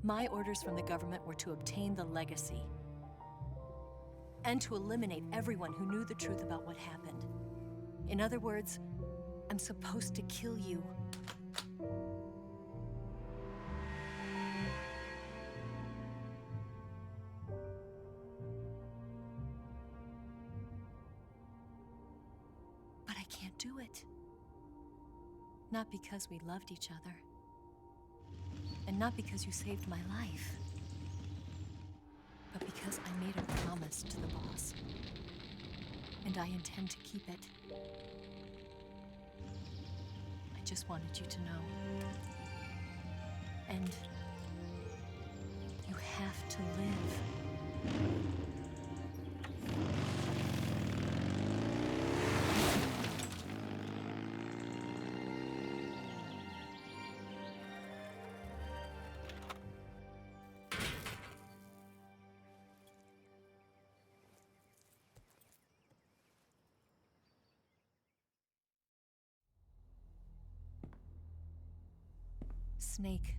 My orders from the government were to obtain the legacy and to eliminate everyone who knew the truth about what happened. In other words, I'm supposed to kill you. do it. Not because we loved each other. And not because you saved my life. But because I made a promise to the boss. And I intend to keep it. I just wanted you to know. And you have to live. Snake,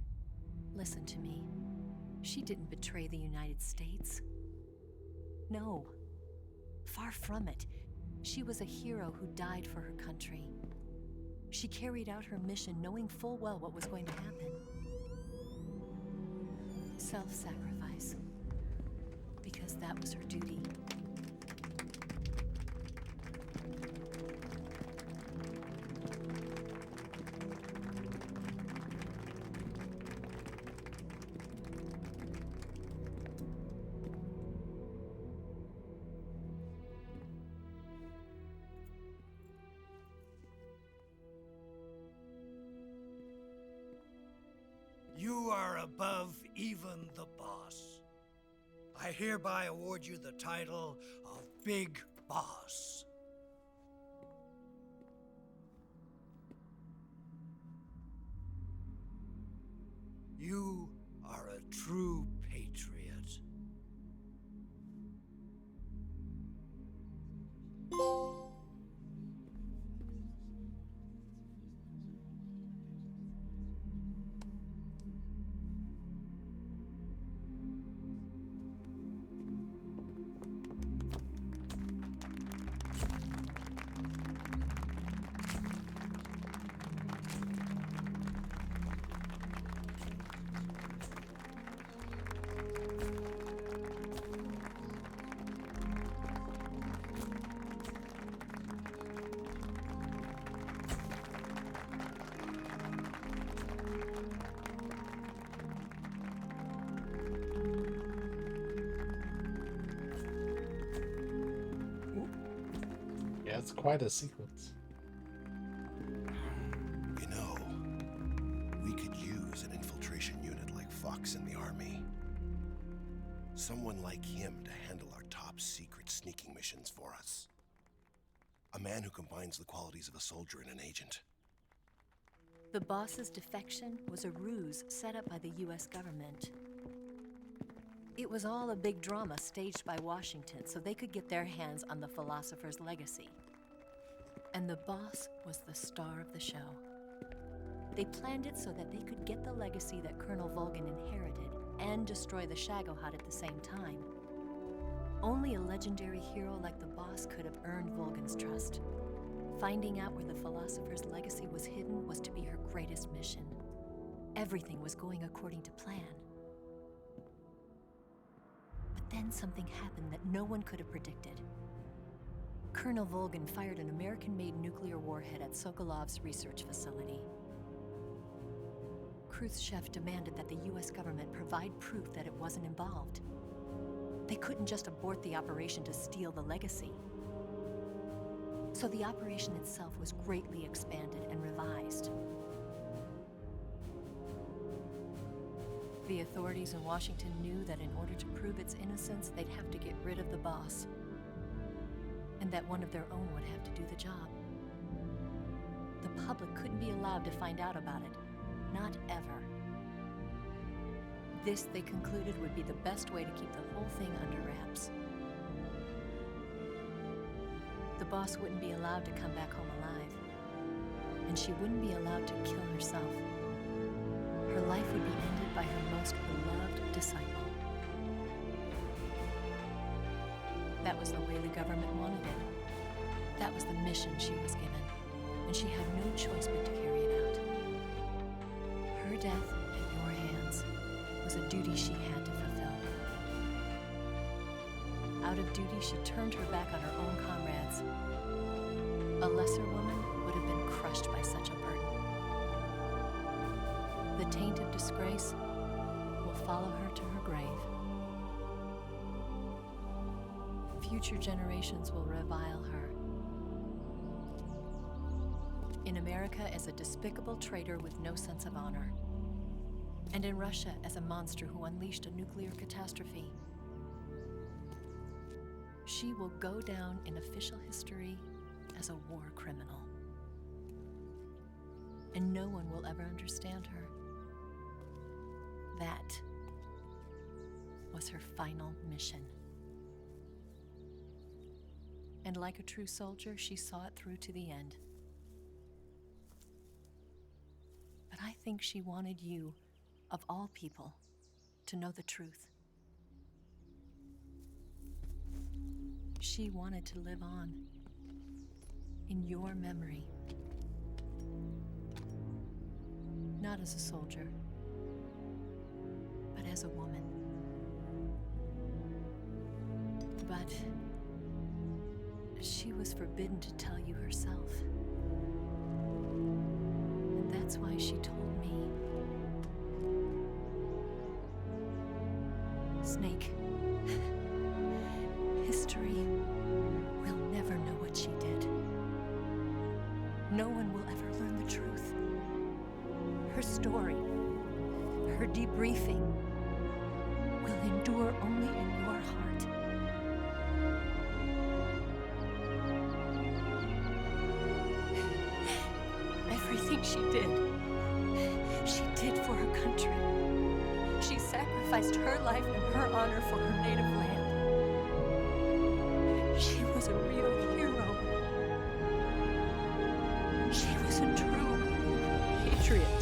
listen to me. She didn't betray the United States. No. Far from it. She was a hero who died for her country. She carried out her mission knowing full well what was going to happen. Self-sacrifice. Because that was her duty. You are above even the boss. I hereby award you the title of Big Boss. You are a true patriot. Yeah, it's quite a sequence. You know, we could use an infiltration unit like Fox in the army. Someone like him to handle our top secret sneaking missions for us. A man who combines the qualities of a soldier and an agent. The boss's defection was a ruse set up by the US government. It was all a big drama staged by Washington so they could get their hands on the philosopher's legacy. And the boss was the star of the show. They planned it so that they could get the legacy that Colonel Volgin inherited and destroy the Shagohod at the same time. Only a legendary hero like the boss could have earned Volgin's trust. Finding out where the philosopher's legacy was hidden was to be her greatest mission. Everything was going according to plan. But then something happened that no one could have predicted. Colonel Volgin fired an American-made nuclear warhead at Sokolov's research facility. Khrushchev demanded that the US government provide proof that it wasn't involved. They couldn't just abort the operation to steal the legacy. So the operation itself was greatly expanded and revised. The authorities in Washington knew that in order to prove its innocence, they'd have to get rid of the boss. And that one of their own would have to do the job. The public couldn't be allowed to find out about it. Not ever. This, they concluded, would be the best way to keep the whole thing under wraps. The boss wouldn't be allowed to come back home alive. And she wouldn't be allowed to kill herself. Her life would be ended by her most beloved disciple. That was the way the government wanted it. That was the mission she was given, and she had no choice but to carry it out. Her death at your hands was a duty she had to fulfill. Out of duty, she turned her back on her own comrades. A lesser woman would have been crushed by such a burden. The taint of disgrace will follow her to her grave. Future generations will revile her. In America as a despicable traitor with no sense of honor. And in Russia as a monster who unleashed a nuclear catastrophe. She will go down in official history as a war criminal. And no one will ever understand her. That was her final mission. And like a true soldier, she saw it through to the end. But I think she wanted you, of all people, to know the truth. She wanted to live on in your memory. Not as a soldier, but as a woman. But she was forbidden to tell you herself. And that's why she told me. Snake, history will never know what she did. No one will ever learn the truth. Her story, her debriefing, will endure only in your heart. Everything she did for her country. She sacrificed her life and her honor for her native land. She was a real hero. She was a true patriot.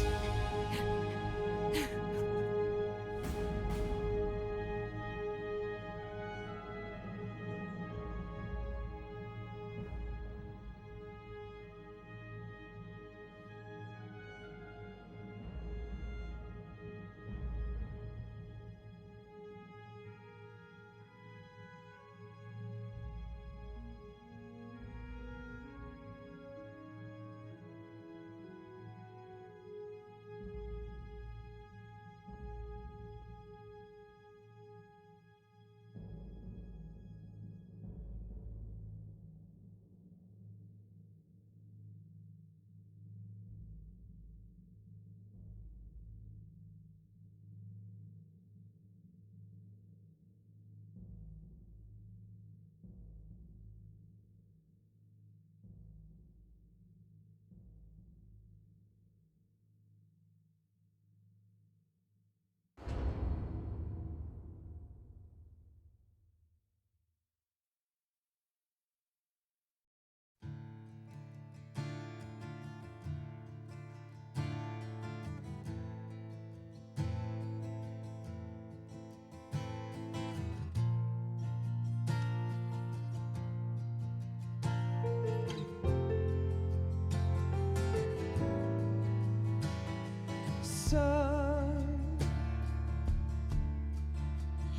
Son,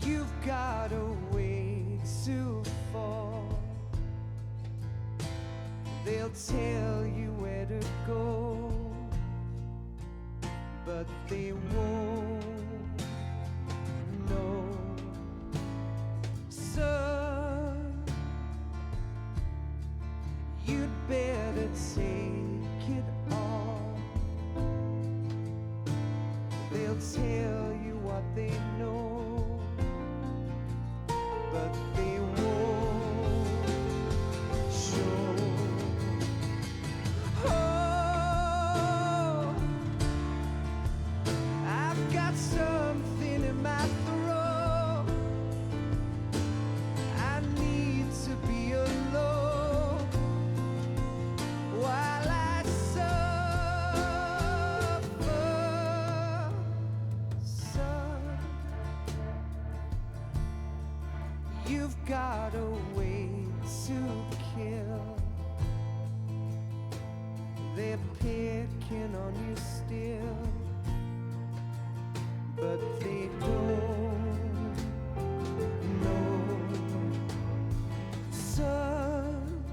you've got a way to fall. They'll tell you where to go, but they won't know. Son, you'd better take it all. They'll tell you what they know, but they won't show. Oh, I've got something in my throat. I need to be alone while I suffer. Son, you've got a way to kill. They're picking on you still, but they don't know. Son,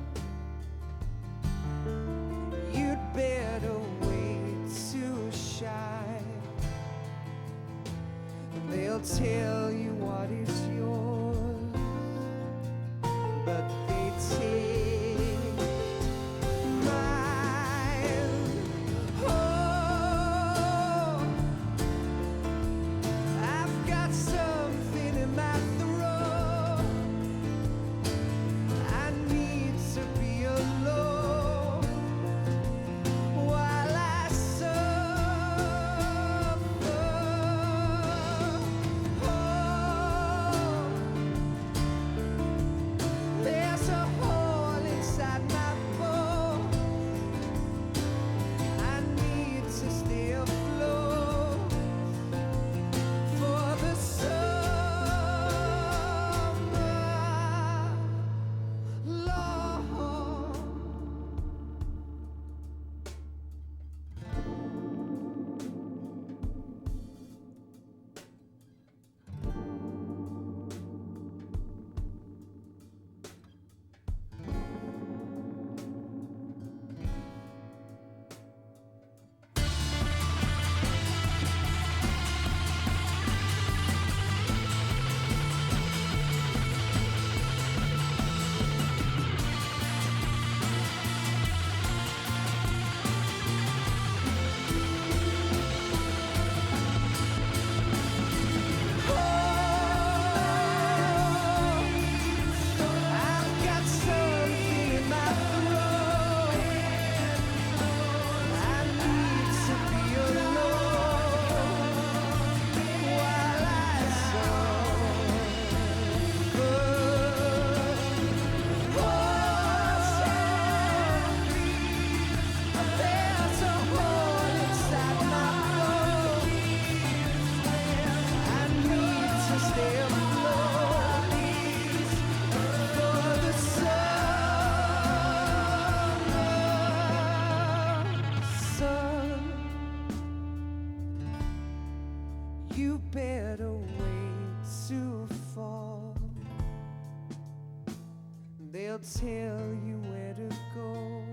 They'll tell you where to go,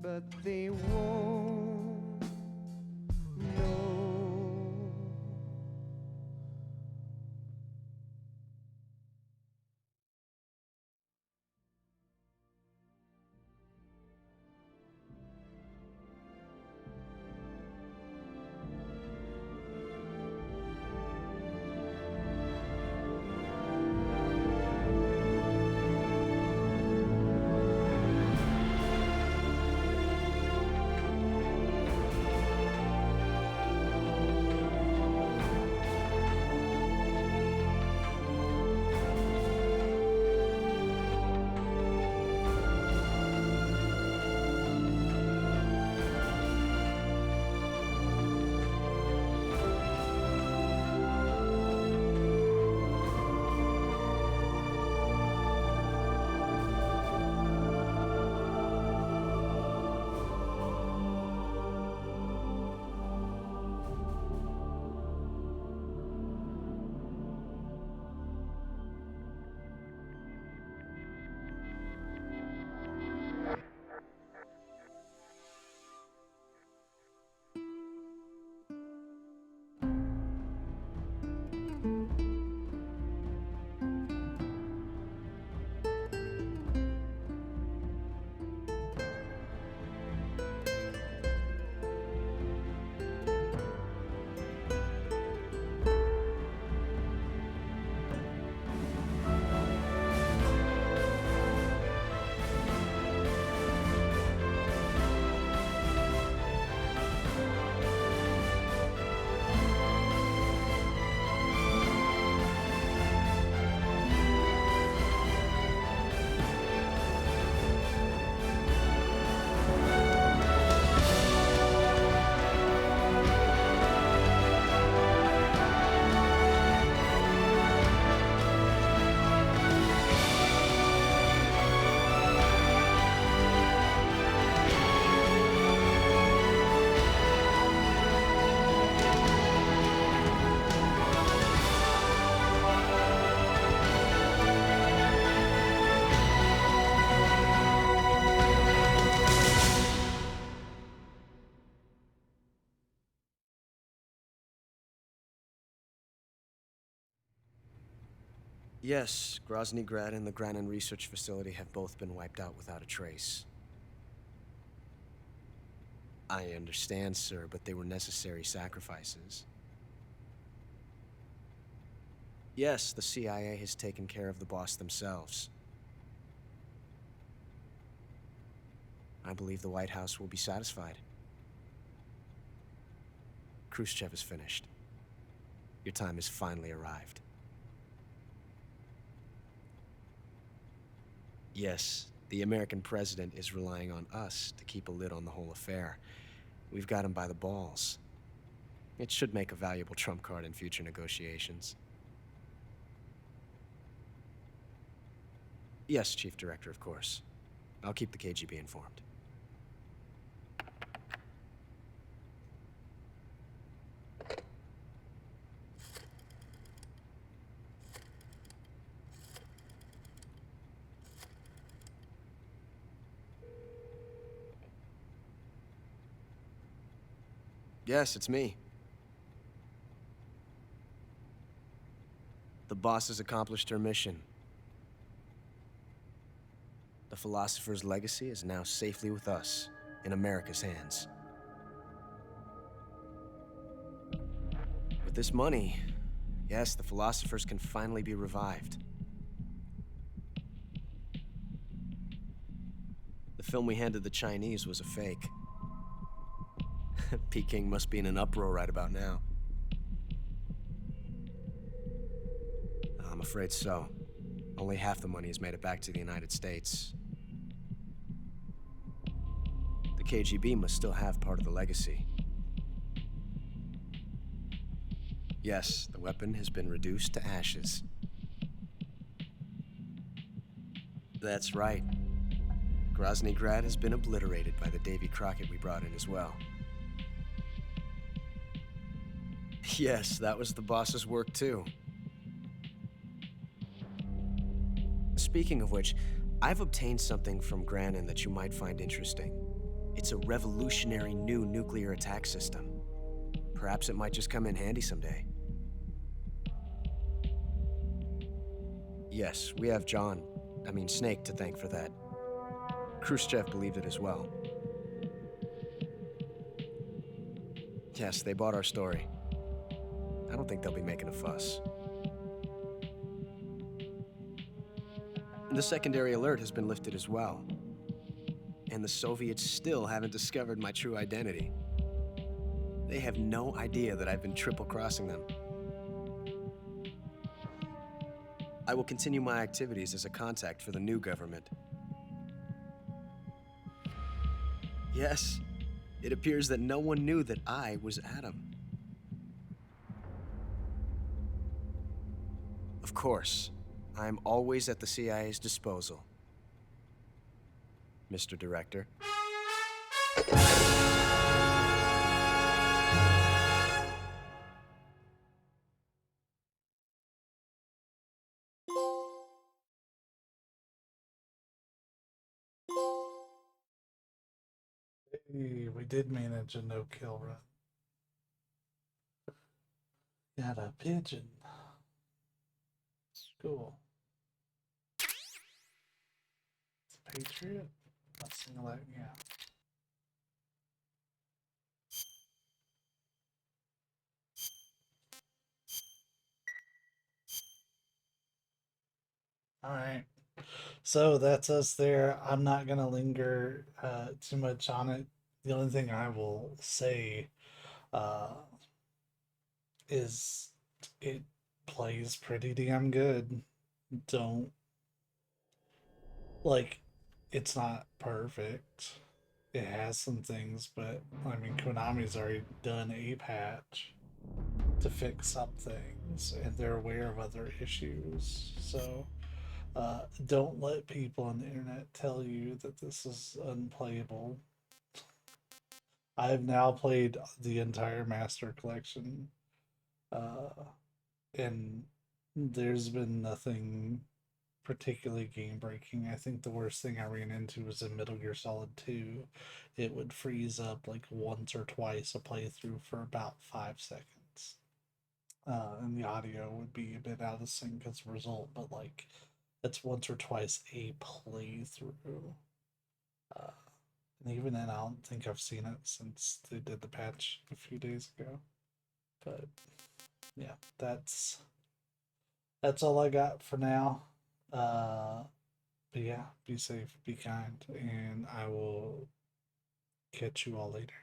but they won't know. Yes, Grozny Grad and the Granin Research Facility have both been wiped out without a trace. I understand, sir, but they were necessary sacrifices. Yes, the CIA has taken care of the boss themselves. I believe the White House will be satisfied. Khrushchev is finished. Your time has finally arrived. Yes, the American president is relying on us to keep a lid on the whole affair. We've got him by the balls. It should make a valuable trump card in future negotiations. Yes, Chief Director, of course. I'll keep the KGB informed. Yes, it's me. The boss has accomplished her mission. The philosopher's legacy is now safely with us, in America's hands. With this money, yes, the philosophers can finally be revived. The film we handed the Chinese was a fake. Peking must be in an uproar right about now. I'm afraid so. Only half the money has made it back to the United States. The KGB must still have part of the legacy. Yes, the weapon has been reduced to ashes. That's right. Grozny Grad has been obliterated by the Davy Crockett we brought in as well. Yes, that was the boss's work too. Speaking of which, I've obtained something from Granin that you might find interesting. It's a revolutionary new nuclear attack system. Perhaps it might just come in handy someday. Yes, we have Snake to thank for that. Khrushchev believed it as well. Yes, they bought our story. I don't think they'll be making a fuss. The secondary alert has been lifted as well. And the Soviets still haven't discovered my true identity. They have no idea that I've been triple-crossing them. I will continue my activities as a contact for the new government. Yes, it appears that no one knew that I was Adam. Of course, I am always at the CIA's disposal, Mr. Director. Hey, we did manage a no-kill run. Got a pigeon. Cool. It's a Patriot. Let's single out, yeah. All right. So that's us there. I'm not going to linger too much on it. The only thing I will say uh, is it plays pretty damn good. Don't, like, it's not perfect. It has some things, but I mean, Konami's already done a patch to fix some things, and they're aware of other issues. So don't let people on the internet tell you that this is unplayable. I've now played the entire Master Collection, and there's been nothing particularly game breaking. I think the worst thing I ran into was in Metal Gear Solid 2. It would freeze up like once or twice a playthrough for about 5 seconds. And the audio would be a bit out of sync as a result, but like that's once or twice a playthrough. And even then, I don't think I've seen it since they did the patch a few days ago. But yeah, that's all I got for now. But yeah, be safe, be kind, and I will catch you all later.